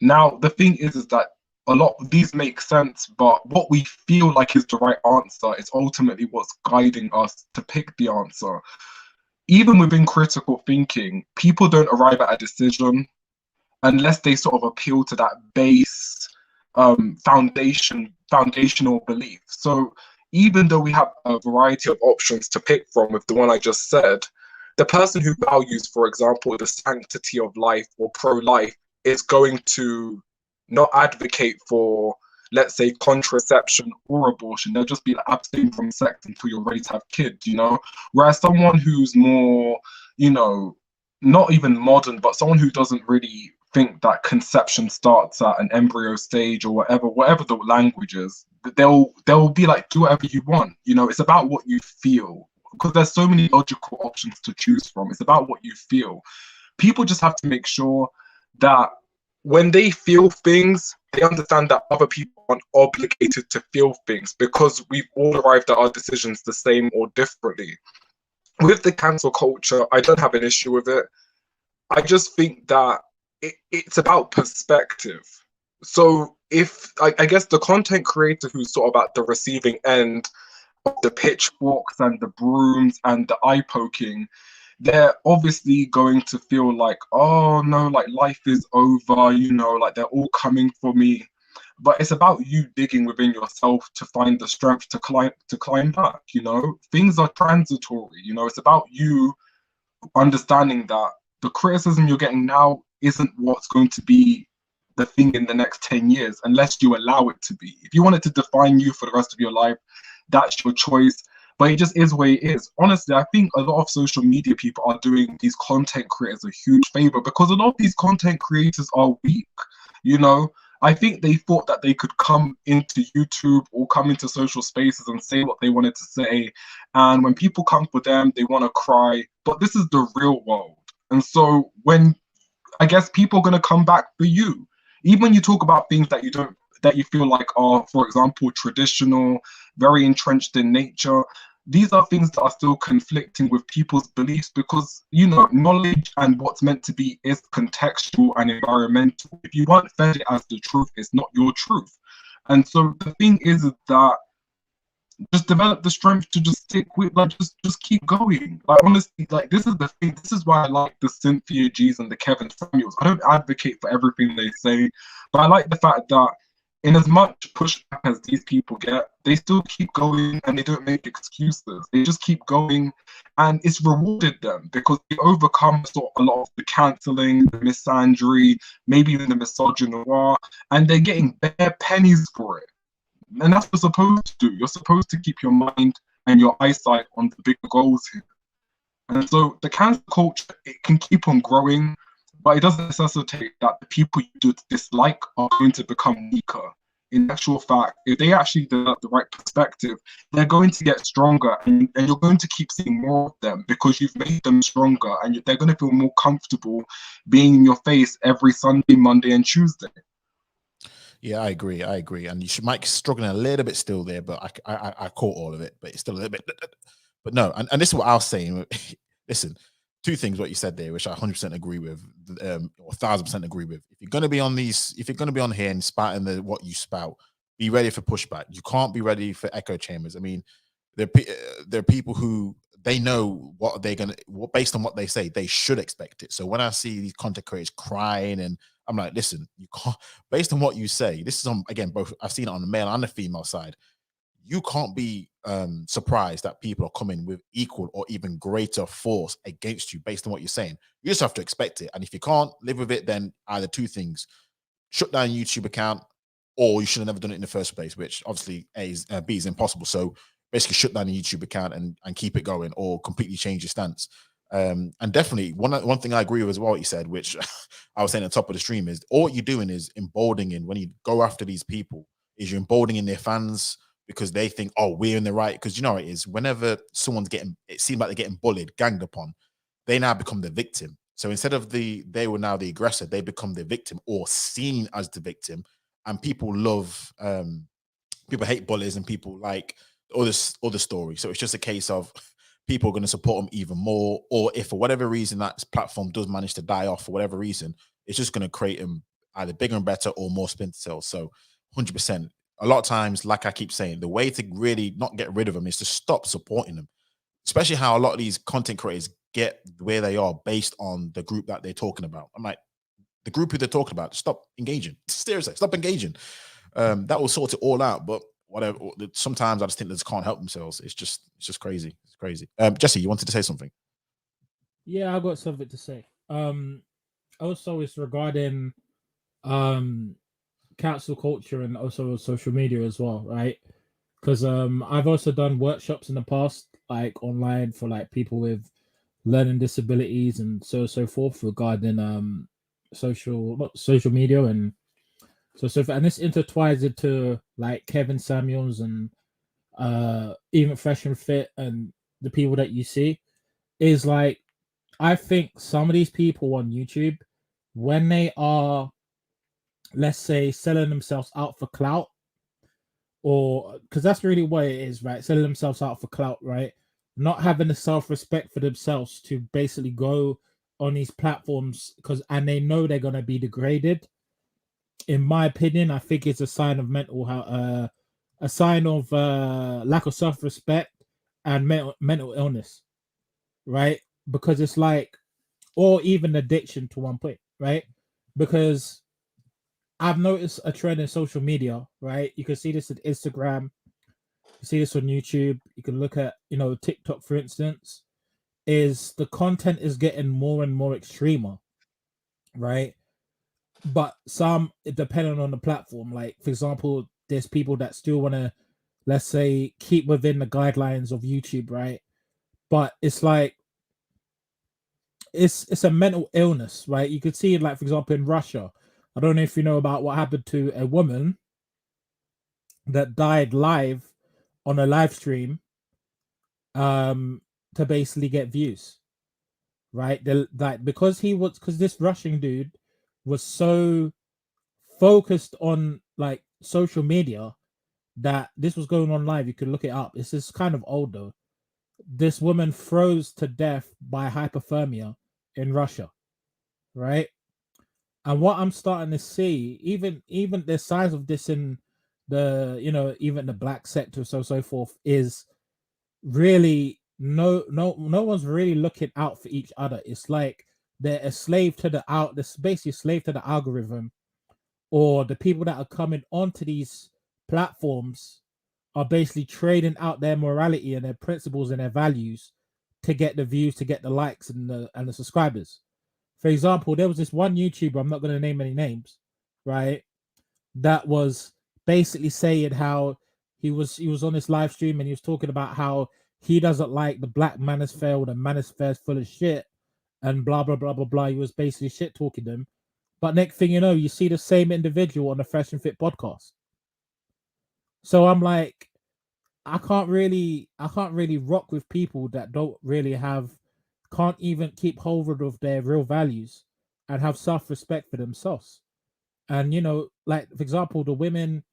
Now, the thing is that a lot of these make sense, but what we feel like is the right answer is ultimately what's guiding us to pick the answer. Even within critical thinking, people don't arrive at a decision unless they sort of appeal to that base foundational belief. So even though we have a variety of options to pick from with the one I just said, the person who values, for example, the sanctity of life or pro-life is going to not advocate for, let's say, contraception or abortion. They'll just be like, abstain from sex until you're ready to have kids, Whereas someone who's more, not even modern, but someone who doesn't really think that conception starts at an embryo stage or whatever the language is, they'll be like, do whatever you want. It's about what you feel, because there's so many logical options to choose from. It's about what you feel. People just have to make sure that when they feel things, they understand that other people aren't obligated to feel things, because we've all arrived at our decisions the same or differently. With the cancel culture, I don't have an issue with it. I just think that it's about perspective. So if I guess the content creator who's sort of at the receiving end of the pitchforks and the brooms and the eye poking, they're obviously going to feel like, oh no, like life is over, like they're all coming for me. But it's about you digging within yourself to find the strength to climb back. Things are transitory. It's about you understanding that the criticism you're getting now isn't what's going to be the thing in the next 10 years, unless you allow it to be. If you want it to define you for the rest of your life, that's your choice. But it just is what it is. Honestly, I think a lot of social media people are doing these content creators a huge favor, because a lot of these content creators are weak. I think they thought that they could come into YouTube or come into social spaces and say what they wanted to say. And when people come for them, they want to cry. But this is the real world. And so when, I guess, people are going to come back for you, even when you talk about things that you feel like are, for example, traditional, very entrenched in nature, these are things that are still conflicting with people's beliefs, because, knowledge and what's meant to be is contextual and environmental. If you weren't fed it as the truth, it's not your truth. And so the thing is that just develop the strength to just stick with, just keep going. Honestly, this is the thing. This is why I like the Cynthia G's and the Kevin Samuels. I don't advocate for everything they say, but I like the fact that in as much pushback as these people get, they still keep going and they don't make excuses. They just keep going, and it's rewarded them because they overcome a lot of the cancelling, the misandry, maybe even the misogyny, and they're getting bare pennies for it. And that's what you're supposed to do. You're supposed to keep your mind and your eyesight on the bigger goals here. And so the cancel culture, it can keep on growing, but it doesn't necessitate that the people you dislike are going to become weaker. in actual fact, if they actually develop the right perspective, they're going to get stronger, and you're going to keep seeing more of them because you've made them stronger, and they're going to feel more comfortable being in your face every Sunday, Monday, and Tuesday. Yeah, I agree. And Mike's struggling a little bit still there, but I caught all of it, but it's still a little bit. But no, and this is what I was saying. Listen, two things what you said there, which I 100% agree with, or 1,000% agree with. If you're going to be on these, if you're going to be on here and spouting what you spout, be ready for pushback. You can't be ready for echo chambers. I mean, there are people who they know what they're gonna, based on what they say, they should expect it. So when I see these content creators crying, and I'm like, listen, you can't, based on what you say, this is on, again, both I've seen it on the male and the female side. You can't be surprised that people are coming with equal or even greater force against you based on what you're saying. You just have to expect it. And if you can't live with it, then either two things: shut down your YouTube account, or you should have never done it in the first place, which obviously B is impossible. So basically shut down your YouTube account and keep it going, or completely change your stance. And definitely one thing I agree with as well, what you said, which I was saying at the top of the stream, is all what you're doing is emboldening. When you go after these people, is you're emboldening their fans, because they think, oh, we're in the right. Because you know it is, whenever someone's getting, it seems like they're getting bullied, ganged upon, they now become the victim. So instead of they were now the aggressor, they become the victim, or seen as the victim. And people love, people hate bullies, and people like other story. So it's just a case of people are going to support them even more, or if for whatever reason that platform does manage to die off for whatever reason, it's just going to create them either bigger and better or more splinter cells. So 100%. A lot of times, like I keep saying, the way to really not get rid of them is to stop supporting them, especially how a lot of these content creators get where they are based on the group that they're talking about. I'm like, the group who they're talking about, stop engaging. Seriously, stop engaging. That will sort it all out. But whatever, sometimes I just think they just can't help themselves. It's just crazy. It's crazy. Jesse, you wanted to say something? Yeah, I got something to say. Also it's regarding cancel culture and also social media as well, right? Because I've also done workshops in the past, like online, for like people with learning disabilities and so forth, regarding social media and so and this intertwines into like Kevin Samuels and even Fresh and Fit and the people that you see. Is like, I think some of these people on YouTube, when they are, let's say, selling themselves out for clout, or because that's really what it is, right? Selling themselves out for clout, right? Not having the self-respect for themselves to basically go on these platforms, and they know they're gonna be degraded. In my opinion, I think it's a sign of a sign of lack of self-respect and mental illness, right? Because it's like, or even addiction to one point, right? Because I've noticed a trend in social media, right? You can see this at Instagram, you see this on YouTube, you can look at, TikTok, for instance, is the content is getting more and more extremer, right? But some, depending on the platform, like for example, there's people that still want to, let's say, keep within the guidelines of YouTube, right? But it's like, it's a mental illness, right? You could see it, like for example, in Russia. I don't know if you know about what happened to a woman that died live on a live stream to basically get views, right? Because this Russian dude was so focused on like social media that this was going on live. You could look it up. It's just kind of old though. This woman froze to death by hypothermia in Russia, right? And what I'm starting to see, even the size of this in the, even the black sector, so forth, is really no one's really looking out for each other. It's like they're a slave to this basically a slave to the algorithm, or the people that are coming onto these platforms are basically trading out their morality and their principles and their values to get the views, to get the likes and the subscribers. For example, there was this one YouTuber, I'm not going to name any names, right, that was basically saying how he was on this live stream and he was talking about how he doesn't like the black manosphere, or the manosphere is full of shit and blah blah blah blah blah. He was basically shit talking them. But next thing you know, you see the same individual on the Fresh and Fit podcast, So I'm like, I can't really rock with people that don't really have, can't even keep hold of their real values and have self-respect for themselves. And like for example, the women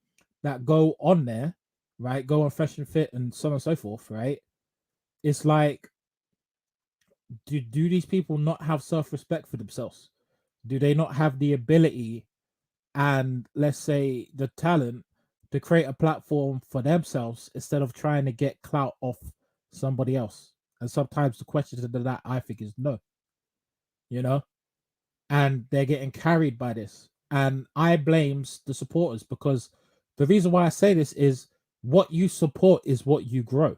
that go on there, right, go on Fresh and Fit and so on and so forth, right? It's like, do these people not have self-respect for themselves? Do they not have the ability and, let's say, the talent to create a platform for themselves instead of trying to get clout off somebody else? And sometimes the question to that, I think, is no. And they're getting carried by this, and I blames the supporters, because the reason why I say this is what you support is what you grow,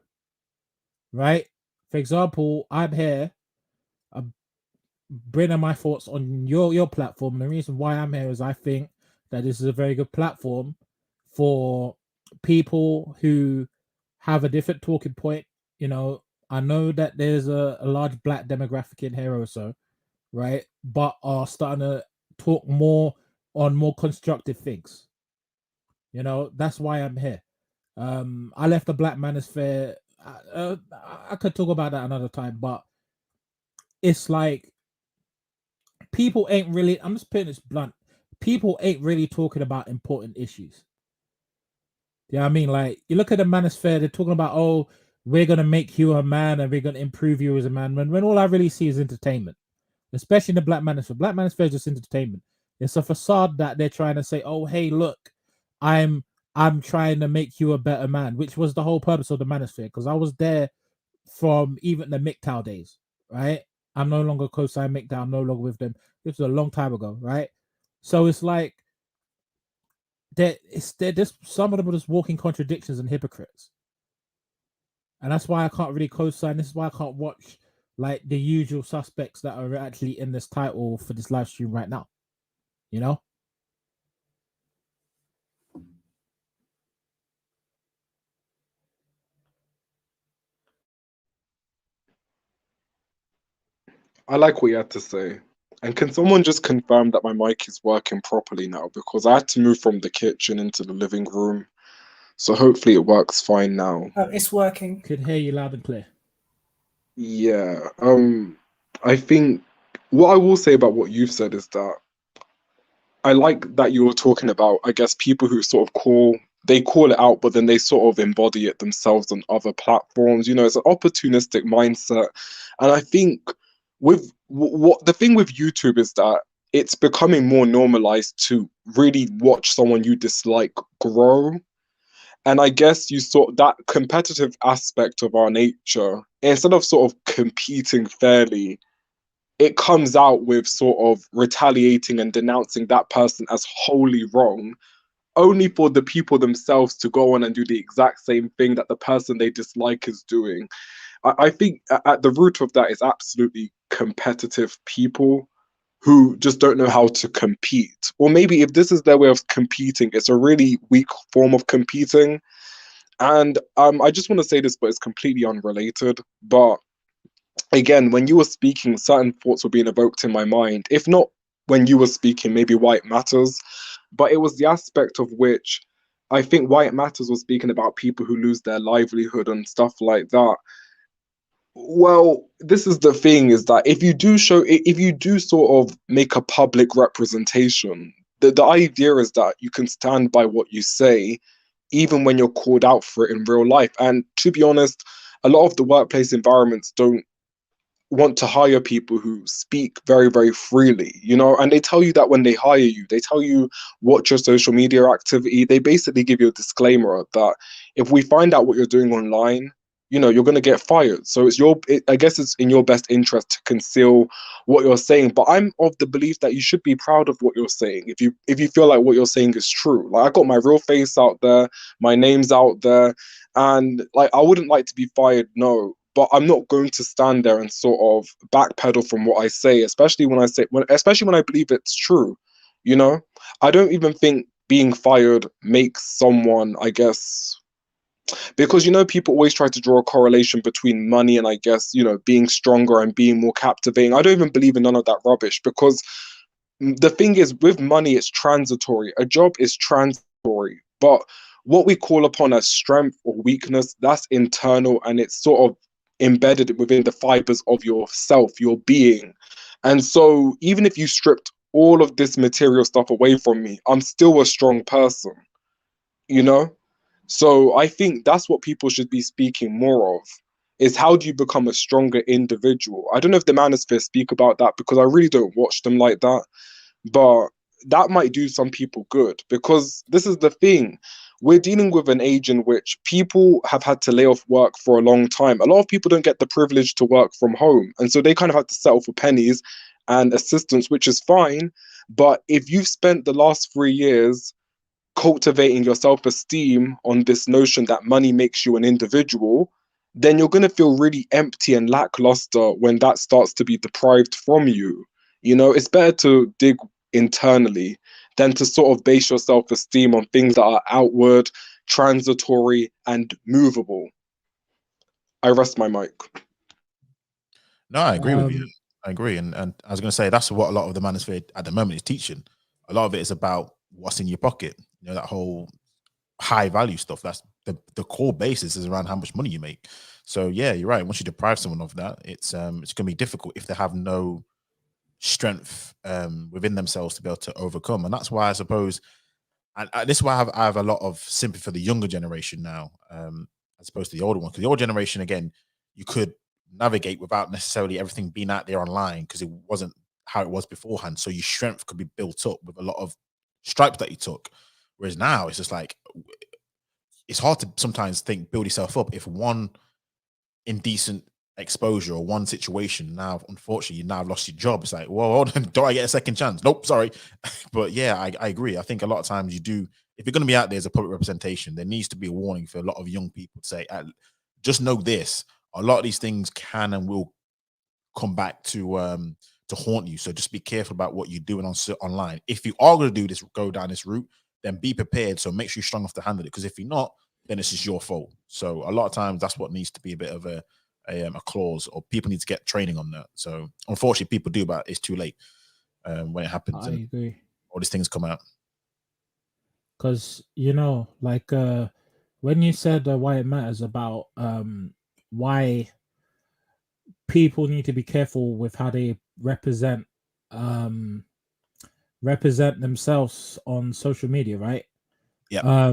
right? For example, I'm here, bringing my thoughts on your platform. The reason why I'm here is I think that this is a very good platform for people who have a different talking point. I know that there's a large black demographic in here also, right? But are starting to talk more on more constructive things. That's why I'm here. I left the Black Manosphere. I could talk about that another time, but it's like people ain't really, I'm just putting this blunt, people ain't really talking about important issues. Yeah, I mean, like, you look at the Manosphere, they're talking about, oh, we're gonna make you a man and we're gonna improve you as a man. When all I really see is entertainment, especially in the Black Manosphere. Black Manosphere is just entertainment. It's a facade that they're trying to say, oh, hey, look, I'm trying to make you a better man, which was the whole purpose of the Manosphere, because I was there from even the MGTOW days, right? I'm no longer co-sign MGTOW, I'm no longer with them. This was a long time ago, right? So it's like they're just, some of them are just walking contradictions and hypocrites. And that's why I can't really co-sign. This is why I can't watch like the usual suspects that are actually in this title for this live stream right now. I like what you had to say. And can someone just confirm that my mic is working properly now? Because I had to move from the kitchen into the living room. So hopefully it works fine now. It's working. Could hear you loud and clear. Yeah. I think what I will say about what you've said is that I like that you were talking about, I guess, people who sort of they call it out, but then they sort of embody it themselves on other platforms. It's an opportunistic mindset. And I think what the thing with YouTube is that it's becoming more normalized to really watch someone you dislike grow. And I guess you saw that competitive aspect of our nature, instead of sort of competing fairly, it comes out with sort of retaliating and denouncing that person as wholly wrong, only for the people themselves to go on and do the exact same thing that the person they dislike is doing. I think at the root of that is absolutely competitive people who just don't know how to compete. Or maybe if this is their way of competing, it's a really weak form of competing. And I just want to say this, but it's completely unrelated. But again, when you were speaking, certain thoughts were being evoked in my mind. If not when you were speaking, maybe Why It Matters. But it was the aspect of which I think Why It Matters was speaking about people who lose their livelihood and stuff like that. Well, this is the thing, is that if you do sort of make a public representation, the idea is that you can stand by what you say, even when you're called out for it in real life. And to be honest, a lot of the workplace environments don't want to hire people who speak very, very freely, and they tell you that when they hire you, they tell you what's your social media activity. They basically give you a disclaimer that if we find out what you're doing online, you're going to get fired. So I guess it's in your best interest to conceal what you're saying. But I'm of the belief that you should be proud of what you're saying. If you feel like what you're saying is true, like I got my real face out there, my name's out there, and like I wouldn't like to be fired, no. But I'm not going to stand there and sort of backpedal from what I say, especially when I believe it's true. I don't even think being fired makes someone, I guess, because people always try to draw a correlation between money and, I guess, being stronger and being more captivating. I don't even believe in none of that rubbish, because the thing is, with money, it's transitory. A job is transitory, but what we call upon as strength or weakness, that's internal, and it's sort of embedded within the fibers of yourself, your being. And so even if you stripped all of this material stuff away from me, I'm still a strong person, you know? So I think that's what people should be speaking more of, is how do you become a stronger individual? I don't know if the Manosphere speak about that, because I really don't watch them like that, but that might do some people good, because this is the thing. We're dealing with an age in which people have had to lay off work for a long time. A lot of people don't get the privilege to work from home, and so they kind of have to settle for pennies and assistance, which is fine. But if you've spent the last 3 years cultivating your self-esteem on this notion that money makes you an individual, then you're going to feel really empty and lackluster when that starts to be deprived from you. You know, it's better to dig internally than to sort of base your self-esteem on things that are outward, transitory, and movable. I rest my mic. No, I agree with you. Um, I agree, and I was going to say that's what a lot of the Manosphere at the moment is teaching. A lot of it is about what's in your pocket. You know, that whole high value stuff. That's the core basis is around how much money you make. So yeah, you're right. Once you deprive someone of that, it's going to be difficult if they have no strength within themselves to be able to overcome. And that's why I suppose, and this is why I have a lot of sympathy for the younger generation now, as opposed to the older one. Because the older generation, again, you could navigate without necessarily everything being out there online because it wasn't how it was beforehand. So your strength could be built up with a lot of stripes that you took. Whereas now it's just like it's hard to sometimes build yourself up if one indecent exposure or one situation now, unfortunately, you now lost your job. It's like, well, hold on, don't I get a second chance? Nope, sorry. But yeah, I agree. I think a lot of times you do, if you're going to be out there as a public representation, there needs to be a warning for a lot of young people to say, just know this, a lot of these things can and will come back to haunt you. So just be careful about what you're doing online. If you are going to do this, go down this route, then be prepared. So make sure you're strong enough to handle it. Because if you're not, then it's just your fault. So a lot of times that's what needs to be a bit of a clause, or people need to get training on that. So unfortunately, people do, but it's too late when it happens. I And agree. all these things come out. Because like when you said why it matters about why people need to be careful with how they um represent themselves on social media, right? Yeah.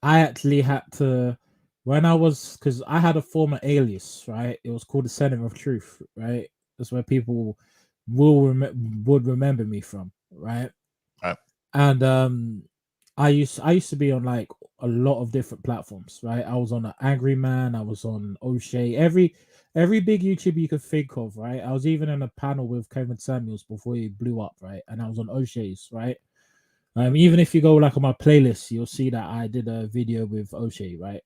I actually had to, when I was, because I had a former alias, right? It was called the Center of Truth, right? That's where people would remember me from, right? Right. And I used to be on like a lot of different platforms, right? I was on the Angry Man, I was on O'Shea, every big YouTuber you could think of, right? I was even in a panel with Kevin Samuels before he blew up, right? And I was on O'Shea's, right? Even if you go like on my playlist, you'll see that I did a video with O'Shea, right?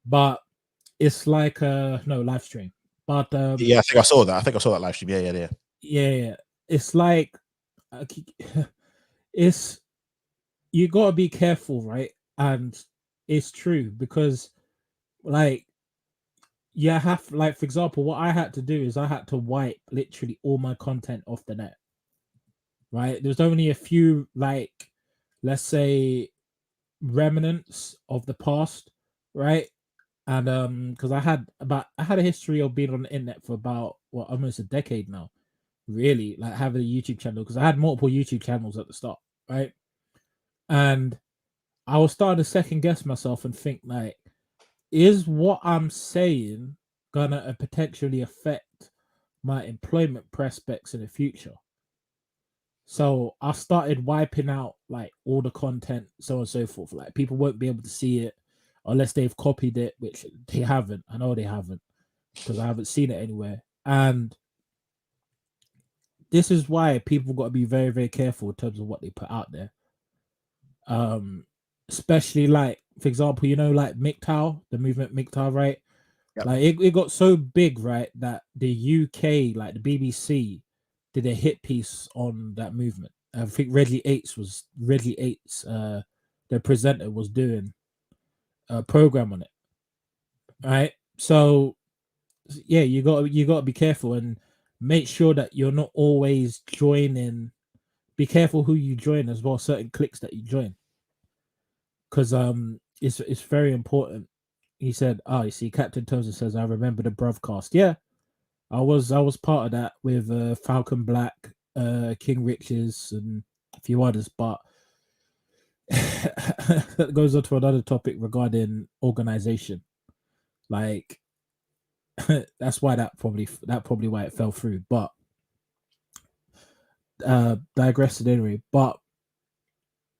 But it's like no live stream. But Yeah, I think I saw that. I think I saw that live stream. yeah. It's like it's you gotta be careful, right? And it's true because like you have, like, for example, what I had to do is I had to wipe literally all my content off the net. Right? There's only a few, like, let's say, remnants of the past, right? And because I had a history of being on the internet for about almost a decade now, really, like having a YouTube channel, because I had multiple YouTube channels at the start, right? And I was starting to second guess myself and think like, is what I'm saying gonna potentially affect my employment prospects in the future? So I started wiping out like all the content, so on and so forth. Like people won't be able to see it unless they've copied it, which they haven't. I know they haven't because I haven't seen it anywhere. And this is why people got to be very, very careful in terms of what they put out there. Especially like, for example, like MGTOW, the movement MGTOW, right? Yep. Like it got so big, right, that the UK, like the BBC, did a hit piece on that movement. I think Redley Eights, the presenter, was doing a program on it, right? So yeah, you got to be careful and make sure that you're not always joining. Be careful who you join as well, certain cliques that you join. because it's very important. He said, "Oh, you see, Captain Tozer says I remember the broadcast. Yeah, I was part of that with Falcon Black, King Riches, and a few others, but." That goes on to another topic regarding organization. Like that's why that probably why it fell through. But digressing anyway. But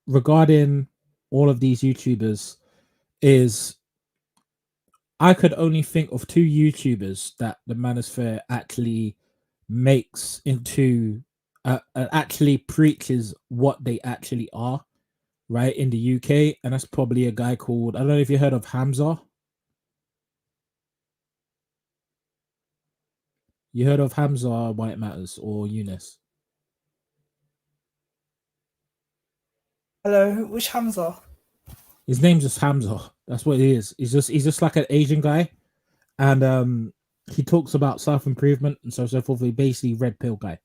regarding all of these YouTubers, is I could only think of 2 YouTubers that the Manosphere actually makes into actually preaches what they actually are, right, in the UK, and that's probably a guy called, I don't know if you heard of Hamza. You heard of Hamza White Matters or Eunice? Hello, which Hamza? His name's just Hamza. That's what he is. He's just like an Asian guy, and he talks about self improvement and so forth. He basically red pill guy.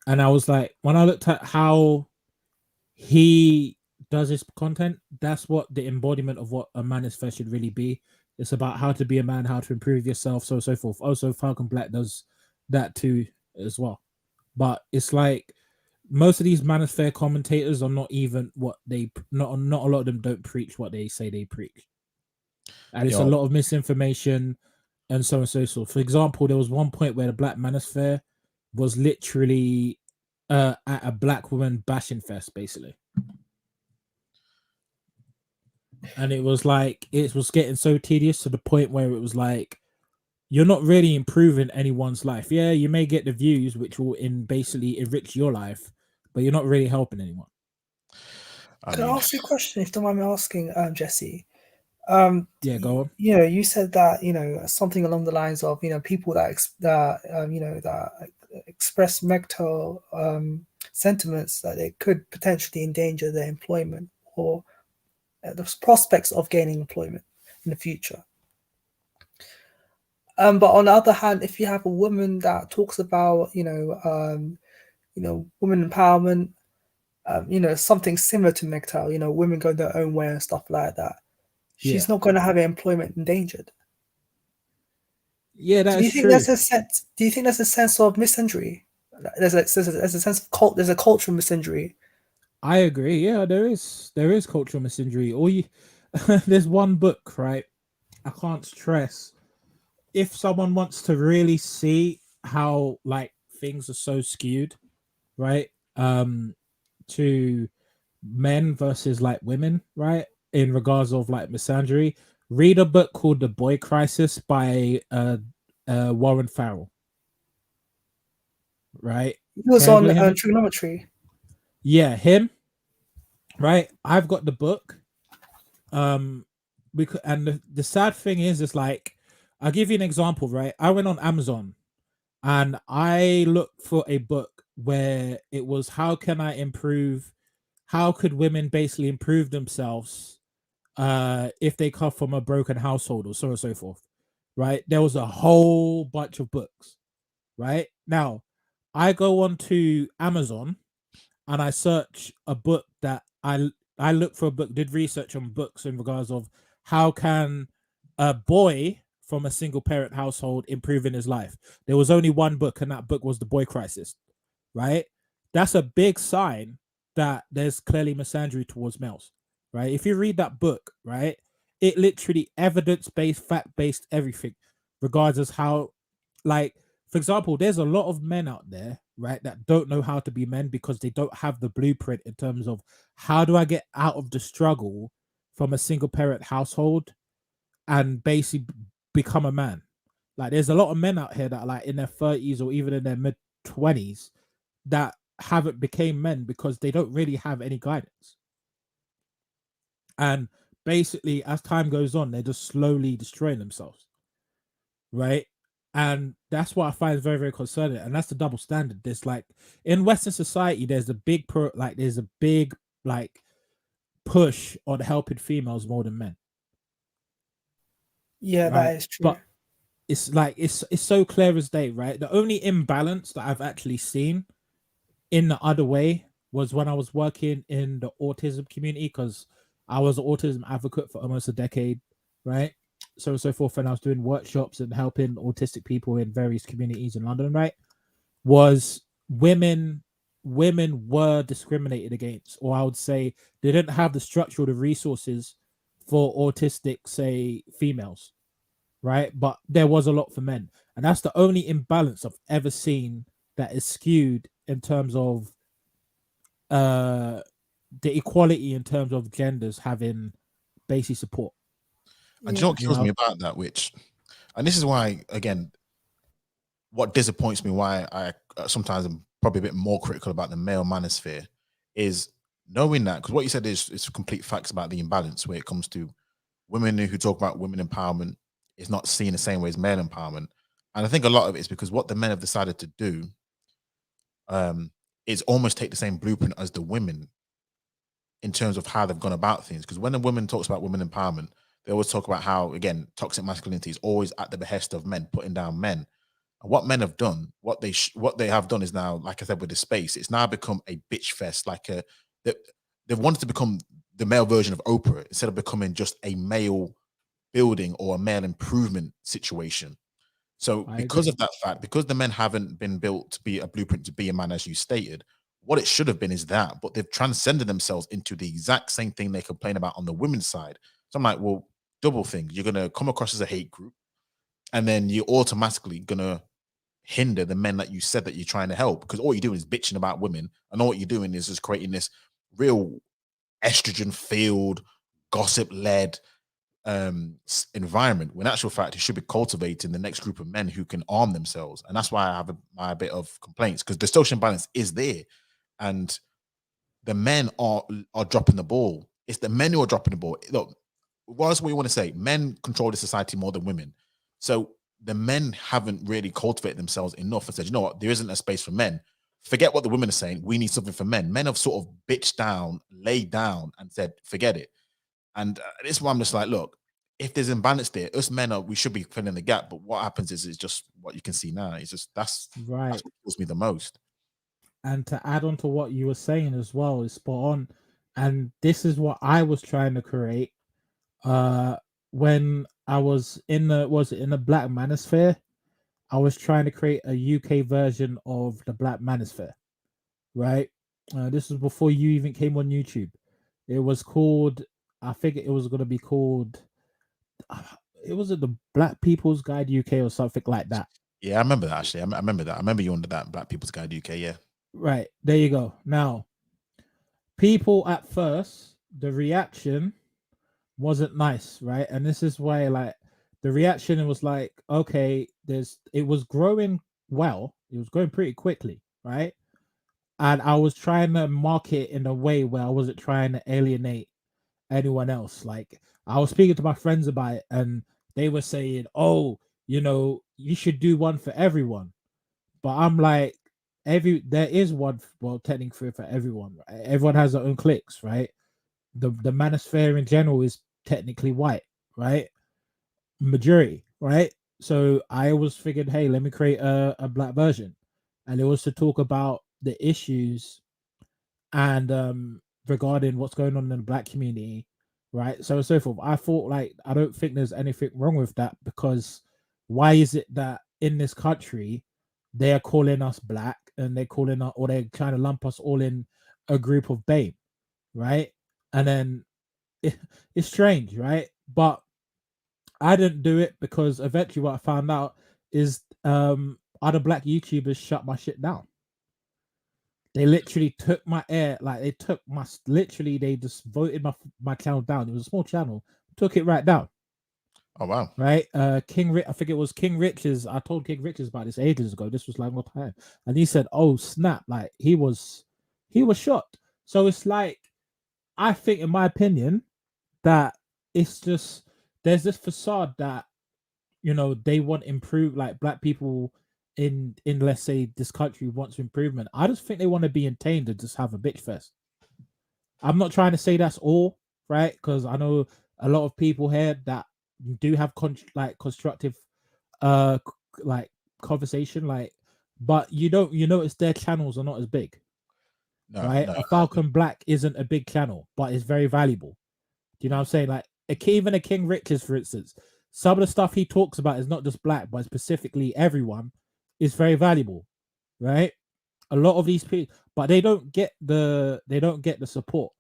And I was like, when I looked at how he does his content, that's what the embodiment of what a manosphere should really be. It's about how to be a man, how to improve yourself, so forth. Also, Falcon Black does that too as well. But it's like most of these manosphere commentators are not even what they not a lot of them don't preach what they say they preach, and it's a lot of misinformation and so on and so forth. For example, there was one point where the Black Manosphere was literally at a black woman bashing fest, basically. And it was like it was getting so tedious to the point where it was like you're not really improving anyone's life. Yeah, you may get the views, which will basically enrich your life, but you're not really helping anyone. Can I ask you a question, if you don't mind me asking, Jesse? Yeah, go on. You know, you said that, you know, something along the lines of, you know, people that express MGTOW sentiments, that they could potentially endanger their employment or the prospects of gaining employment in the future. But on the other hand, if you have a woman that talks about, women empowerment, something similar to MGTOW, you know, women go their own way and stuff like that, she's not going to have her employment endangered. Yeah, that's true. Do you think there's a sense of misandry? There's a sense of there's a cultural misandry. I agree. Yeah, there is cultural misandry. There's one book, right? I can't stress. If someone wants to really see how like things are so skewed, right? To men versus like women, right? In regards of like misandry, read a book called The Boy Crisis by Warren Farrell. Right? He was on trigonometry. Yeah, him. Right? I've got the book. Because and the sad thing is like, I'll give you an example, right? I went on Amazon and I looked for a book where it was how could women basically improve themselves if they come from a broken household or so on and so forth, right? There was a whole bunch of books, right? Now, I go on to Amazon and I search a book that I look for a book, did research on books in regards of how can a boy from a single parent household improve in his life. There was only one book, and that book was The Boy Crisis, right? That's a big sign that there's clearly misandry towards males, right? If you read that book, right, it literally evidence-based, fact-based, everything, regardless how, like, for example, there's a lot of men out there, right, that don't know how to be men because they don't have the blueprint in terms of how do I get out of the struggle from a single parent household and basically become a man. Like, there's a lot of men out here that are like in their 30s or even in their mid 20s that haven't became men because they don't really have any guidance. And basically, as time goes on, they're just slowly destroying themselves, right? And that's what I find very, very concerning. And that's the double standard. There's like in Western society, there's a big push on helping females more than men. Yeah, right? That is true. But it's like it's so clear as day, right? The only imbalance that I've actually seen in the other way was when I was working in the autism community, because I was an autism advocate for almost a decade, right? So forth, and I was doing workshops and helping autistic people in various communities in London, right? Was women were discriminated against, or I would say they didn't have the structure or the resources for autistic, say, females, right? But there was a lot for men, and that's the only imbalance I've ever seen that is skewed in terms of the equality in terms of genders having basic support. And do you know what You kills know? me about that? And this is why, again, what disappoints me, why I sometimes am probably a bit more critical about the male manosphere, is knowing that, because what you said is complete facts about the imbalance where it comes to women who talk about women empowerment is not seen the same way as male empowerment. And I think a lot of it is because what the men have decided to do is almost take the same blueprint as the women in terms of how they've gone about things. Because when a woman talks about women empowerment, they always talk about how, again, toxic masculinity is always at the behest of men, putting down men. And what men have done, what they have done is now, like I said, with the space, it's now become a bitch fest. They've wanted to become the male version of Oprah instead of becoming just a male building or a male improvement situation. So I because agree. of that fact, because the men haven't been built to be a blueprint to be a man, as you stated, what it should have been is that, but they've transcended themselves into the exact same thing they complain about on the women's side. So I'm like, well, double thing. You're gonna come across as a hate group, and then you're automatically gonna hinder the men that you said that you're trying to help, because all you're doing is bitching about women, and all you're doing is just creating this real estrogen filled, gossip led environment, when in actual fact it should be cultivating the next group of men who can arm themselves. And that's why I have my bit of complaints, because the social imbalance is there, and the men are dropping the ball. It's the men who are dropping the ball. Look, what else we want to say? Men control the society more than women. So the men haven't really cultivated themselves enough and said, you know what, there isn't a space for men. Forget what the women are saying. We need something for men. Men have sort of bitched down, laid down, and said, forget it. And this is why I'm just like, look, if there's imbalance there, us men we should be filling the gap. But what happens is it's just what you can see now. It's just that's Right. what kills me the most. And to add on to what you were saying as well is spot on. And this is what I was trying to create when I was in the Black Manosphere. I was trying to create a UK version of the Black Manosphere, right? This was before you even came on YouTube. It was called, I think it was going to be called, it was the Black People's Guide UK or something like that. Yeah, I remember that actually. I remember that. I remember you under that Black People's Guide UK. Yeah. Right. There you go. Now, people at first, the reaction wasn't nice, right? And this is why, like, the reaction was like, okay, it was growing well, it was going pretty quickly, right? And I was trying to market in a way where I wasn't trying to alienate anyone else. Like, I was speaking to my friends about it, and they were saying, oh, you should do one for everyone. But I'm like, there is one, well, technically for everyone, right? Everyone has their own cliques, right? The manosphere in general is technically white, right? Majority, right? So I was figured, hey, let me create a black version. And it was to talk about the issues and regarding what's going on in the black community, right? So forth. I thought, like, I don't think there's anything wrong with that, because why is it that in this country they are calling us black, and they're calling us, or they're trying to lump us all in a group of BAME, right? And then it's strange, right? But I didn't do it because eventually what I found out is other black YouTubers shut my shit down. They literally took my air, like they took my literally they just voted my channel down. It was a small channel, took it right down. Oh wow. Right. King Rich, I think it was King Rich's. I told King Rich's about this ages ago. This was like what time? And he said, oh snap, like he was shocked. So it's like, I think, in my opinion, that it's just there's this facade that they want improve, like black people in let's say this country wants improvement. I just think they want to be entertained and just have a bitch fest. I'm not trying to say that's all, right? Because I know a lot of people here that do have constructive like conversation, like, but you notice their channels are not as big. No, right? no. A Falcon Black isn't a big channel, but it's very valuable. Do you know what I'm saying? Like even a King Richards, for instance, some of the stuff he talks about is not just black, but specifically everyone is very valuable, right? A lot of these people, but they don't get the support,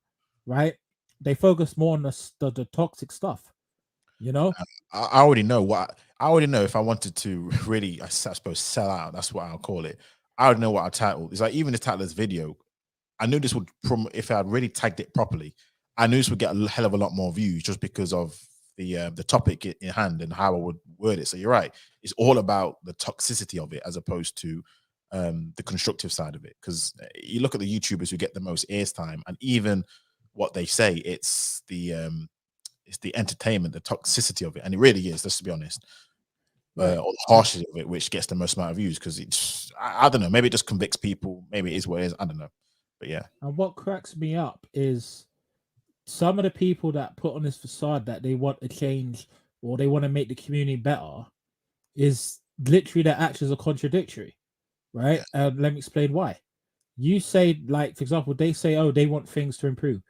right? They focus more on the toxic stuff, you know. I already know I already know if I wanted to really, I suppose, sell out. That's what I'll call it. I already know what our title is. Like even the title of this video, I knew this would if I really tagged it properly, I knew this would get a hell of a lot more views just because of the topic in hand and how I would word it. So you're right. It's all about the toxicity of it as opposed to the constructive side of it. Because you look at the YouTubers who get the most airtime, and even what they say, it's the entertainment, the toxicity of it, and it really is. Let's be honest. Or the harshness of it, which gets the most amount of views, because it's I don't know. Maybe it just convicts people. Maybe it is what it is. I don't know. But yeah. And what cracks me up is some of the people that put on this facade that they want to change or they want to make the community better is literally their actions are contradictory, right? Let me explain why. You say, like, for example, they say, oh, they want things to improve,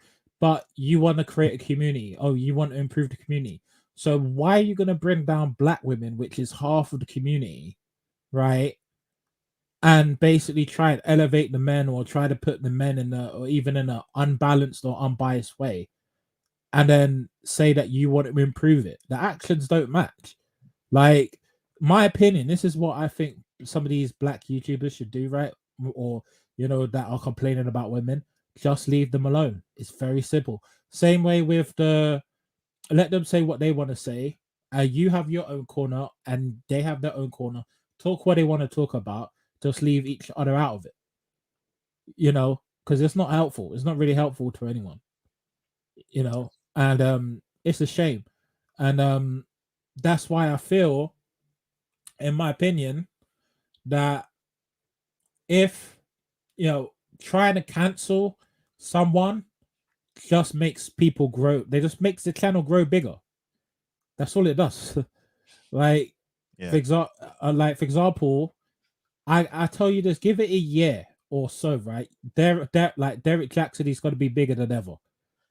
but you want to create a community. Oh, you want to improve the community. So why are you going to bring down black women, which is half of the community, right? And basically try and elevate the men or try to put the men in or even in an unbalanced or unbiased way, and then say that you want to improve it. The actions don't match. Like, my opinion, this is what I think some of these black YouTubers should do, right? Or, you know, that are complaining about women, just leave them alone. It's very simple. Same way with let them say what they want to say. You have your own corner and they have their own corner. Talk what they want to talk about. Just leave each other out of it. You know, because it's not helpful. It's not really helpful to anyone. You know, and it's a shame. And that's why I feel, in my opinion, that if trying to cancel someone just makes people grow, they just makes the channel grow bigger. That's all it does. Like, for example, I tell you this, give it a year or so, right? Derek Jackson is going to be bigger than ever,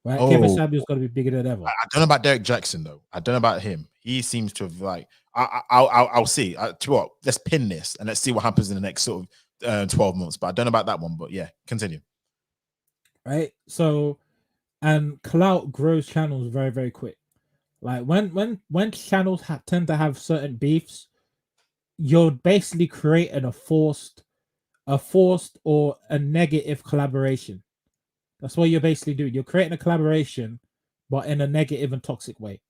right? Kevin Samuel's going to be bigger than ever. I don't know about Derek Jackson though. I don't know about him. He seems to have I'll see. Let's pin this and let's see what happens in the next sort of 12 months. But I don't know about that one. But yeah, continue. Right. So, and clout grows channels very, very quick. Like when channels tend to have certain beefs, you're basically creating a forced or a negative collaboration. That's what you're basically doing. You're creating a collaboration, but in a negative and toxic way.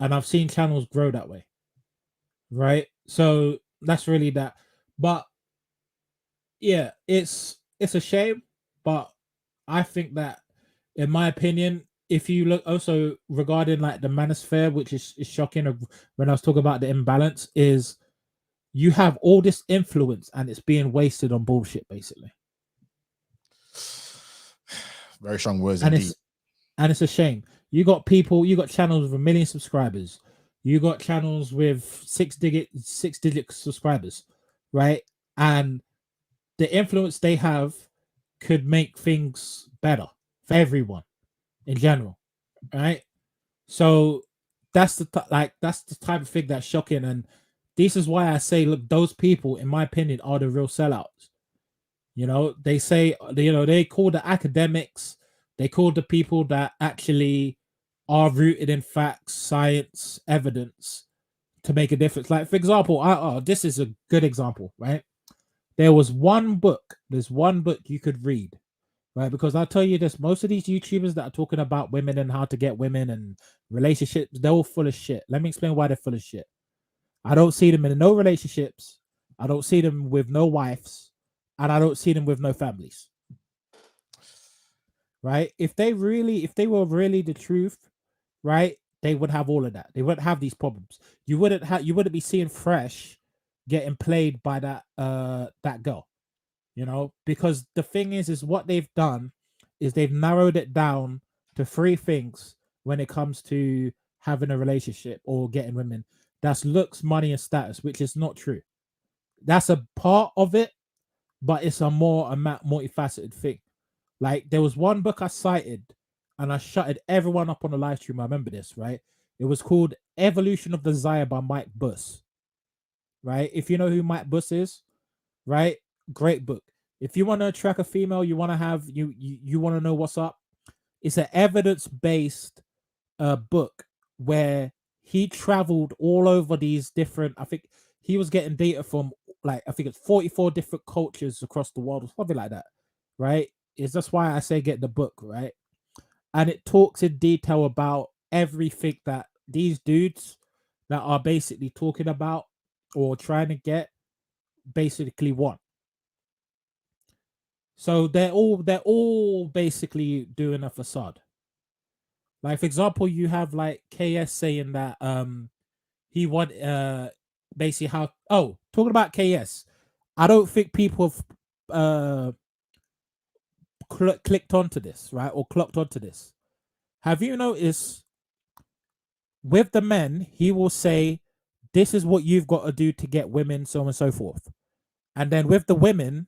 And I've seen channels grow that way. Right? So that's really that. But yeah, it's a shame, but I think that, in my opinion, if you look also regarding like the manosphere, which is shocking when I was talking about the imbalance, is you have all this influence and it's being wasted on bullshit, basically. Very strong words and indeed. It's a shame. You got channels with 1 million subscribers. You got channels with six digit subscribers, right? And the influence they have could make things better for everyone in general, right? So that's the type of thing that's shocking, and this is why I say, look, those people, in my opinion, are the real sellouts. They say, they call the academics, they call the people that actually are rooted in facts, science, evidence to make a difference. Like, for example, this is a good example, right? There's one book you could read, right? Because I'll tell you this, most of these YouTubers that are talking about women and how to get women and relationships, they're all full of shit. Let me explain why they're full of shit. I don't see them in no relationships. I don't see them with no wives. And I don't see them with no families. Right? If they were really the truth, right, they would have all of that. They wouldn't have these problems. You wouldn't be seeing Fresh getting played by that girl. Because the thing is what they've done is they've narrowed it down to 3 things when it comes to having a relationship or getting women. That's looks, money, and status, which is not true. That's a part of it, but it's a more multifaceted thing. Like there was one book I cited, and I shutted everyone up on the live stream. I remember this, right? It was called Evolution of Desire by Mike Buss. Right? If you know who Mike Buss is, right? Great book. If you want to attract a female, you want to have you want to know what's up. It's an evidence-based book where he traveled all over these different. I think he was getting data from like I think it's 44 different cultures across the world or something like that, right? It's just why I say get the book, right? And it talks in detail about everything that these dudes that are basically talking about or trying to get basically want. So they're all basically doing a facade. Like for example, you have like KS saying that he want basically how talking about KS, I don't think people have clicked onto this, right? Or clocked onto this. Have you noticed with the men, he will say, this is what you've got to do to get women, so on and so forth. And then with the women,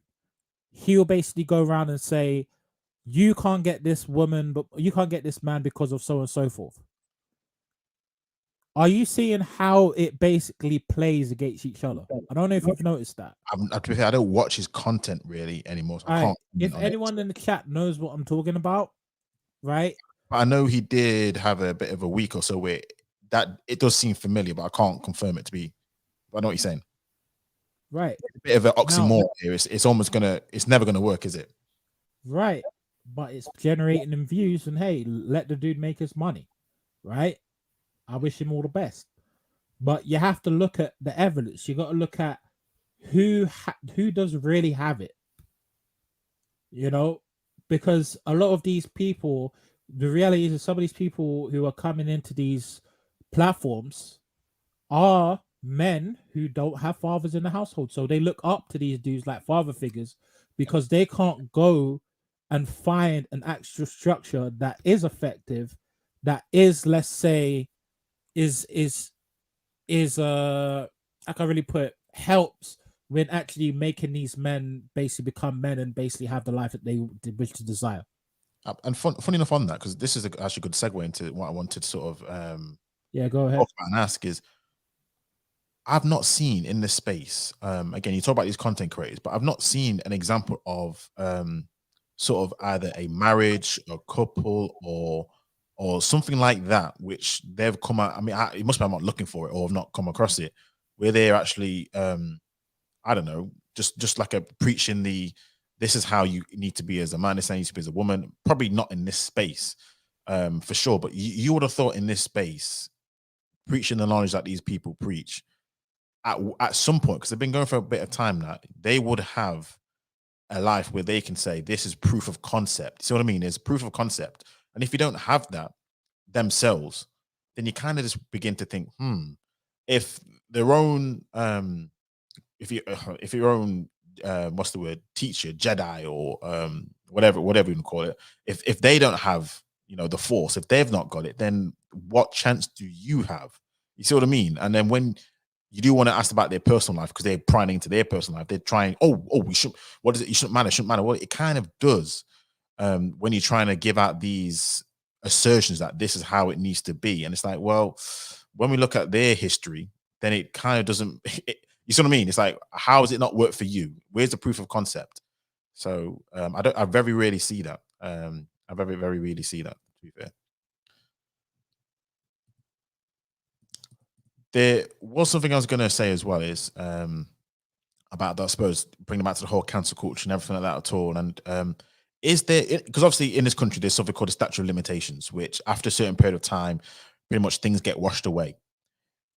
he'll basically go around and say, you can't get this woman, but you can't get this man because of so and so forth. Are you seeing how it basically plays against each other? I don't know if you've noticed that. I don't watch his content really anymore. So I Right. can't If comment on it. anyone in the chat knows what I'm talking about, right? But I know he did have a bit of a week or so where that it does seem familiar, but I can't confirm it to be. But I know what you're saying. Right. It's a bit of an oxymoron here. It's almost it's never gonna work, is it? Right. But it's generating them views, and hey, let the dude make his money. Right. I wish him all the best. But you have to look at the evidence. You got to look at who does really have it. You know, because a lot of these people, the reality is that some of these people who are coming into these platforms are men who don't have fathers in the household. So they look up to these dudes like father figures because they can't go and find an actual structure that is effective, that is, let's say, is I can really put it, helps with actually making these men basically become men and basically have the life that they wish to desire. And funny enough on that, because this is actually a good segue into what I wanted to sort of go ahead talk about and ask is, I've not seen in this space, again, you talk about these content creators, but I've not seen an example of sort of either a marriage, a couple, or something like that, which they've come out. I mean, it must be I'm not looking for it or I've not come across it, where they're actually, I don't know, just like a preaching this is how you need to be as a man, this is how you need to be as a woman. Probably not in this space, for sure. But you would have thought in this space, preaching the knowledge that these people preach, at some point, because they've been going for a bit of time now, they would have a life where they can say this is proof of concept. See what I mean? It's proof of concept. And if you don't have that themselves, then you kind of just begin to think, if their own if your own what's the word, teacher, Jedi, or whatever you can call it, if they don't have, you know, the force, if they've not got it, then what chance do you have? You see what I mean? And then when you do want to ask about their personal life, because they're prying into their personal life, they're trying, we should, what is it? You shouldn't matter. Well, it kind of does when you're trying to give out these assertions that this is how it needs to be. And it's like, well, when we look at their history, then it kind of doesn't, you see what I mean? It's like, how has it not worked for you? Where's the proof of concept? So I very rarely see that. I very, very rarely see that, to be fair. There was something I was going to say as well is about that, I suppose, bringing back to the whole cancel culture and everything like that at all. And is there, because obviously in this country, there's something called a statute of limitations, which after a certain period of time, pretty much things get washed away.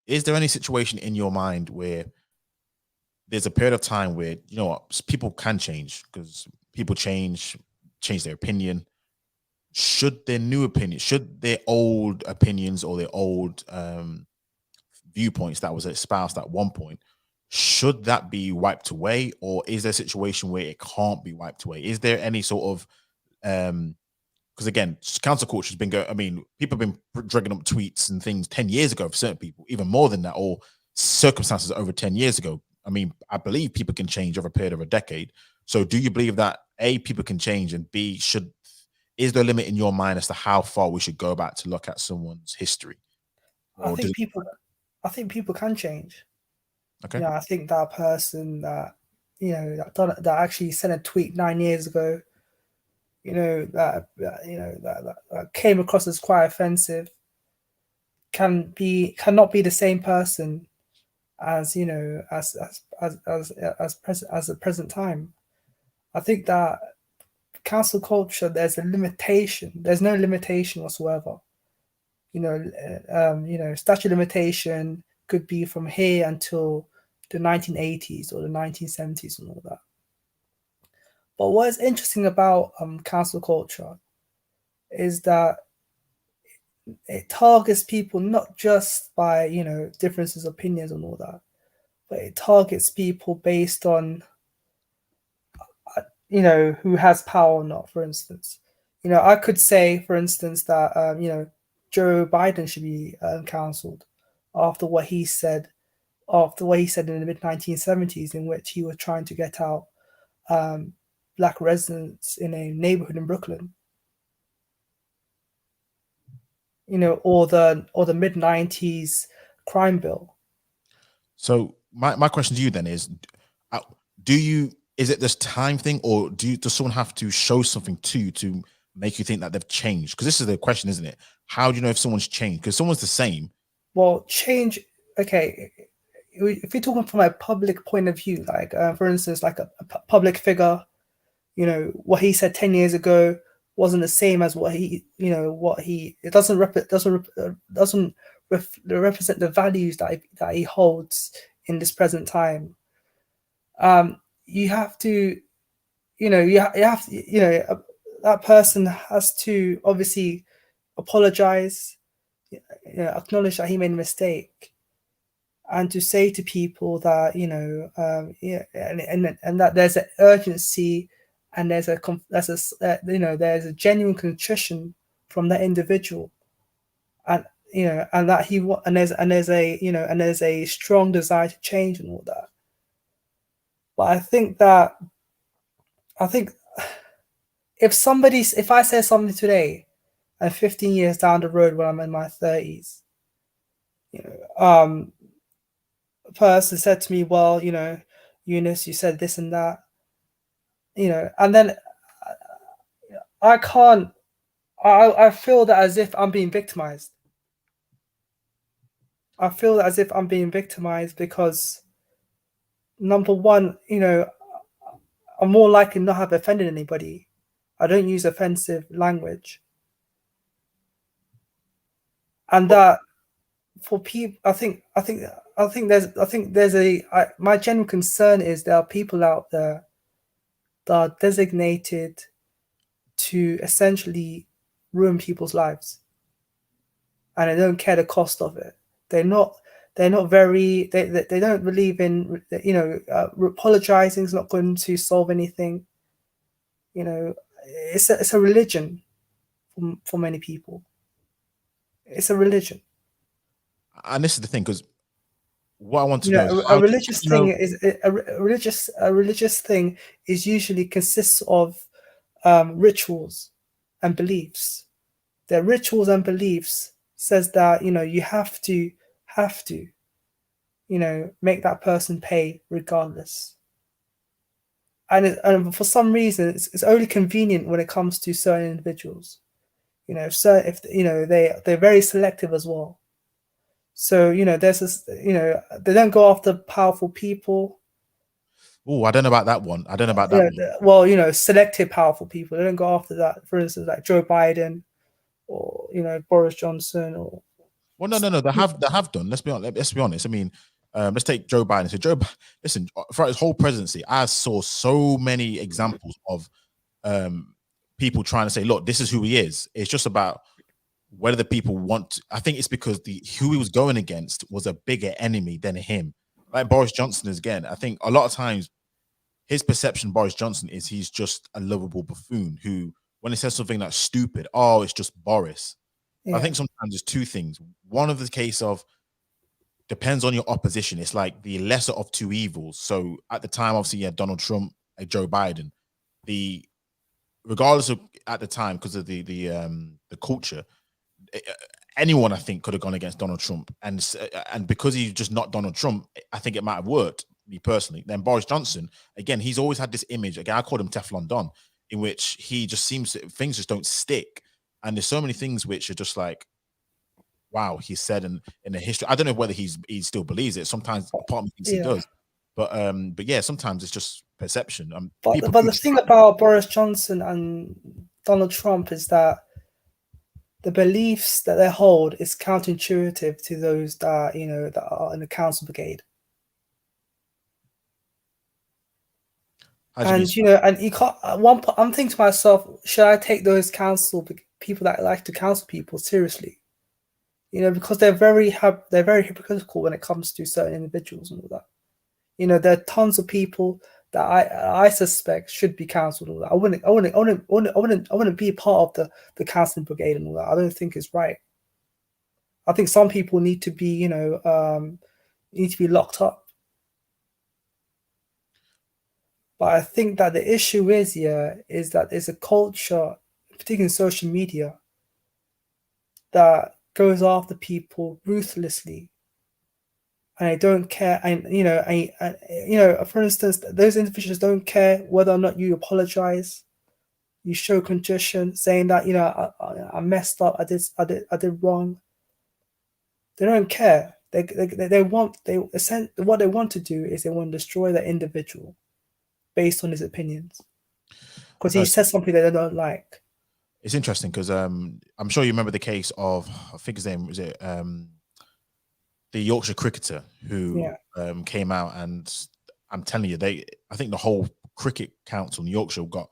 Is there any situation in your mind where there's a period of time where, you know what, people can change because people change their opinion? Should their new opinion, should their old opinions or their old viewpoints that was espoused at one point, should that be wiped away, or is there a situation where it can't be wiped away? Is there any sort of because again, cancel culture has been going, I mean, people have been dragging up tweets and things 10 years ago for certain people, even more than that, or circumstances over 10 years ago. I mean, I believe people can change over a period of a decade. So do you believe that A, people can change, and B, is there a limit in your mind as to how far we should go back to look at someone's history? I think people can change. Okay. Yeah, I think that person that that actually sent a tweet 9 years ago, that came across as quite offensive, cannot be the same person as the present time. I think that cancel culture, there's a limitation. There's no limitation whatsoever. Statute limitation could be from here until the 1980s or the 1970s and all that. But what is interesting about cancel culture is that it targets people not just by differences of opinions and all that, but it targets people based on who has power or not. For instance, I could say, for instance, that Joe Biden should be cancelled after what he said in the mid 1970s, in which he was trying to get out black residents in a neighborhood in Brooklyn. Or the mid 90s crime bill. So my question to you then is, is it this time thing, or does someone have to show something to make you think that they've changed? Because this is the question, isn't it? How do you know if someone's changed? Because someone's the same. Well, change. Okay, if you're talking from a public point of view, like for instance, like a public figure, what he said 10 years ago wasn't the same as it doesn't represent the values that he holds in this present time. You have to, that person has to obviously apologize, acknowledge that he made a mistake, and to say to people that and that there's an urgency, and there's a genuine contrition from that individual, and and that there's a strong desire to change and all that. But I think if I say something today, and 15 years down the road when I'm in my 30s, a person said to me, well, Eunice, you said this and that, and then I feel that as if I'm being victimized. I feel as if I'm being victimized because, number one, I'm more likely not have offended anybody. I don't use offensive language. And that for people, my general concern is there are people out there that are designated to essentially ruin people's lives, and they don't care the cost of it. They don't believe in, apologizing is not going to solve anything. It's a religion for many people. It's a religion. And this is the thing, because what I want to know, know is a religious thing is a religious thing is usually consists of rituals and beliefs. The rituals and beliefs says that you have to make that person pay regardless. And for some reason, it's only convenient when it comes to certain individuals. So if they're very selective as well. So there's this. They don't go after powerful people. Oh, I don't know about that one. I don't know about that one. Well, selective powerful people. They don't go after that. For instance, like Joe Biden, or Boris Johnson, or. Well, no. They have done. Let's be honest. I mean, let's take Joe Biden. So listen, throughout his whole presidency, I saw so many examples of people trying to say, look, this is who he is. It's just about whether the people want to. I think it's because who he was going against was a bigger enemy than him. Like Boris Johnson is, again, I think a lot of times his perception of Boris Johnson is he's just a lovable buffoon who, when he says something that's stupid, it's just Boris. Yeah. I think sometimes there's two things. One of the case of depends on your opposition. It's like the lesser of two evils. So at the time, obviously, you had Donald Trump and Joe Biden. The regardless of at the time, because of the culture, anyone I think could have gone against Donald Trump, and because he's just not Donald Trump, I think it might have worked. Me personally, then Boris Johnson, again, he's always had this image. Again, I called him Teflon Don, in which he just seems things just don't stick, and there's so many things which are just like, wow, he said in the history. I don't know whether he still believes it. Sometimes part of me thinks he Yeah. does, but yeah, sometimes it's just perception. But People the thing about Boris Johnson and Donald Trump is that the beliefs that they hold is counterintuitive to those that that are in the council brigade. And and you can't. At one point, I'm thinking to myself, should I take those people that like to counsel people seriously? Because they're very hypocritical when it comes to certain individuals and all that. There are tons of people that I suspect should be counseled and all that. I wouldn't be part of the counseling brigade and all that. I don't think it's right. I think some people need to be locked up. But I think that the issue is that there's a culture, particularly in social media, that goes after people ruthlessly, and I don't care. And for instance, those individuals don't care whether or not you apologize, you show contrition, saying that I messed up, I did wrong. They don't care. What they want to do is they want to destroy that individual based on his opinions, because he says something that they don't like. It's interesting because I'm sure you remember the case of, I think his name was the Yorkshire cricketer who came out, and I'm telling you, I think the whole cricket council in Yorkshire got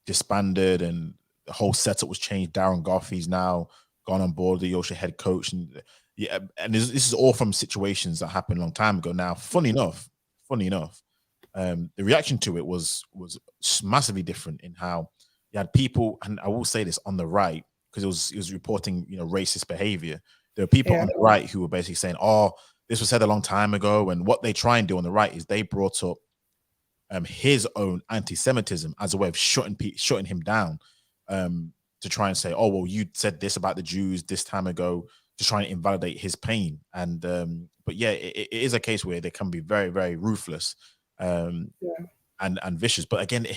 disbanded and the whole setup was changed. Darren Goffey's now gone on board, the Yorkshire head coach, and this is all from situations that happened a long time ago. Now, funny enough, the reaction to it was massively different in how you had people, and I will say this, on the right, because it was reporting racist behavior. There are people on the right who were basically saying, "Oh, this was said a long time ago," and what they try and do on the right is they brought up his own anti-Semitism as a way of shutting him down, to try and say, "Oh, well, you said this about the Jews this time ago," to try and invalidate his pain. And but yeah, it is a case where they can be very, very ruthless and vicious. But again,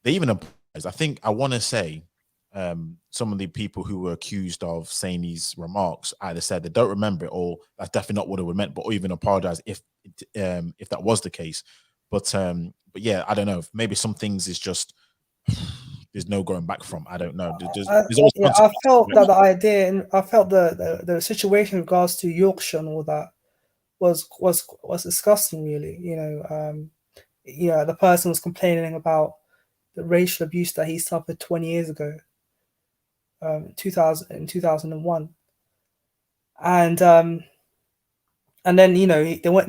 they even apologize. I think I want to say some of the people who were accused of saying these remarks either said they don't remember it, or that's definitely not what it would meant, or even apologize if that was the case. But yeah, I don't know. Maybe some things is just there's no going back from. I don't know. I felt that the idea, and I felt the situation in regards to Yorkshire and all that was disgusting. Really, the person was complaining about the racial abuse that he suffered 20 years ago, 2001, and then they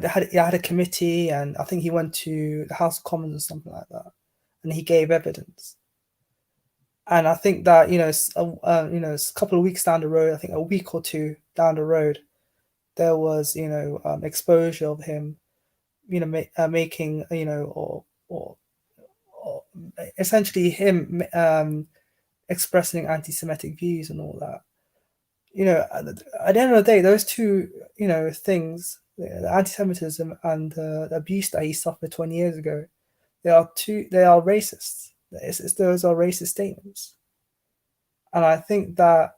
had a committee, and I think he went to the House of Commons or something like that, and he gave evidence. And I think that it's a couple of weeks down the road, I think a week or two down the road, there was exposure of him, making or essentially him expressing anti-Semitic views and all that. At the end of the day, those two things, the anti-Semitism and the abuse that he suffered 20 years ago, they are racist. Those are racist statements. And I think that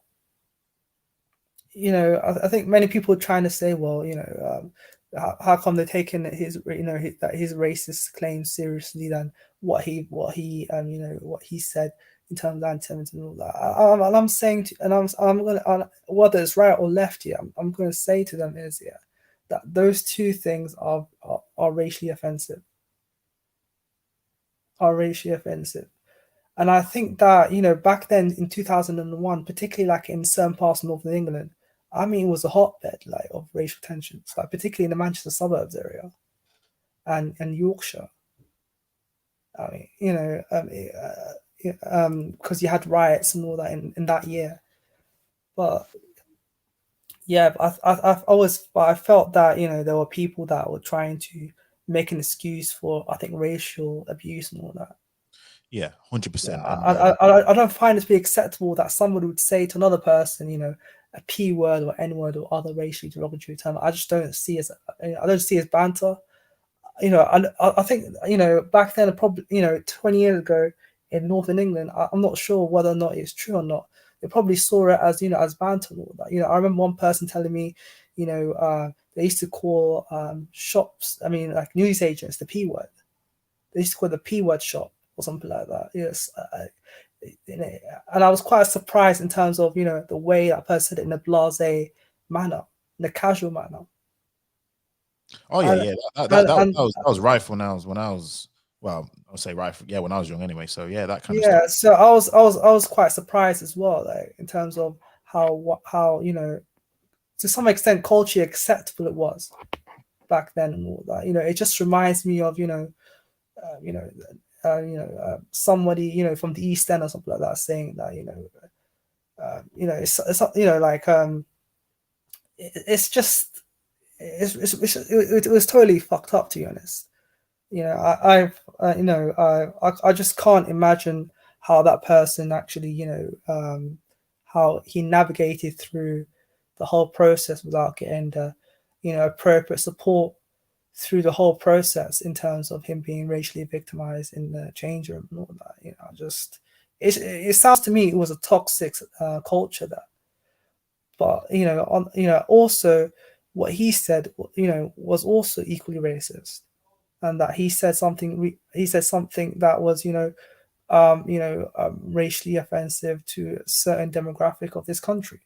I think many people are trying to say, well, how come they're taking his racist claims seriously than what he said in terms of anti-Semitism and all that. And I'm saying, I'm gonna, whether it's right or left here, I'm going to say to them is that those two things are racially offensive. And I think that back then in 2001, particularly like in certain parts of northern England, I mean, it was a hotbed of racial tensions, particularly in the Manchester suburbs area and Yorkshire. I mean, because you had riots and all that in that year. But yeah, I felt that there were people that were trying to make an excuse for, I think, racial abuse and all that. Yeah, 100%. I don't find it to be acceptable that somebody would say to another person, a P word or N word or other racially derogatory term. I just don't see as banter. I think back then, probably 20 years ago in Northern England, I'm not sure whether or not it's true or not. They probably saw it as as banter and all that. I remember one person telling me, they used to call shops, like news agents, the P word. They used to call it the P word shop or something like that. Yes, and I was quite surprised in terms of the way that person said it in a blasé manner, in a casual manner. Oh yeah, And- yeah. and- That was rife when I was well, I'll say rife, yeah, when I was young anyway. So yeah, that kind of yeah, stuff. so I was quite surprised as well, like in terms of how to some extent culturally acceptable it was back then and all that. It just reminds me of somebody from the East End or something like that saying that it's like it's just it was totally fucked up, to be honest. I just can't imagine how that person actually how he navigated through the whole process without getting the appropriate support through the whole process in terms of him being racially victimized in the change room and all that. It sounds to me it was a toxic culture there. But also what he said was also equally racist, and that he said something that was racially offensive to a certain demographic of this country.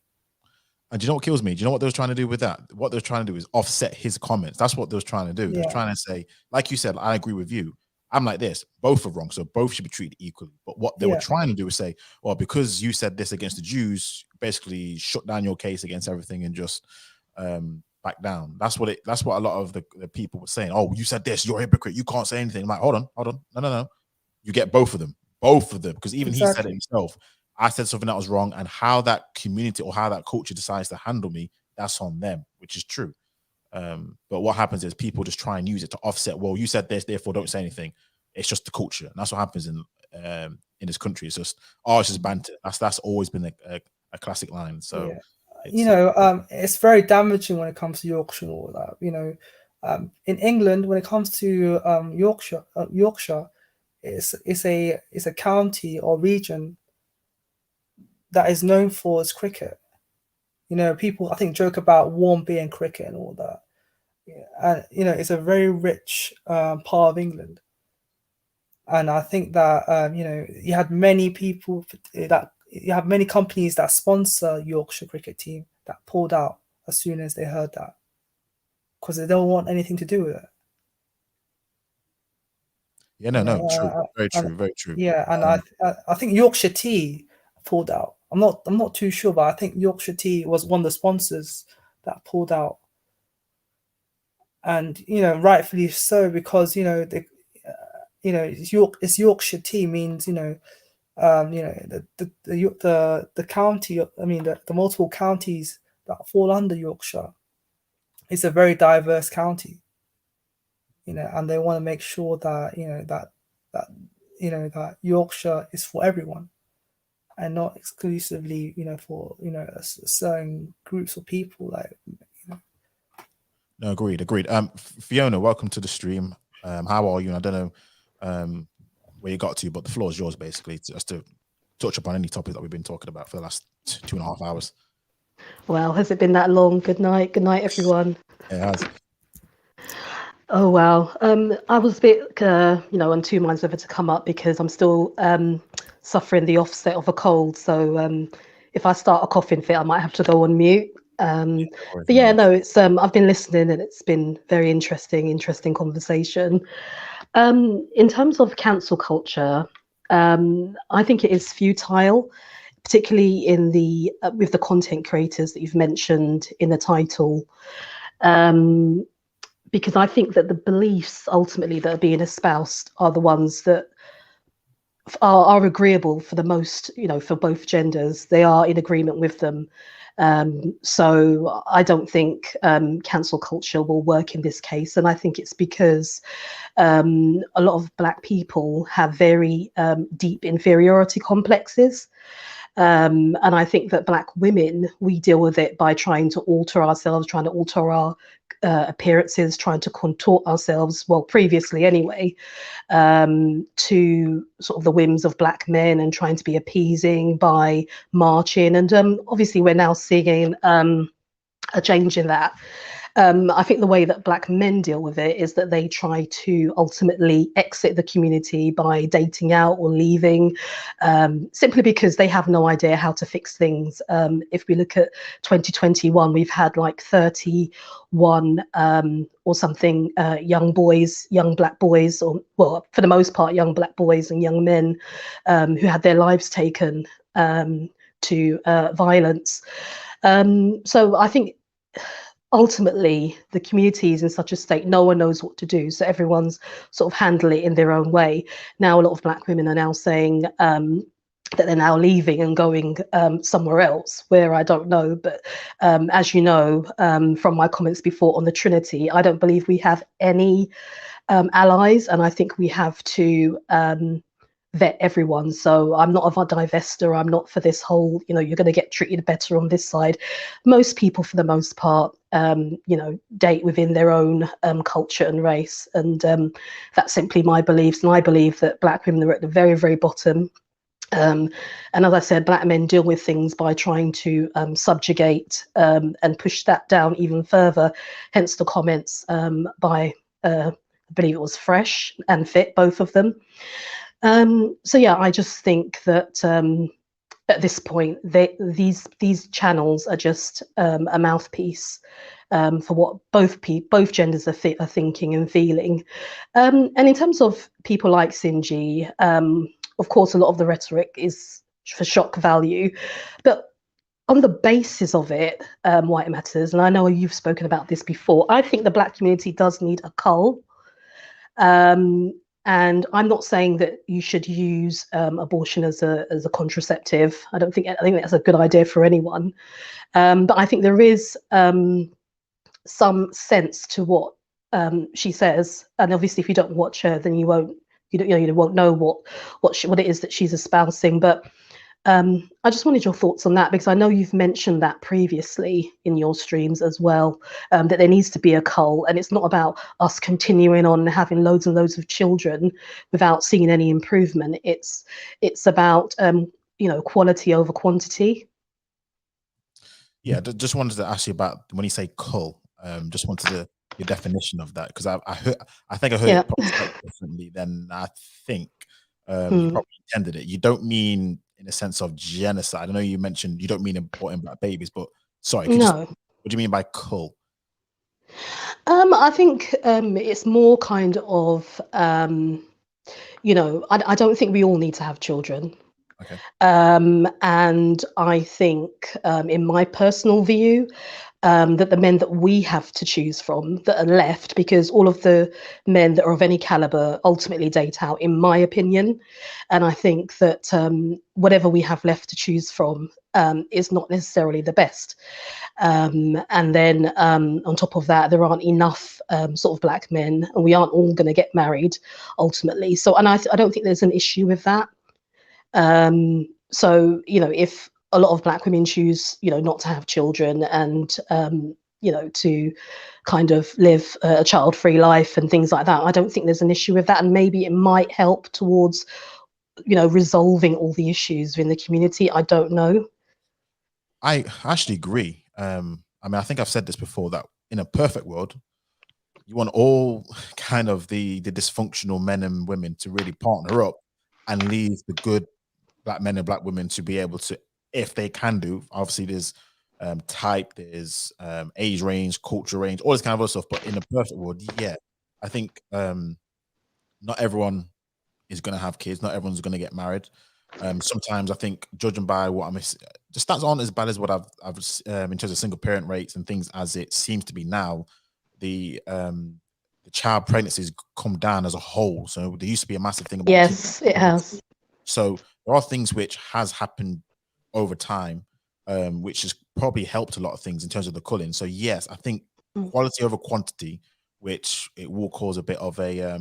And do you know what kills me? Do you know what they was trying to do with that? What they was trying to do is offset his comments. That's what they was trying to do. They're Yeah. trying to say, like you said, I agree with you. I'm like this. Both are wrong, so both should be treated equally. But what they were Yeah. trying to do is say, well, because you said this against the Jews, basically shut down your case against everything and just back down. That's what a lot of the people were saying. Oh, you said this, you're a hypocrite. You can't say anything. I'm like, hold on. No. You get both of them. Because even he said it Exactly. himself. I said something that was wrong, and how that community or how that culture decides to handle me, that's on them, which is true. But what happens is people just try and use it to offset. Well, you said this, therefore don't say anything. It's just the culture, and that's what happens in this country. It's just it's just banter. That's always been a classic line. So yeah. It's very damaging when it comes to Yorkshire and all that. In England, when it comes to Yorkshire, it's a county or region that is known for its cricket. People I think joke about warm beer and cricket and all that. Yeah. And it's a very rich part of England. And I think that you had many companies that sponsor Yorkshire cricket team that pulled out as soon as they heard that, because they don't want anything to do with it. yeah, no, true, very true. Yeah, and I think Yorkshire Tea pulled out. I'm not too sure, but I think Yorkshire Tea was one of the sponsors that pulled out, and rightfully so, because it's Yorkshire Tea means the county. The multiple counties that fall under Yorkshire. It's a very diverse county, and they want to make sure that that Yorkshire is for everyone, and not exclusively for certain groups of people. Like, No, agreed. Fiona, welcome to the stream. How are you? And I don't know where you got to, but the floor is yours, basically, just to touch upon any topic that we've been talking about for the last 2.5 hours. Well, has it been that long? Good night, everyone. It has. Oh wow. I was a bit, on two minds whether to come up because I'm still suffering the offset of a cold. So if I start a coughing fit, I might have to go on mute. But yeah, no, it's I've been listening and it's been very interesting conversation. In terms of cancel culture, I think it is futile, particularly in the with the content creators that you've mentioned in the title. Because I think that the beliefs ultimately that are being espoused are the ones that are agreeable for the most, for both genders. They are in agreement with them. So I don't think cancel culture will work in this case, and I think it's because a lot of Black people have very deep inferiority complexes. And I think that Black women, we deal with it by trying to alter ourselves, trying to alter our appearances, trying to contort ourselves, well, previously anyway, to sort of the whims of Black men and trying to be appeasing by marching. And obviously, we're now seeing a change in that. I think the way that Black men deal with it is that they try to ultimately exit the community by dating out or leaving, simply because they have no idea how to fix things. If we look at 2021, we've had like 31 or something young boys, young Black boys, or well, for the most part, young Black boys and young men who had their lives taken to violence. So I think ultimately the community is in such a state, no one knows what to do, so everyone's sort of handle it in their own way. Now a lot of Black women are now saying that they're now leaving and going somewhere else, where I don't know, but as you know from my comments before on the Trinity, I don't believe we have any allies, and I think we have to vet everyone. So I'm not a divester. I'm not for this whole, you know, you're going to get treated better on this side. Most people, for the most part, you know, date within their own culture and race. And that's simply my beliefs. And I believe that Black women are at the very, very bottom. And as I said, Black men deal with things by trying to subjugate and push that down even further. Hence the comments by, I believe it was Fresh and Fit, both of them. So yeah, I just think that at this point, these channels are just a mouthpiece for what both genders are thinking and feeling. And in terms of people like Sinji, of course, a lot of the rhetoric is for shock value, but on the basis of it, why it matters, and I know you've spoken about this before, I think the Black community does need a cull. And I'm not saying that you should use abortion as a contraceptive. I think that's a good idea for anyone. But I think there is some sense to what she says, and obviously, if you don't watch her, then you won't know what it is that she's espousing. But I just wanted your thoughts on that, because I know you've mentioned that previously in your streams as well, that there needs to be a cull, and it's not about us continuing on having loads and loads of children without seeing any improvement. It's about you know, quality over quantity. Yeah, just wanted to ask you about when you say cull. Just wanted your definition of that, because I think I heard it probably slightly differently than I think you probably intended it. You don't mean in a sense of genocide. I know you mentioned you don't mean importing Black babies, but sorry, No. What do you mean by cull? I think it's more kind of you know, I don't think we all need to have children. Okay. And I think, in my personal view, that the men that we have to choose from that are left, because all of the men that are of any caliber ultimately date out, in my opinion. And I think that whatever we have left to choose from is not necessarily the best. And then on top of that, there aren't enough sort of Black men, and we aren't all going to get married ultimately. So, and I don't think there's an issue with that. So, you know, if a lot of Black women choose, you know, not to have children and, you know, to kind of live a child-free life and things like that, I don't think there's an issue with that. And maybe it might help towards, you know, resolving all the issues in the community. I don't know. I actually agree. I mean, I think I've said this before, that in a perfect world, you want all kind of the dysfunctional men and women to really partner up and leave the good Black men and Black women to be able to, if they can do. Obviously, there's type, there's age range, culture range, all this kind of other stuff. But in a perfect world, yeah, I think not everyone is going to have kids. Not everyone's going to get married. Sometimes I think, judging by what the stats aren't as bad as what I've in terms of single parent rates and things as it seems to be now. The child pregnancies come down as a whole. So there used to be a massive thing about yes, it has. So there are things which has happened over time, which has probably helped a lot of things in terms of the culling. So yes, I think Mm. quality over quantity, which it will cause a bit of a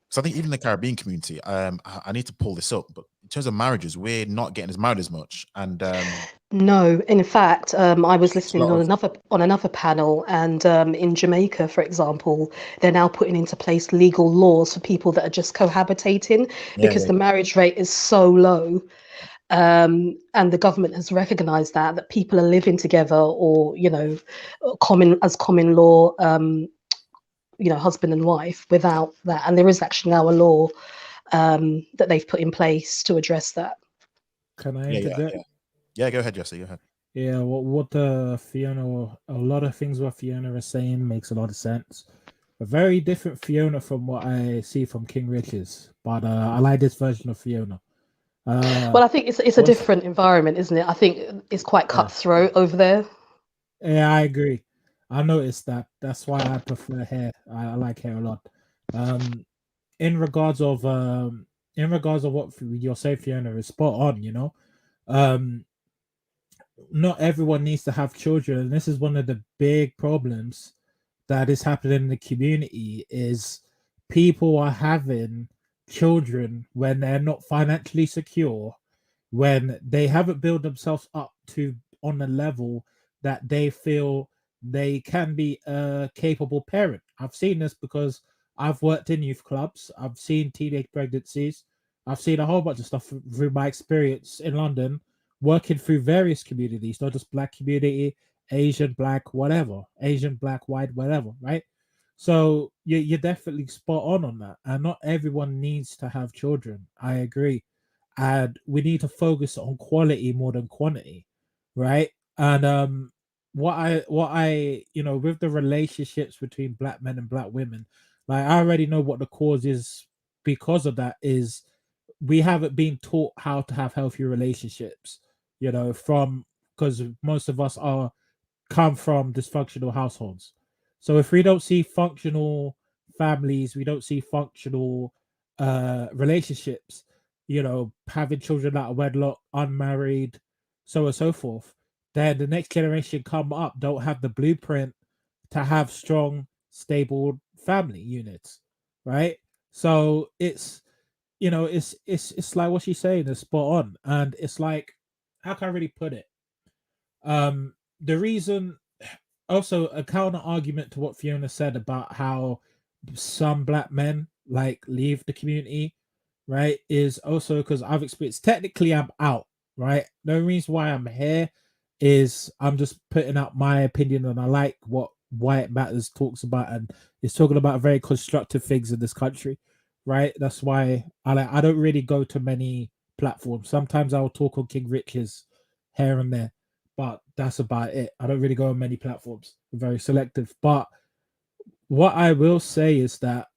so I think even the Caribbean community, I need to pull this up, but in terms of marriages, we're not getting as married as much. And No, in fact, I was it's a listening lot of on another panel, and in Jamaica, for example, they're now putting into place legal laws for people that are just cohabitating yeah, because the marriage rate is so low. And the government has recognised that people are living together, or common law, husband and wife without that. And there is actually now a law that they've put in place to address that. Can I yeah, yeah, interject? yeah. Yeah, go ahead, Jesse. Go ahead. Yeah, what Fiona, a lot of things what Fiona is saying makes a lot of sense. A very different Fiona from what I see from King Rich's, but I like this version of Fiona. Well, I think it's a What's different environment, isn't it? I think it's quite yeah, cutthroat over there. yeah, I agree. I noticed that. That's why I prefer hair. I like hair a lot. Um, in regards of what you're saying, Fiona is spot on. Um, not everyone needs to have children, and this is one of the big problems that is happening in the community is people are having children when they're not financially secure, when they haven't built themselves up to on a level that they feel they can be a capable parent. I've seen this because I've worked in youth clubs, I've seen teenage pregnancies, I've seen a whole bunch of stuff through my experience in London, working through various communities, not just black community, Asian, black, whatever, Asian, black, white, whatever, right? So you're definitely spot on that. And not everyone needs to have children. I agree. And we need to focus on quality more than quantity, right? And what I with the relationships between black men and black women, like I already know what the cause is because of that is we haven't been taught how to have healthy relationships, from because most of us are come from dysfunctional households. So if we don't see functional families, we don't see functional relationships, having children out of wedlock, unmarried, so on and so forth, then the next generation come up don't have the blueprint to have strong, stable family units, right? So it's like what she's saying is spot on, and it's like, how can I really put it? The reason, also a counter argument to what Fiona said about how some black men like leave the community, right, is also because I've experienced. Technically, I'm out, right. The reason why I'm here is I'm just putting out my opinion, and I like what White Matters talks about, and it's talking about very constructive things in this country, right. That's why I don't really go to many platforms. Sometimes I'll talk on King Rich's here and there, but that's about it. I don't really go on many platforms. I'm very selective. But what I will say is that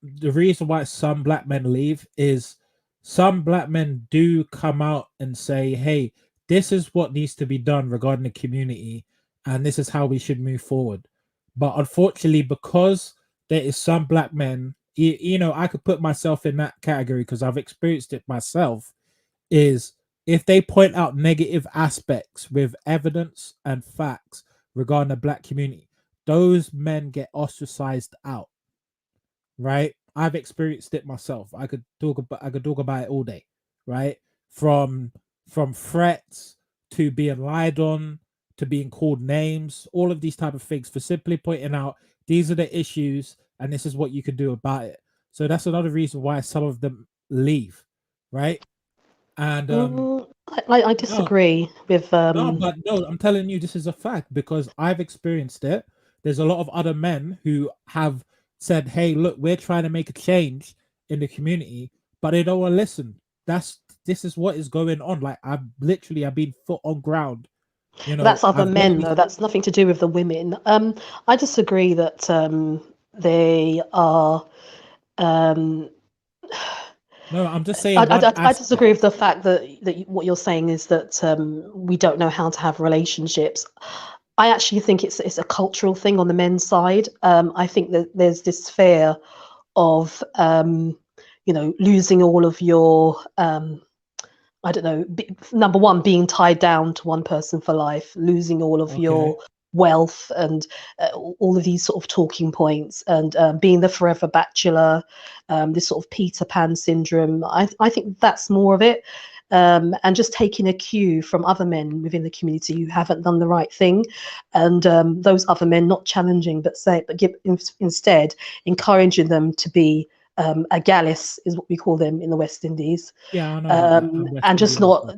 the reason why some black men leave is some black men do come out and say, hey, this is what needs to be done regarding the community, and this is how we should move forward. But unfortunately, because there is some black men, I could put myself in that category because I've experienced it myself, is if they point out negative aspects with evidence and facts regarding the black community, those men get ostracized out, right? I've experienced it myself. I could talk about it all day, right? From threats to being lied on to being called names, all of these type of things for simply pointing out these are the issues and this is what you can do about it. So that's another reason why some of them leave, right? And I no, disagree with no, I'm telling you, this is a fact because I've experienced it. There's a lot of other men who have said, "Hey, look, we're trying to make a change in the community," but they don't want to listen. This is what is going on. Like I've been foot on ground. that's other I've men literally though. That's nothing to do with the women. I disagree that they are. Um, no. I'm just I, saying one I, I aspect. disagree with the fact that what you're saying is that we don't know how to have relationships. I actually think it's a cultural thing on the men's side. I think that there's this fear of losing all of your I don't know, number one, being tied down to one person for life, losing all of your wealth and all of these sort of talking points, and being the forever bachelor, this sort of Peter Pan syndrome. I think that's more of it. And just taking a cue from other men within the community who haven't done the right thing, and those other men not challenging, but instead encouraging them to be a gallus, is what we call them in the West Indies. Yeah, I know that. And just not,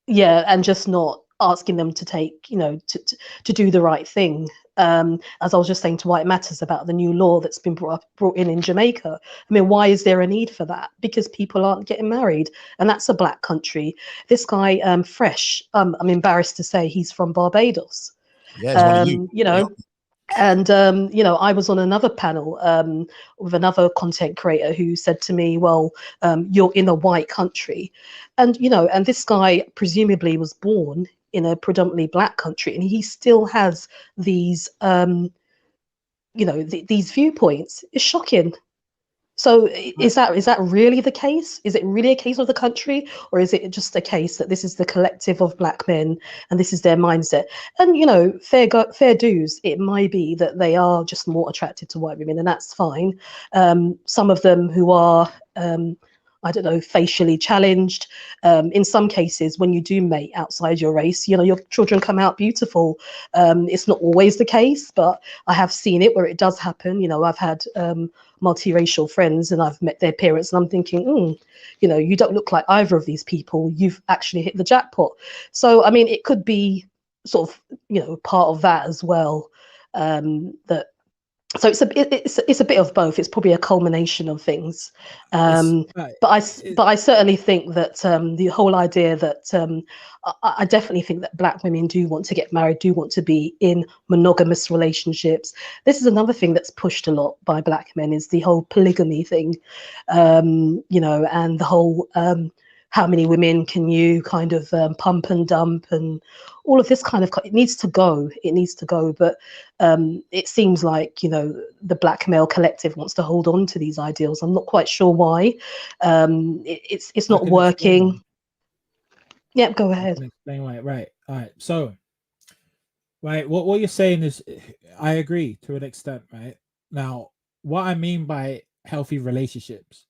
and just not asking them to take, to do the right thing. As I was just saying to White Matters about the new law that's been brought in Jamaica. I mean, why is there a need for that? Because people aren't getting married, and that's a black country. This guy, Fresh, I'm embarrassed to say he's from Barbados. Yeah, it's one of you. Yep. And I was on another panel with another content creator who said to me, well, you're in a white country, and and this guy presumably was born in a predominantly black country, and he still has these these viewpoints. It's shocking. So is that really the case? Is it really a case of the country, or is it just a case that this is the collective of black men and this is their mindset? And fair dues, it might be that they are just more attracted to white women, and that's fine. Some of them who are I don't know, facially challenged. In some cases, when you do mate outside your race, your children come out beautiful. It's not always the case, but I have seen it where it does happen. I've had multiracial friends and I've met their parents, and I'm thinking, you don't look like either of these people. You've actually hit the jackpot. So, I mean, it could be sort of, part of that as well. So it's a bit of both. It's probably a culmination of things, but I certainly think that the whole idea that I definitely think that black women do want to get married, do want to be in monogamous relationships. This is another thing that's pushed a lot by black men, is the whole polygamy thing, and the whole how many women can you kind of pump and dump, and all of this kind of, it needs to go. But it seems like, the black male collective wants to hold on to these ideals. I'm not quite sure why. It's not working. Yeah, go ahead. Explain why. Right. All right. So, right, what you're saying is, I agree to an extent, right? Now, what I mean by healthy relationships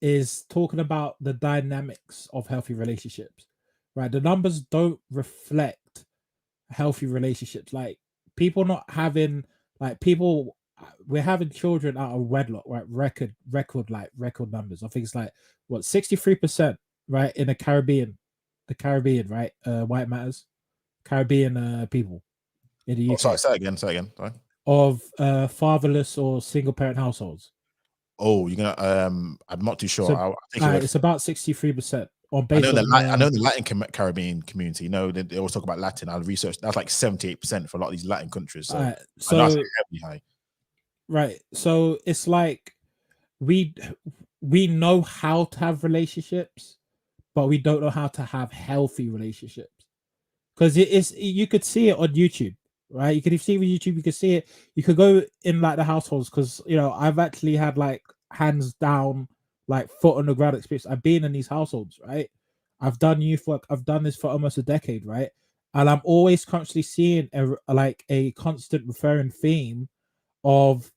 is talking about the dynamics of healthy relationships, right? The numbers don't reflect healthy relationships. Like, people not having, like, we're having children out of wedlock, right? Record numbers. I think it's like, what, 63%, right? In the Caribbean, right? White Matters, Caribbean people in the UK. Sorry, say again. Sorry. Of fatherless or single parent households. Oh, you're gonna. I'm not too sure. So, I think it's about 63%. I know the Latin Caribbean community. They always talk about Latin. I researched that's like 78% for a lot of these Latin countries. So, I know it's heavily high. Right. So it's like we know how to have relationships, but we don't know how to have healthy relationships. Because you could see it on YouTube, right? You could see it on YouTube. You could see it. You could go in like the households, because I've actually had like hands down, like foot on the ground experience. I've been in these households, right? I've done youth work. I've done this for almost a decade, right? And I'm always constantly seeing a constant recurring theme of,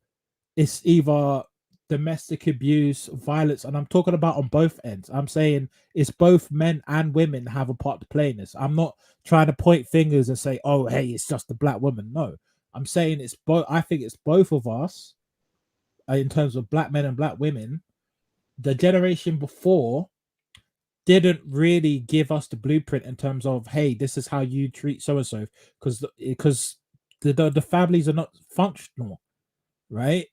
it's either domestic abuse, violence, and I'm talking about on both ends. I'm saying it's both men and women have a part to play in this. I'm not trying to point fingers and say, oh, hey, it's just the black woman. No, I'm saying it's both. I think it's both of us in terms of black men and black women. The generation before didn't really give us the blueprint in terms of, hey, this is how you treat so and so, because the families are not functional, right?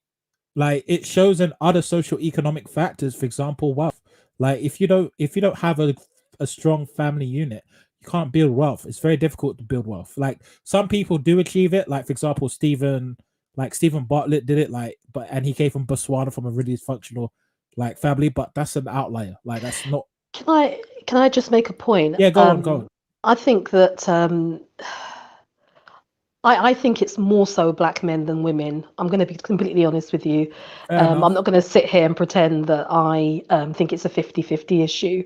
Like, it shows in other social economic factors, for example, wealth. Like, if you don't have a strong family unit, you can't build wealth. It's very difficult to build wealth. Like, some people do achieve it. Like, for example, Stephen Bartlett did it. And he came from Botswana, from a really dysfunctional like family. But that's an outlier. Like, that's not. Can I just make a point? Yeah, go on. I think that I think it's more so black men than women. I'm going to be completely honest with you. Fair I'm enough. not going to sit here and pretend that I think it's a 50-50 issue.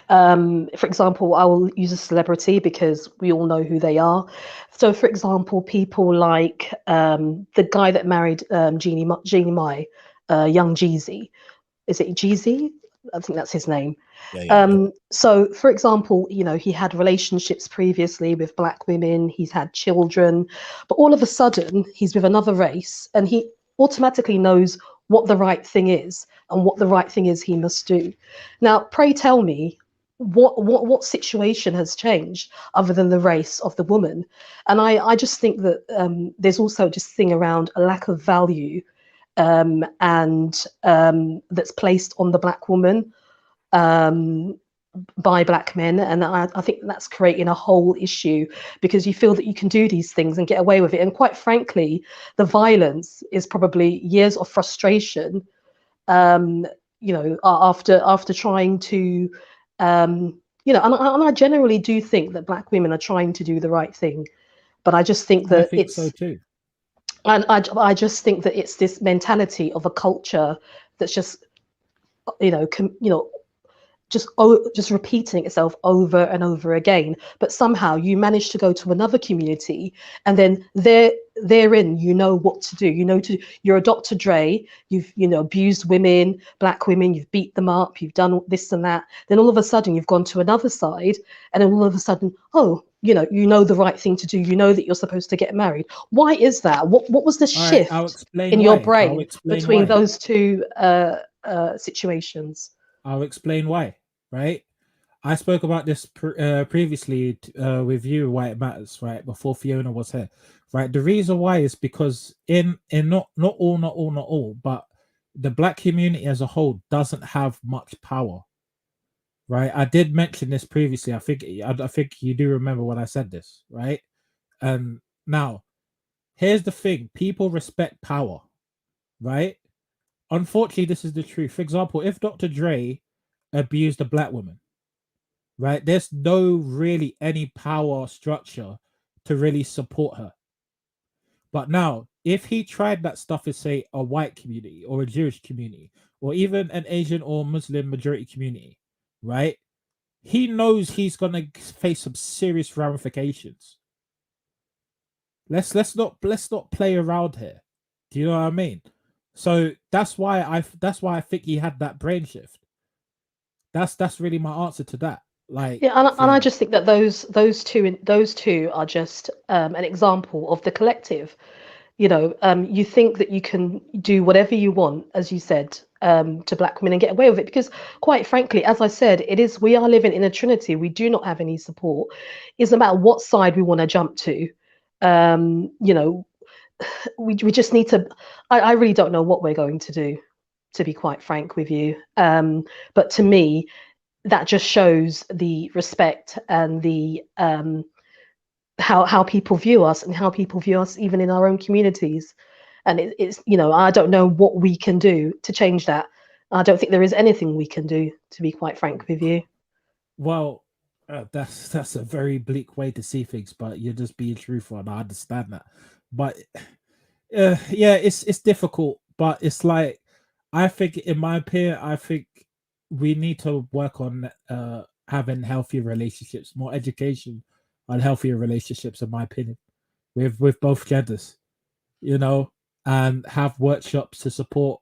For example, I will use a celebrity because we all know who they are. So, for example, people like the guy that married Jeannie Mai, young Jeezy. Is it Jeezy? I think that's his name. Yeah. So, for example, he had relationships previously with black women, he's had children, but all of a sudden he's with another race and he automatically knows what the right thing is and what the right thing is he must do. Now, pray tell me, what situation has changed other than the race of the woman? And I just think that there's also just thing around a lack of value and that's placed on the black woman um, by black men. And I think that's creating a whole issue because you feel that you can do these things and get away with it. And quite frankly, the violence is probably years of frustration, um, after trying to, and I generally do think that black women are trying to do the right thing. But I just think I that think so too. and I just think that it's this mentality of a culture that's just, just repeating itself over and over again. But somehow you manage to go to another community, and then therein what to do. You're a Dr. Dre. You've abused women, black women. You've beat them up. You've done this and that. Then all of a sudden you've gone to another side, and then all of a sudden, oh, the right thing to do. You know that you're supposed to get married. Why is that? What was the All right, shift I'll explain in your why. I'll brain explain between why. those two situations? I'll explain why. Right. I spoke about this previously with you, why it matters, right? Before Fiona was here, right? The reason why is because in not all, but the black community as a whole doesn't have much power, right? I did mention this previously. I think you do remember when I said this, right? Now, here's the thing: people respect power, right? Unfortunately, this is the truth. For example, if Dr. Dre abused a black woman, right? There's no really any power structure to really support her. But now, if he tried that stuff in, say, a white community or a Jewish community, or even an Asian or Muslim majority community, right? He knows he's gonna face some serious ramifications. Let's not play around here. Do you know what I mean? So that's why I think he had that brain shift. That's really my answer to that. Like, Yeah, and I just think that those two are just an example of the collective. You think that you can do whatever you want, as you said, to black women and get away with it because, quite frankly, as I said, we are living in a trinity. We do not have any support. It's about what side we want to jump to. Um, you know, we just need to. I really don't know what we're going to do, to be quite frank with you. But to me, that just shows the respect and the how people view us and how people view us even in our own communities. And it's I don't know what we can do to change that. I don't think there is anything we can do, to be quite frank with you. well, that's a very bleak way to see things, but you're just being truthful, and I understand that. But yeah, it's difficult, but it's like I think, in my opinion, I think we need to work on having healthier relationships, more education on healthier relationships, in my opinion, with both genders, and have workshops to support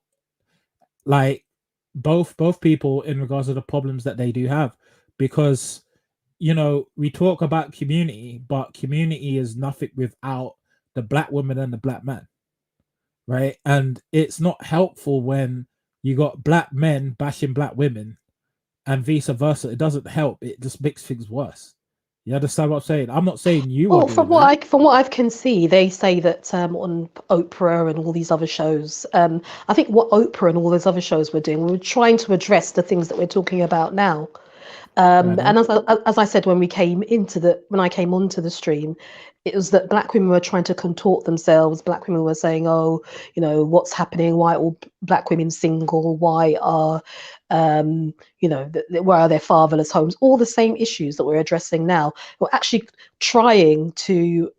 like both people in regards to the problems that they do have, because we talk about community, but community is nothing without the black woman and the black man, right? And it's not helpful when you got black men bashing black women and vice versa. It doesn't help. It just makes things worse. You understand what I'm saying? I'm not saying you are Well, doing that. from what I can see, they say that on Oprah and all these other shows, I think what Oprah and all those other shows were doing, we were trying to address the things that we're talking about now. And as I said when I came onto the stream, it was that black women were trying to contort themselves. Black women were saying, "Oh, what's happening? Why are all black women single? Why are why are there fatherless homes?" All the same issues that we're addressing now. We're actually trying to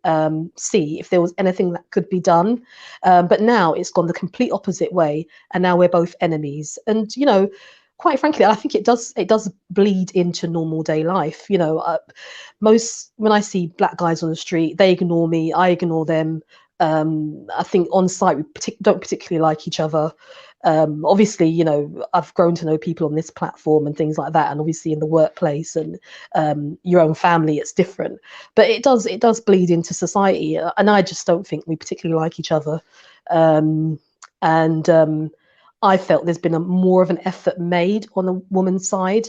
see if there was anything that could be done, but now it's gone the complete opposite way, and now we're both enemies. And quite frankly, I think it does bleed into normal day life. When I see black guys on the street, they ignore me, I ignore them. I think on site we don't particularly like each other. Obviously, I've grown to know people on this platform and things like that, and obviously in the workplace and your own family, it's different. But it does bleed into society, and I just don't think we particularly like each other. I felt there's been more of an effort made on the woman's side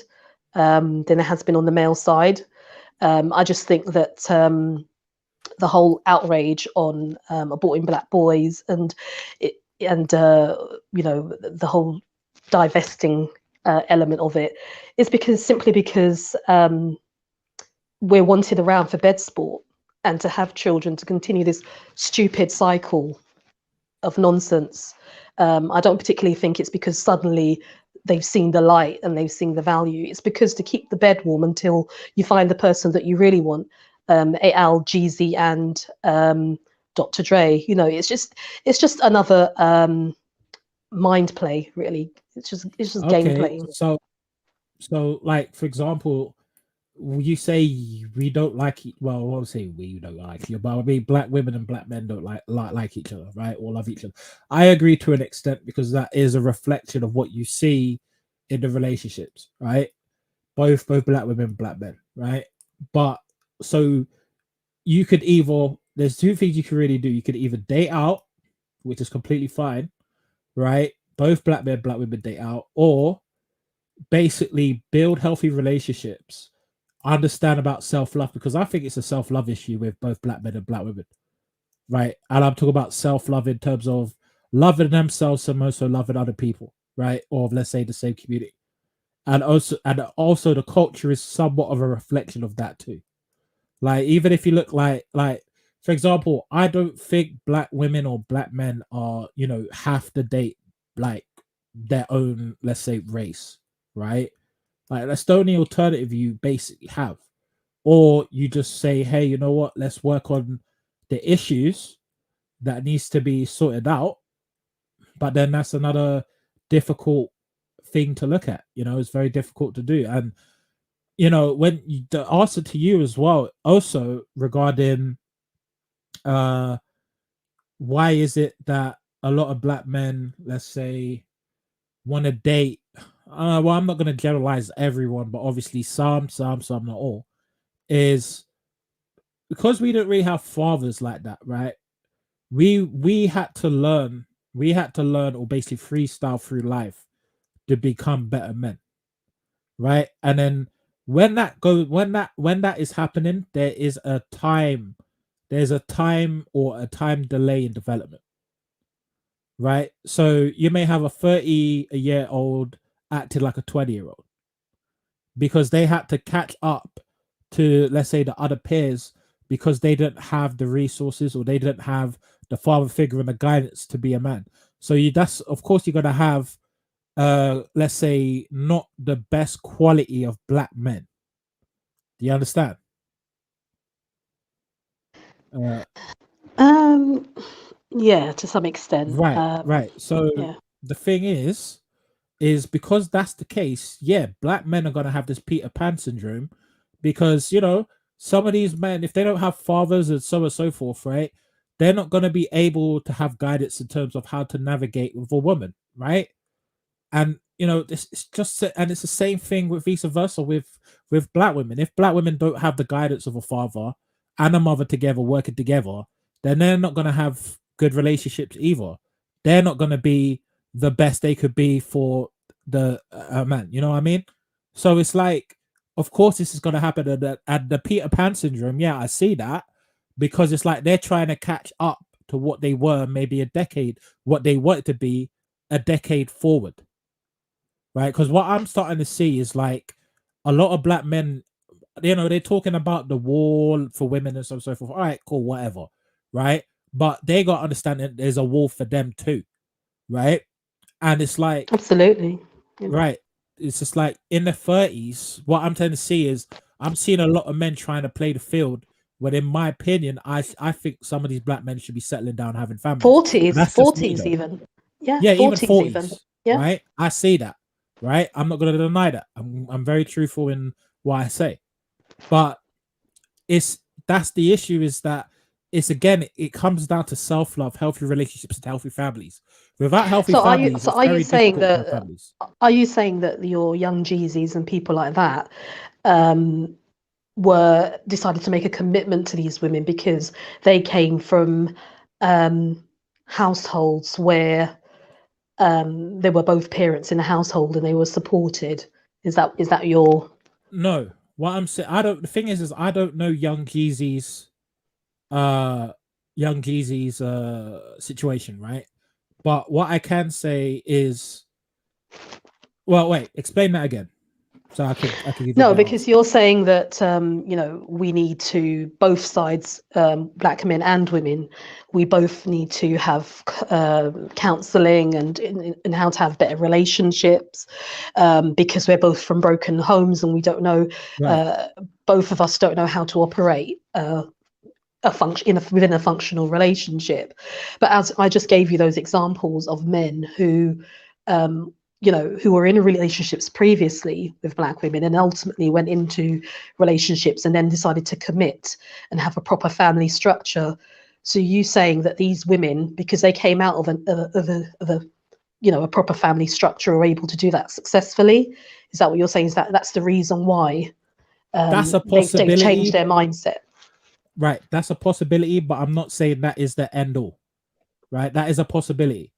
than there has been on the male side. I just think that the whole outrage on aborting black boys and the whole divesting element of it is simply because we're wanted around for bed sport and to have children to continue this stupid cycle of nonsense. I don't particularly think it's because suddenly they've seen the light and they've seen the value. It's because to keep the bed warm until you find the person that you really want. Al, Jeezy, and Dr. Dre. It's just another mind play, really. It's just gameplay. So like, for example, you say we don't like, well, I won't say we don't like you, but I mean black women and black men don't like each other, right? Or love each other. I agree to an extent, because that is a reflection of what you see in the relationships, right? Both black women, black men, right? But so you could there's two things you can really do. You could either date out, which is completely fine, right? Both black men, black women date out, or basically build healthy relationships. Understand about self-love, because I think it's a self-love issue with both black men and black women, right? And I'm talking about self-love in terms of loving themselves and also loving other people, right? Or let's say the same community. And also the culture is somewhat of a reflection of that too. Like, even if you look like for example, I don't think black women or black men are, have to date like their own, let's say, race, right? Like, that's the only alternative you basically have. Or you just say, hey, you know what? Let's work on the issues that needs to be sorted out. But then that's another difficult thing to look at. It's very difficult to do. And, when the answer to you as well, also regarding why is it that a lot of black men, let's say, want to date, well, I'm not going to generalize everyone, but obviously some, not all, is because we don't really have fathers like that, right? We had to learn, or basically freestyle through life to become better men, right? And then when that is happening, there's a time or a time delay in development, right? So you may have a 30-year-old acting like a 20-year-old because they had to catch up to, let's say, the other peers, because they didn't have the resources or they didn't have the father figure and the guidance to be a man. So that's, of course, you're going to have let's say, not the best quality of black men. Do you understand? Yeah, to some extent. Right. So yeah. The thing is because that's the case, yeah, black men are going to have this Peter Pan syndrome, because some of these men, if they don't have fathers and so forth, right, they're not going to be able to have guidance in terms of how to navigate with a woman, right? And it's just, and it's the same thing with vice versa with black women. If black women don't have the guidance of a father and a mother together working together, then they're not going to have good relationships either. They're not going to be the best they could be for the man. You know what I mean? So it's like, of course, this is going to happen at the Peter Pan syndrome. Yeah, I see that, because it's like they're trying to catch up to what they were maybe a decade, what they wanted to be a decade forward. Right, because what I'm starting to see is like a lot of black men, they're talking about the wall for women and so on and so forth. All right, cool, whatever, right? But they got to understand that there's a wall for them too, right? And it's like, Absolutely. Yeah. right, it's just like in the 30s, what I'm trying to see is I'm seeing a lot of men trying to play the field. But in my opinion, I think some of these black men should be settling down, having families. But 40s, that's just me, 40s though. even. Yeah, Yeah, even 40s 40s, even. Yeah. right? I see that, right? I'm not going to deny that. I'm very truthful in what I say. But that's the issue, is that it's, again, it comes down to self-love, healthy relationships, and healthy families. Without healthy So families, it's very saying difficult to have that families. are you saying that your young Jeezys and people like that were decided to make a commitment to these women because they came from households where they were both parents in the household and they were supported? Is that your No, what I'm saying, the thing is I don't know young Jeezy's situation, right? But what I can say is, well, wait, explain that again, so I could give you a No, better because answer. you're saying that we need to, both sides, black men and women, we both need to have counselling and how to have better relationships, because we're both from broken homes and we don't know, Right. both of us don't know how to operate a function within a functional relationship. But as I just gave you those examples of men who who were in relationships previously with black women and ultimately went into relationships and then decided to commit and have a proper family structure. So you saying that these women, because they came out of a proper family structure, are able to do that successfully? Is that what you're saying? Is that's the reason why That's a they've changed possibility. their mindset? Right, that's a possibility, but I'm not saying that is the end all. Right, that is a possibility.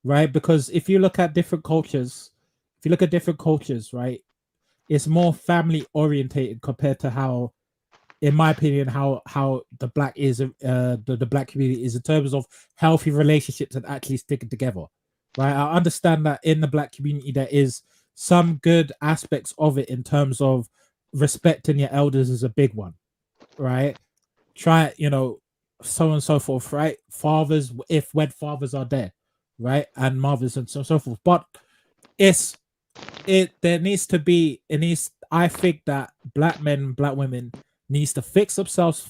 Right, because if you look at different cultures, right, it's more family orientated compared to how, in my opinion, how the black is the black community is in terms of healthy relationships and actually sticking together. Right, I understand that in the black community there is some good aspects of it in terms of respecting your elders is a big one. Right, try, so on and so forth, right? Fathers, if wed fathers are there, right, and mothers and so forth. But there needs to be, I think that black men, black women needs to fix themselves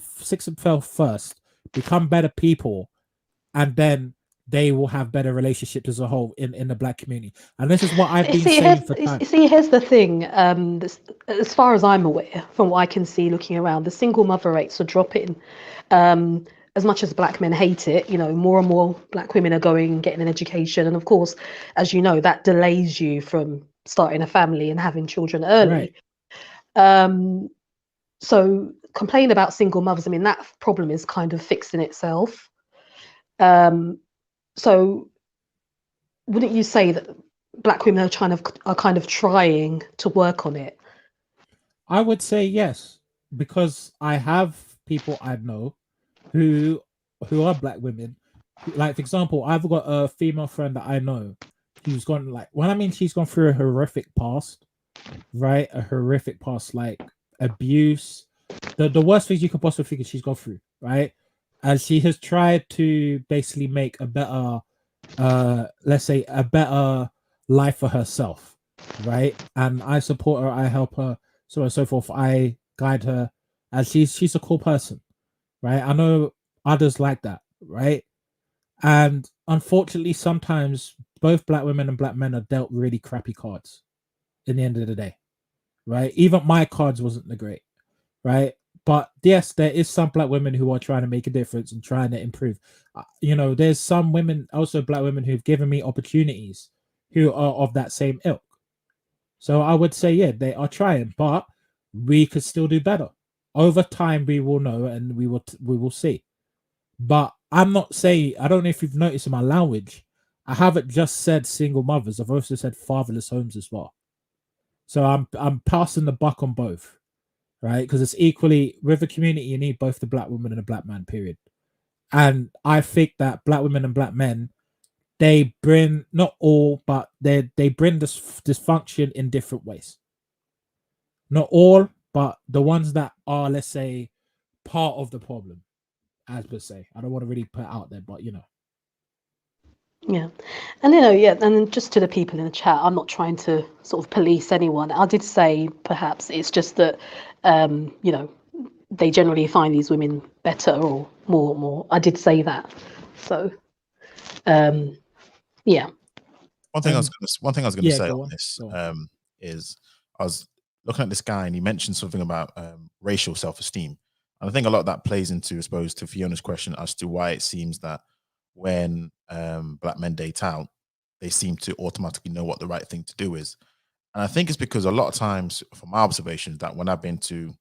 first, become better people, and then they will have better relationships as a whole in the black community. And this is what I've been saying for time. Here's the thing. As far as I'm aware, from what I can see looking around, the single mother rates are dropping. As much as black men hate it, more and more black women are going and getting an education. And of course, as you know, that delays you from starting a family and having children early. Right. So complain about single mothers. I mean, that problem is kind of fixed in itself. So wouldn't you say that black women are kind of trying to work on it? I would say yes, because I have people I know who are black women. Like, for example, I've got a female friend that I know who's gone, like, when I mean she's gone through a horrific past, right? A horrific past, like abuse, the worst things you could possibly think she's gone through, right? And she has tried to basically make a better, let's say, a better life for herself, right? And I support her, I help her, so on and so forth. I guide her, and she's a cool person, right? I know others like that, right? And unfortunately, sometimes both black women and black men are dealt really crappy cards in the end of the day, right? Even my cards wasn't the great, right? But yes, there is some black women who are trying to make a difference and trying to improve. There's some women, also black women, who've given me opportunities who are of that same ilk. So I would say, yeah, they are trying, but we could still do better. Over time, we will know, and we will see. But I'm not saying, I don't know if you've noticed in my language, I haven't just said single mothers. I've also said fatherless homes as well. So I'm passing the buck on both, right? Because it's equally, with the community, you need both the black woman and the black man, period. And I think that black women and black men, they bring, not all, but they bring this dysfunction in different ways. Not all, but the ones that are, let's say, part of the problem, as per se. I don't want to really put it out there, but you know. Yeah. And yeah, and then just to the people in the chat, I'm not trying to sort of police anyone. I did say perhaps it's just that they generally find these women better or more. I did say that. So yeah. One thing I was going to say go on on, this go on. is I was looking at this guy and he mentioned something about racial self-esteem, and I think a lot of that plays into, I suppose, to Fiona's question as to why it seems that when black men date out, they seem to automatically know what the right thing to do is, and I think it's because a lot of times, from my observations, that when I've been to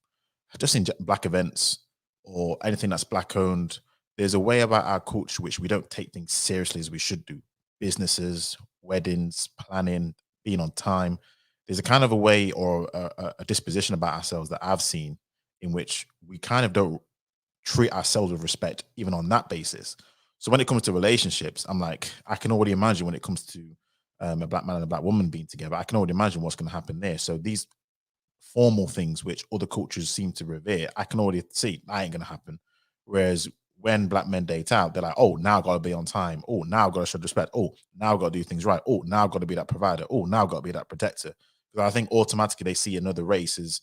just in black events or anything that's black owned, there's a way about our culture which we don't take things seriously as we should do. Businesses, weddings, planning, being on time. There's a kind of a way or a disposition about ourselves that I've seen in which we kind of don't treat ourselves with respect, even on that basis. So when it comes to relationships, I'm like, I can already imagine when it comes to a black man and a black woman being together, I can already imagine what's going to happen there. So these formal things which other cultures seem to revere, I can already see that ain't going to happen. Whereas when black men date out, they're like, oh, now I got to be on time. Oh, now I got to show respect. Oh, now I got to do things right. Oh, now I got to be that provider. Oh, now I got to be that protector. Because I think automatically they see another race as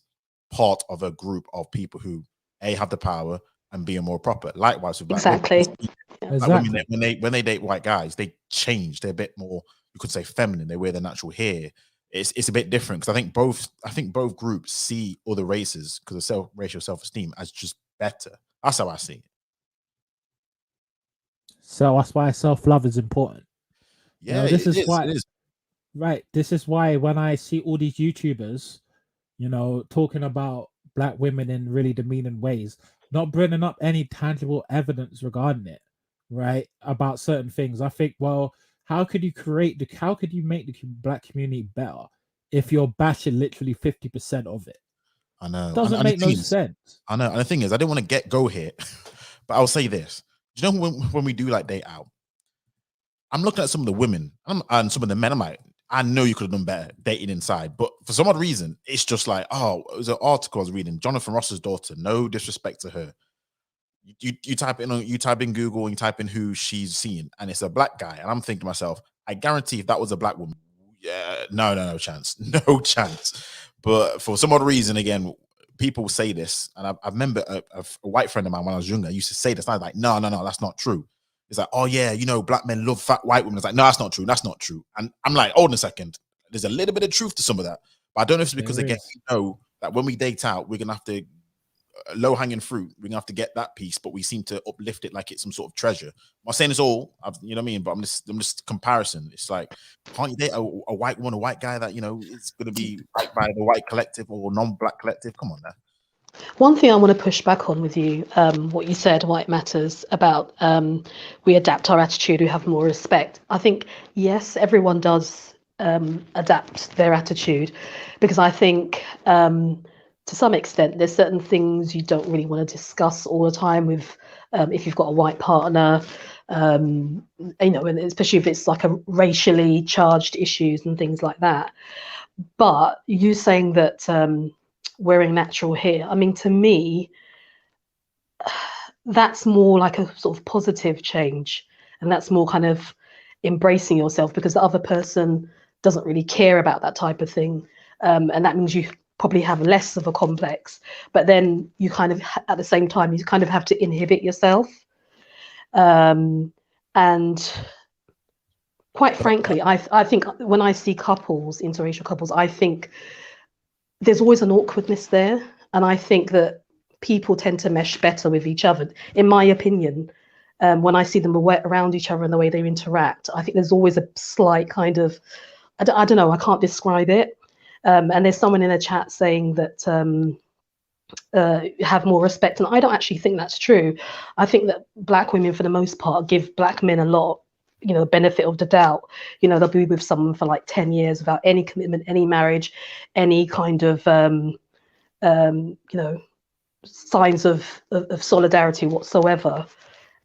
part of a group of people who have the power and being more proper. Likewise with black Exactly. women. Exactly. Like when they date white guys, they change. They're a bit more, you could say, feminine. They wear their natural hair. It's a bit different because I think both groups see other races because of racial self-esteem as just better. That's how I see it. So that's why self-love is important. Yeah, this it is why. It is. Right. This is why when I see all these YouTubers, talking about black women in really demeaning ways, not bringing up any tangible evidence regarding it, right, about certain things, I think, well, how could you make the black community better if you're bashing literally 50% of it? I know. Doesn't make no sense. I know. And the thing is, I didn't want to go here, but I'll say this. Do you know when we do like date out, I'm looking at some of the women and some of the men. I'm like, I know you could have done better dating inside, but for some odd reason, it's just like, oh, it was an article I was reading. Jonathan Ross's daughter. No disrespect to her. You type in Google and you type in who she's seeing, and it's a black guy. And I'm thinking to myself, I guarantee if that was a black woman, yeah, no chance, no chance. But for some odd reason, again, people say this, and I remember a white friend of mine when I was younger used to say this. And I was like, no, that's not true. It's like, oh yeah, black men love fat white women. It's like, no, that's not true. That's not true. And I'm like, hold on a second. There's a little bit of truth to some of that, but I don't know if it's because again, we know that when we date out, we're gonna have to low hanging fruit. We're gonna have to get that piece, but we seem to uplift it like it's some sort of treasure. I'm not saying it's all, you know what I mean, but I'm just comparison. It's like, can't you date a white woman, a white guy that is gonna be like by the white collective or non-black collective? Come on now. One thing I want to push back on with you, what you said, White Matters, about we adapt our attitude, we have more respect. I think, yes, everyone does adapt their attitude, because I think to some extent there's certain things you don't really want to discuss all the time with if you've got a white partner, and especially if it's like a racially charged issues and things like that. But you saying that wearing natural hair, I mean, to me, that's more like a sort of positive change, and that's more kind of embracing yourself, because the other person doesn't really care about that type of thing, and that means you probably have less of a complex, but then you kind of at the same time you kind of have to inhibit yourself, and quite frankly, I think when I see couples, interracial couples, I think there's always an awkwardness there, and I think that people tend to mesh better with each other, in my opinion. When I see them around each other and the way they interact, I think there's always a slight kind of, I don't know, I can't describe it. And there's someone in the chat saying that have more respect, and I don't actually think that's true. I think that black women, for the most part, give black men a lot, benefit of the doubt. They'll be with someone for like 10 years without any commitment, any marriage, any kind of signs of solidarity whatsoever,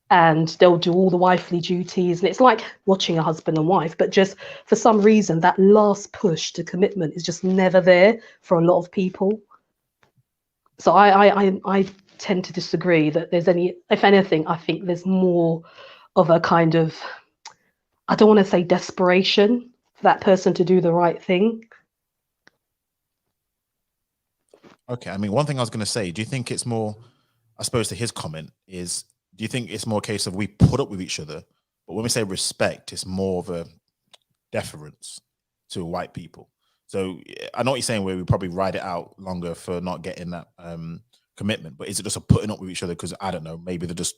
and they'll do all the wifely duties, and it's like watching a husband and wife, but just for some reason that last push to commitment is just never there for a lot of people. So I tend to disagree that there's any. If anything, I think there's more of a kind of, I don't want to say desperation for that person to do the right thing. Okay, I mean, one thing I was going to say, do you think it's more, I suppose to his comment is, do you think it's more a case of we put up with each other, but when we say respect, it's more of a deference to white people? So I know what you're saying, where we probably ride it out longer for not getting that commitment, but is it just a putting up with each other? Because I don't know, maybe it just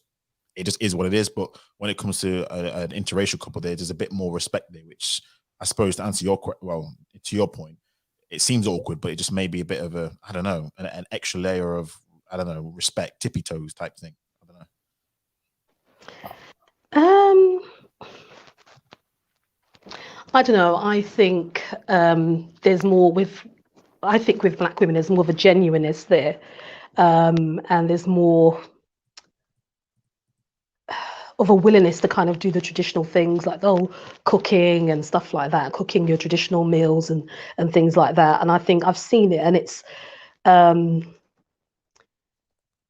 is what it is. But when it comes to an interracial couple, there's a bit more respect there, which I suppose to answer your to your point, it seems awkward, but it just may be a bit of a, I don't know, an extra layer of, I don't know, respect, tippy toes type thing. I don't know. I don't know. I think there's more with. I think with Black women, there's more of a genuineness there, and there's more of a willingness to kind of do the traditional things like cooking and stuff like that, cooking your traditional meals and things like that. And I think I've seen it, and it's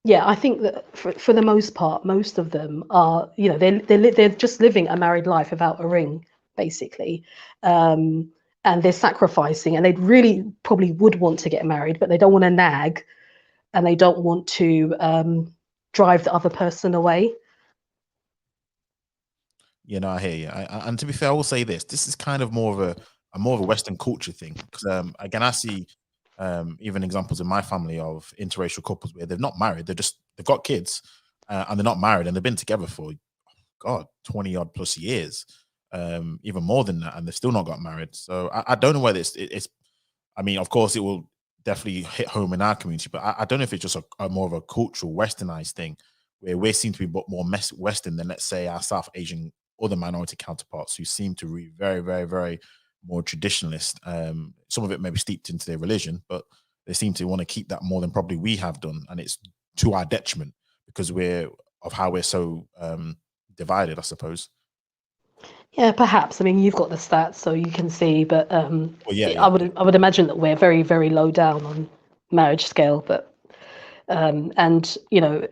yeah, I think that for the most part, most of them are, you know, they're just living a married life without a ring, basically, and they're sacrificing, and they really probably would want to get married, but they don't want to nag, and they don't want to drive the other person away. You know, I hear you. And to be fair, I will say this: this is kind of more of a Western culture thing. Because again, I see even examples in my family of interracial couples where they're not married; they've got kids, and they're not married, and they've been together for, God, 20 odd plus years, even more than that, and they've still not got married. So I don't know whether it's. I mean, of course, it will definitely hit home in our community, but I don't know if it's just a more of a cultural Westernized thing where we seem to be more Western than, let's say, our South Asian other minority counterparts who seem to be very, very, very more traditionalist. Some of it may be steeped into their religion, but they seem to want to keep that more than probably we have done, and it's to our detriment because of how we're so divided, I suppose. Yeah, perhaps. I mean, you've got the stats, so you can see, but Well, yeah. I would imagine that we're very, very low down on marriage scale, but and you know,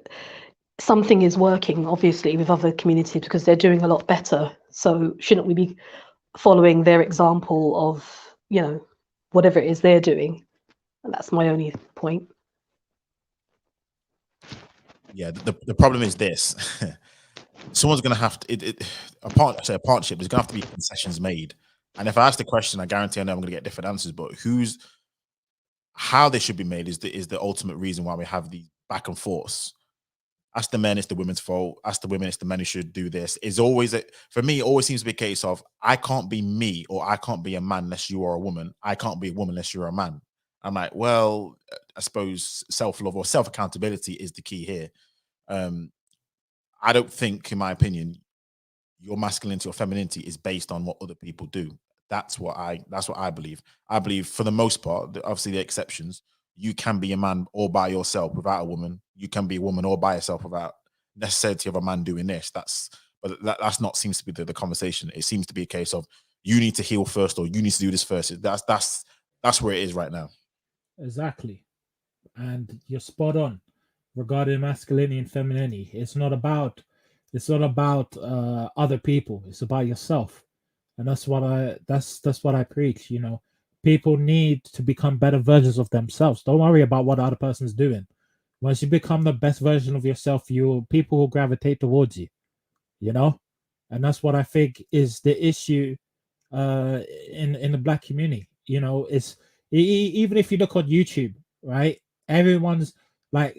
something is working obviously with other communities because they're doing a lot better. So shouldn't we be following their example of, you know, whatever it is they're doing? And that's my only point. Yeah, the problem is this. Someone's going to have to, a partnership, there's going to have to be concessions made. And if I ask the question, I guarantee I know I'm going to get different answers, but how they should be made is the ultimate reason why we have the back and forths. Ask the men, it's the women's fault. Ask the women, it's the men who should do this. Is always for me, it always seems to be a case of I can't be me, or I can't be a man unless you are a woman. I can't be a woman unless you're a man. I'm like, well, I suppose self-love or self-accountability is the key here. I don't think, in my opinion, your masculinity or femininity is based on what other people do. That's what I believe. I believe for the most part, obviously the exceptions, you can be a man all by yourself without a woman. You can be a woman all by yourself without necessity of a man doing this. That's not seems to be the conversation. It seems to be a case of you need to heal first, or you need to do this first. That's where it is right now. Exactly. And you're spot on regarding masculinity and femininity. It's not about other people. It's about yourself. And that's what I preach, you know. People need to become better versions of themselves. Don't worry about what the other person's doing. Once you become the best version of yourself, people will gravitate towards you, you know? And that's what I think is the issue in the Black community. You know, it's even if you look on YouTube, right? Everyone's trying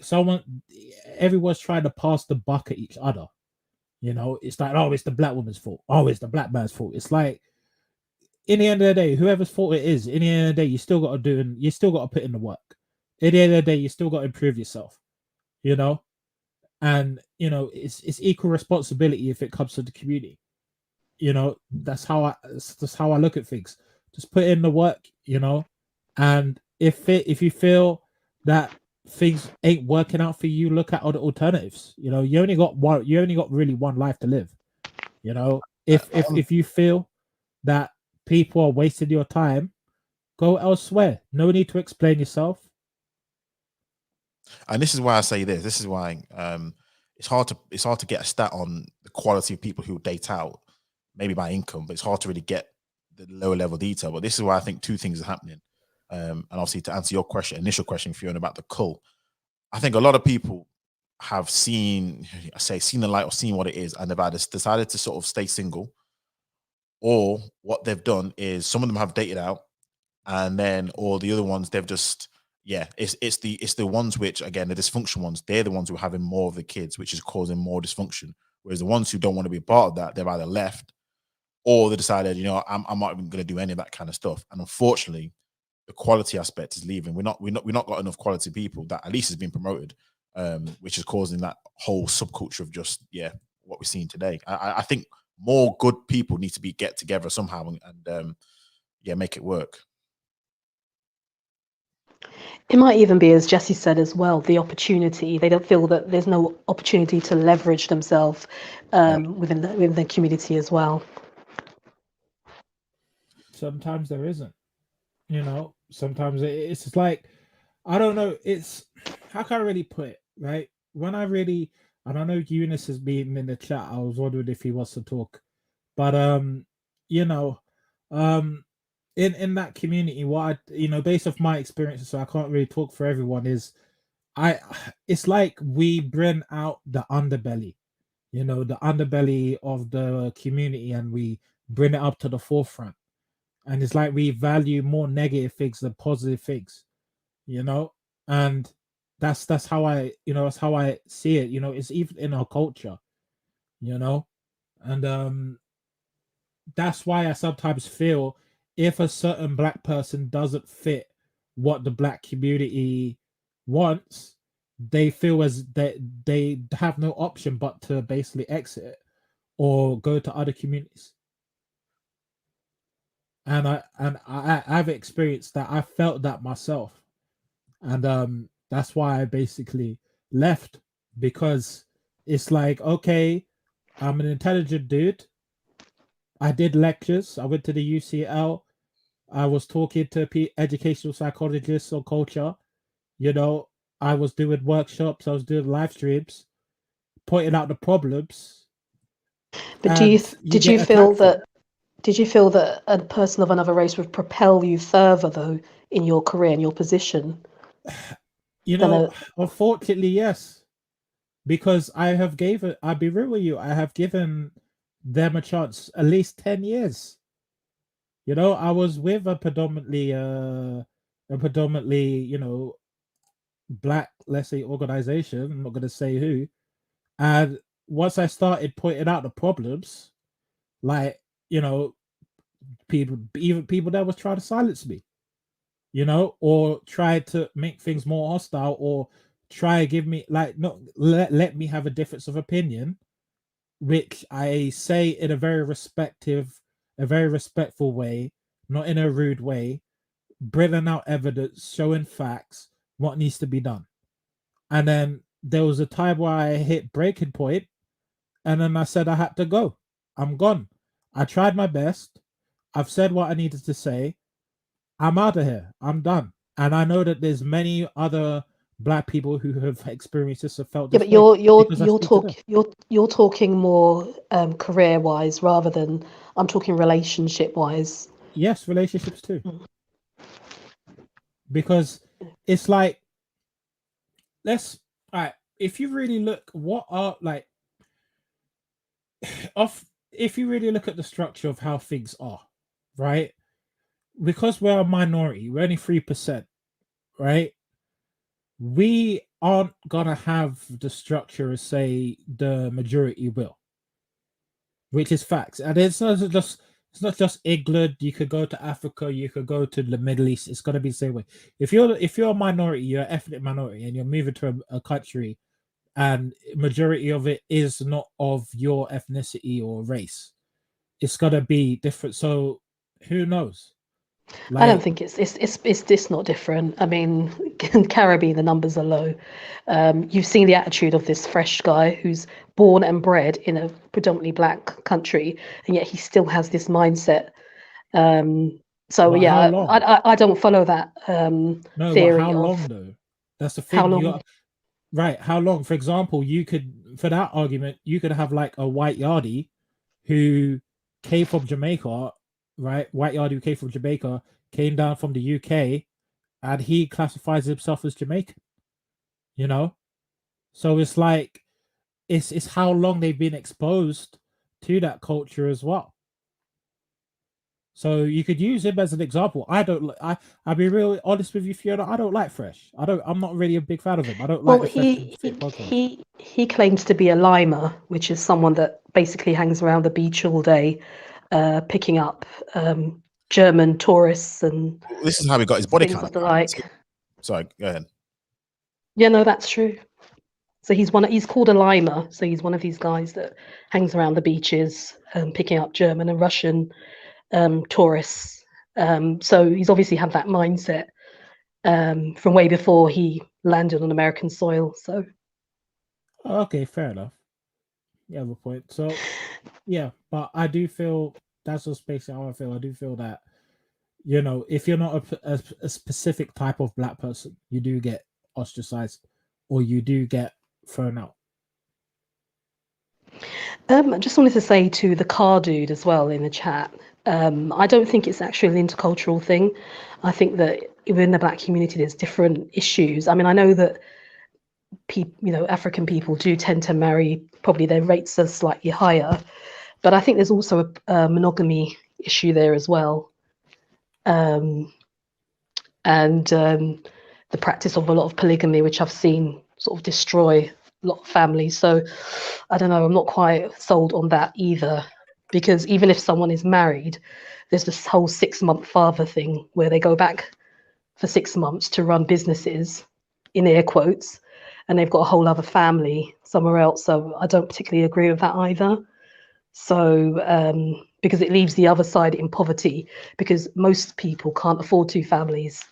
to pass the buck at each other. You know, it's like, oh, it's the Black woman's fault. Oh, it's the Black man's fault. It's like, in the end of the day, whoever's fault it is, in the end of the day, you still got to put in the work. In the end of the day, you still got to improve yourself. You know, and you know, it's equal responsibility if it comes to the community. You know, that's how I look at things. Just put in the work, you know, and if you feel that things ain't working out for you, look at other alternatives. You know, you only got really one life to live. You know, if you feel that people are wasting your time, go elsewhere. No need to explain yourself. And this is why I say this. This is why it's hard to get a stat on the quality of people who date out, maybe by income, but it's hard to really get the lower level detail. But this is why I think two things are happening. And obviously, to answer your initial question, Fiona, about the cult, I think a lot of people have seen the light or seen what it is, and they've either decided to sort of stay single, or what they've done is some of them have dated out, and then or the other ones they've just it's the ones which, again, the dysfunction ones, they're the ones who are having more of the kids, which is causing more dysfunction. Whereas the ones who don't want to be a part of that, they've either left or they decided, I'm not even going to do any of that kind of stuff. And unfortunately, the quality aspect is leaving. We're not got enough quality people that at least has been promoted, which is causing that whole subculture of just what we're seeing today. I think more good people need to get together somehow and make it work. It might even be, as Jesse said as well, the opportunity. They don't feel that there's no opportunity to leverage themselves within the community as well. Sometimes there isn't. Sometimes it's just like, I don't know. It's, how can I really put it, right? When I know Eunice has been in the chat. I was wondering if he wants to talk, but in that community, what based off my experiences, so I can't really talk for everyone, is it's like we bring out the underbelly, the underbelly of the community, and we bring it up to the forefront. And it's like we value more negative things than positive things, and that's how that's how I see it. It's even in our culture, and that's why I sometimes feel if a certain black person doesn't fit what the black community wants, they feel as that they have no option but to basically exit it or go to other communities. And I've experienced that. I felt that myself, and that's why I basically left, because it's like, okay, I'm an intelligent dude. I did lectures. I went to the UCL. I was talking to educational psychologists on culture. I was doing workshops. I was doing live streams, pointing out the problems. But did you feel that a person of another race would propel you further, though, in your career and your position? Unfortunately, yes. Because I'll be real with you, I have given them a chance at least 10 years. I was with a predominantly black, let's say, organization. I'm not going to say who. And once I started pointing out the problems, like, people that was trying to silence me, or try to make things more hostile, or try to give me, like, not let me have a difference of opinion, which I say in a very respectful way, not in a rude way, bringing out evidence, showing facts, what needs to be done. And then there was a time where I hit breaking point, and then I said I had to go. I'm gone. I tried my best. I've said what I needed to say. I'm out of here. I'm done. And I know that there's many other black people who have experienced this or felt this. Yeah, but you're talking more career wise rather than, I'm talking relationship wise. Yes, relationships too. Because it's like, if you really look, if you really look at the structure of how things are, right? Because we're a minority, we're only 3%, right? We aren't gonna have the structure as, say, the majority will, which is facts. And it's not just England. You could go to Africa, you could go to the Middle East. It's gonna be the same way. If you're a minority, you're an ethnic minority, and you're moving to a country, and majority of it is not of your ethnicity or race, it's gonna be different. So who knows? I don't think it's not different. I mean, in Caribbean, the numbers are low. You've seen the attitude of this fresh guy who's born and bred in a predominantly black country, and yet he still has this mindset. I don't follow that No, theory. but how long though? That's the thing. How long? Right. How long? For example, you could, for that argument, you could have like a white yardie who came from Jamaica, right? White yardie who came from Jamaica, came down from the UK, and he classifies himself as Jamaican, you know? So it's like, it's how long they've been exposed to that culture as well. So you could use him as an example. I don't. I'll be real honest with you, Fiona. I don't like Fresh. I don't. I'm not really a big fan of him. I don't like Well, the Fresh and Fit podcast. he claims to be a limer, which is someone that basically hangs around the beach all day, picking up German tourists and This is how he got his body things count. of the like. Sorry, go ahead. Yeah, no, that's true. So he's called a limer. So he's one of these guys that hangs around the beaches, picking up German and Russian tourists. So he's obviously had that mindset from way before he landed on American soil. So Okay, fair enough. You have a point. So yeah, but I do feel that's just basically how I feel. I do feel that, you know, if you're not a specific type of black person, you do get ostracized or you do get thrown out. I just wanted to say to the car dude as well in the chat, I don't think it's actually an intercultural thing. I think that within the black community, there's different issues. I mean, I know that African people do tend to marry, probably their rates are slightly higher, but I think there's also a monogamy issue there as well. And the practice of a lot of polygamy, which I've seen sort of destroy a lot of families. So I don't know, I'm not quite sold on that either, because even if someone is married, there's this whole 6-month father thing where they go back for 6 months to run businesses, in air quotes, and they've got a whole other family somewhere else. So I don't particularly agree with that either. So because it leaves the other side in poverty, because most people can't afford 2 families,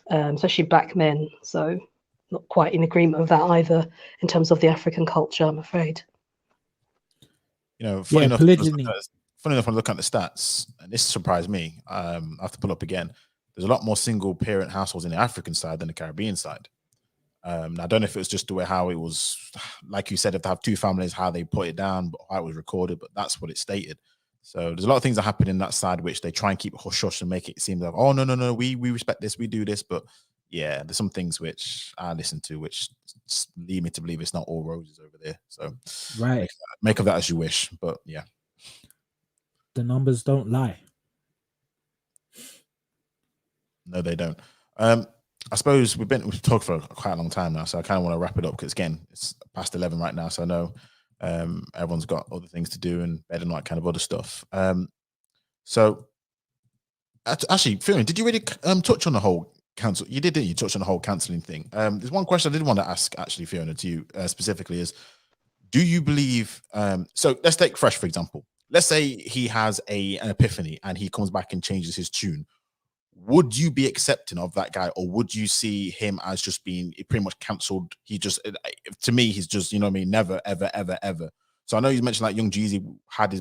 especially black men. So not quite in agreement with that either in terms of the African culture, I'm afraid. You know, funny enough, polygyny. when I look at the stats, and this surprised me, I have to pull up again. There's a lot more single parent households in the African side than the Caribbean side. I don't know if it was just the way how it was, like you said, if they have 2 families, how they put it down, but how it was recorded, but that's what it stated. So there's a lot of things that happen in that side which they try and keep hush hush and make it seem like, oh no, we respect this, we do this, but yeah, there's some things which I listen to which lead me to believe it's not all roses over there. So Right. make of that as you wish, but yeah, the numbers don't lie. No, they don't. I suppose we've talked for quite a long time now, so I kind of want to wrap it up because again, it's past 11 right now, so I know everyone's got other things to do and bed and all that kind of other stuff. So actually, Fiona, did you really touch on the whole cancel? You did, didn't you? Touch on the whole cancelling thing. There's one question I did want to ask actually, Fiona, to you specifically is: do you believe? So let's take Fresh for example. Let's say he has an epiphany and he comes back and changes his tune. Would you be accepting of that guy, or would you see him as just being pretty much cancelled? He just, to me, he's just, you know what I mean, never, ever, ever, ever. So I know you mentioned like Young Jeezy had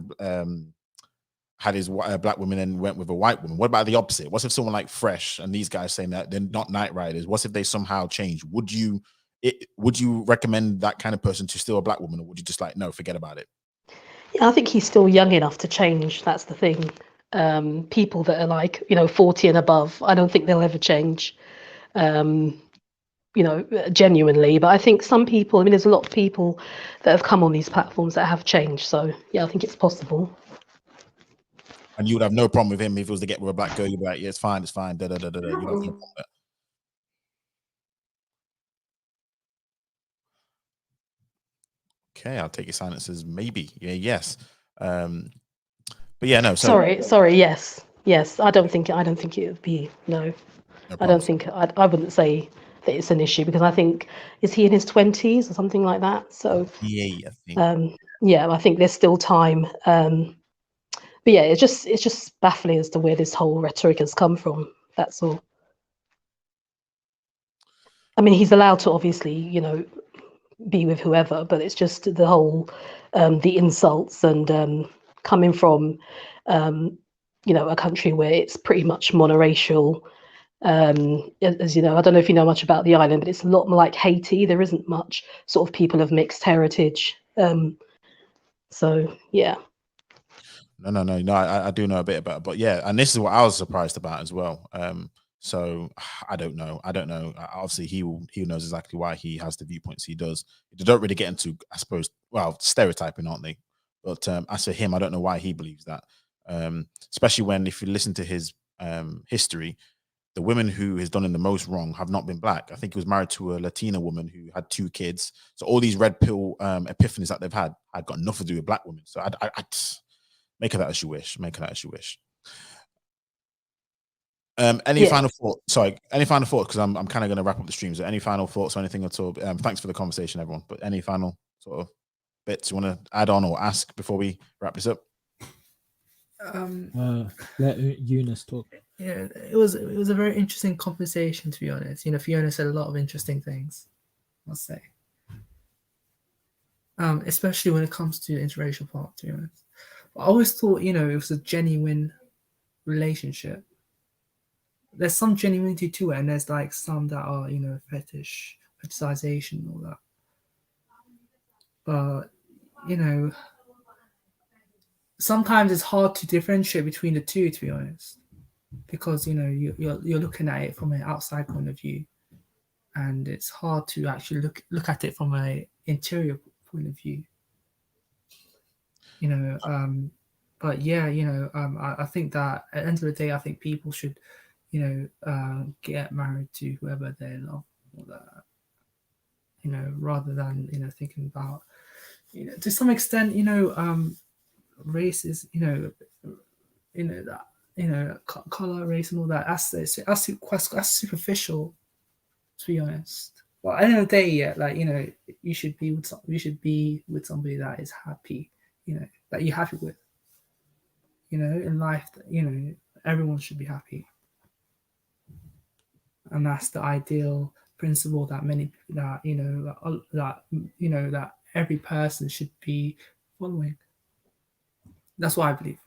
his black woman and went with a white woman. What about the opposite? What if someone like Fresh and these guys saying that they're not night riders? What if they somehow change? Would you recommend that kind of person to still a black woman, or would you just like, no, forget about it? Yeah, I think he's still young enough to change. That's the thing. People that are like, 40 and above, I don't think they'll ever change, genuinely. But I think some people, I mean, there's a lot of people that have come on these platforms that have changed. So, yeah, I think it's possible. And you would have no problem with him if it was to get with a black girl. You'd be like, yeah, it's fine. Da, da, da, da, da. You have no problem with that. Okay, I'll take your silence as maybe. Yeah, yes. But yeah, no. So, sorry. Yes. I don't think it would be no. I don't think I wouldn't say that it's an issue, because I think, is he in his 20s or something like that? So yeah, I think. Yeah, I think there's still time. But yeah, it's just baffling as to where this whole rhetoric has come from. That's all. I mean, he's allowed to obviously, be with whoever, but it's just the whole the insults and coming from a country where it's pretty much monoracial, As you know, I don't know if you know much about the island, but it's a lot more like Haiti. There isn't much sort of people of mixed heritage. So yeah. No. I do know a bit about it, but yeah, and this is what I was surprised about as well. So I don't know. Obviously, he knows exactly why he has the viewpoints he does. They don't really get into, I suppose, well, stereotyping, aren't they? But as for him, I don't know why he believes that. Especially when, if you listen to his history, the women who has done him the most wrong have not been black. I think he was married to a Latina woman who had 2 kids. So all these red pill epiphanies that they've had got nothing to do with black women. So I make of that as you wish. Make of that as you wish. Any Yeah. final thoughts? Sorry, any final thoughts? Because I'm kind of going to wrap up the stream. So any final thoughts or anything at all? Thanks for the conversation, everyone. But any final sort of bits you want to add on or ask before we wrap this up? Let Eunice talk. Yeah, it was a very interesting conversation, to be honest. Fiona said a lot of interesting things, I'll say. Especially when it comes to the interracial part, to be honest. But I always thought, it was a genuine relationship. There's some genuinity to it, and there's like some that are, fetishization and all that. But, sometimes it's hard to differentiate between the two, to be honest, because you're looking at it from an outside point of view, and it's hard to actually look at it from an interior point of view. But yeah, I think that at the end of the day, I think people should, get married to whoever they love, or that, rather than thinking about, to some extent, races, that color, race, and all that. That's superficial, to be honest. Well, at the end of the day, yeah, like you should be with somebody that is happy, that you're happy with. In life, everyone should be happy, and that's the ideal principle that that every person should be following. That's what I believe.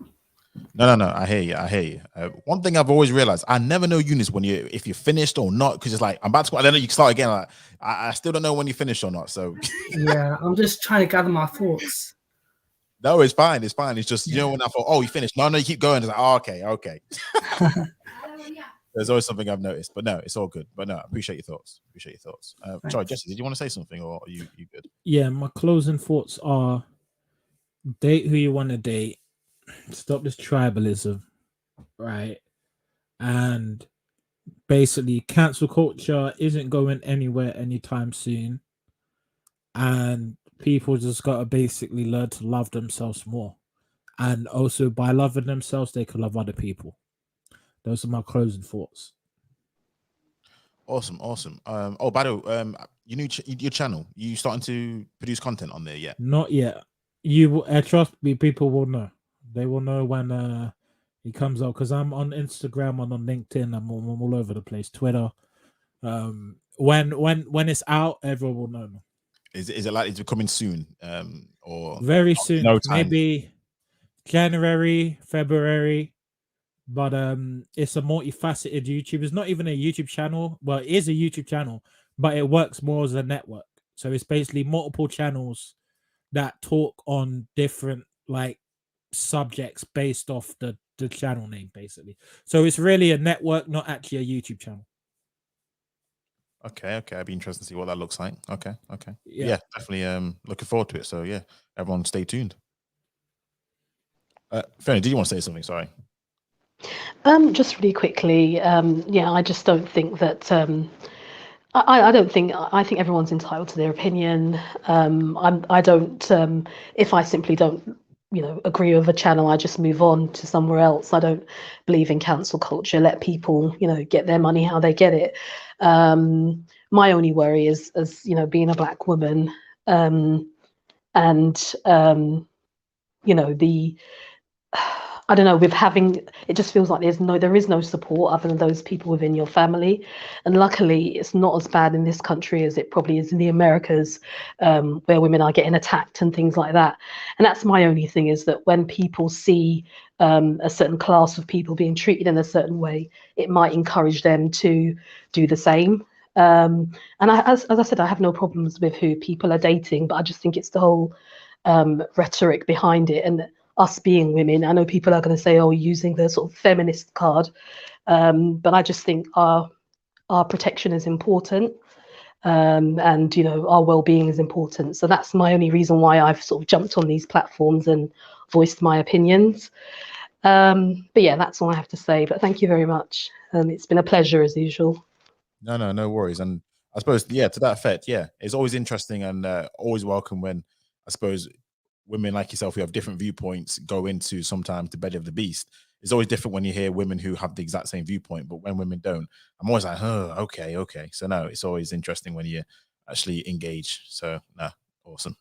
No. I hear you. One thing I've always realized: I never know, Eunice, if you're finished or not, because it's like I'm about to. I don't know. You can start again. Like, I still don't know when you finish or not. So yeah, I'm just trying to gather my thoughts. No, it's fine. It's fine. It's just when I thought, oh, you finished. No, you keep going. It's like, oh, okay. There's always something I've noticed, but no, it's all good. But no, I appreciate your thoughts. Sorry, Jesse, did you want to say something, or are you good? Yeah, my closing thoughts are: date who you want to date. Stop this tribalism, right? And basically, cancel culture isn't going anywhere anytime soon. And people just got to basically learn to love themselves more. And also, by loving themselves, they can love other people. Those are my closing thoughts. Awesome. Oh, by the way, your channel. You starting to produce content on there yet? Not yet. You trust me. People will know. They will know when it comes out, because I'm on Instagram and on LinkedIn. I'm all over the place. Twitter. When it's out, everyone will know. Is it likely to be coming soon? Or very soon? No time. Maybe January, February. But it's a multifaceted YouTube. It's not even a YouTube channel. Well, it is a YouTube channel, but it works more as a network. So it's basically multiple channels that talk on different subjects based off the channel name, basically. So it's really a network, not actually a YouTube channel. Okay. I'd be interested to see what that looks like. Okay. Yeah, definitely looking forward to it. So yeah, everyone stay tuned. Fiona, did you want to say something? Sorry. Just really quickly, I just don't think that. I think everyone's entitled to their opinion. I don't. If I simply don't, agree with a channel, I just move on to somewhere else. I don't believe in cancel culture. Let people, get their money how they get it. My only worry is, as being a Black woman, and the I don't know, with having, it just feels like there is no support other than those people within your family. And luckily, it's not as bad in this country as it probably is in the Americas, where women are getting attacked and things like that. And that's my only thing, is that when people see a certain class of people being treated in a certain way, it might encourage them to do the same. And as I said, I have no problems with who people are dating, but I just think it's the whole rhetoric behind it. And us being women, I know people are going to say, oh, using the sort of feminist card, but I just think our protection is important, and you know, our well-being is important. So that's my only reason why I've sort of jumped on these platforms and voiced my opinions. But yeah, that's all I have to say. But thank you very much. It's been a pleasure as usual. No worries. And I suppose, yeah, to that effect, yeah, it's always interesting and always welcome when, I suppose, women like yourself who have different viewpoints go into sometimes the belly of the beast. It's always different when you hear women who have the exact same viewpoint, but when women don't, I'm always like, oh, okay. So no, it's always interesting when you actually engage. So no, awesome.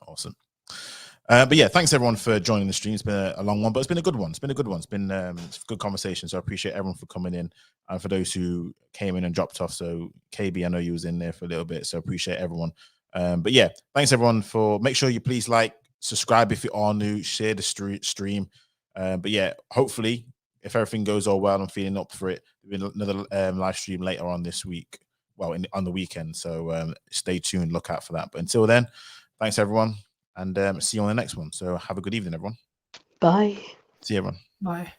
But yeah, thanks everyone for joining the stream. It's been a long one, but it's been a good one. It's been a good conversation. So I appreciate everyone for coming in, and for those who came in and dropped off. So KB, I know you was in there for a little bit, so I appreciate everyone. But yeah, thanks everyone for. Make sure you please like, subscribe if you are new, share the stream. But yeah, hopefully, if everything goes all well, I'm feeling up for it. There'll be another live stream later on this week. Well, on the weekend. So stay tuned, look out for that. But until then, thanks everyone. And see you on the next one. So have a good evening, everyone. Bye. See you, everyone. Bye.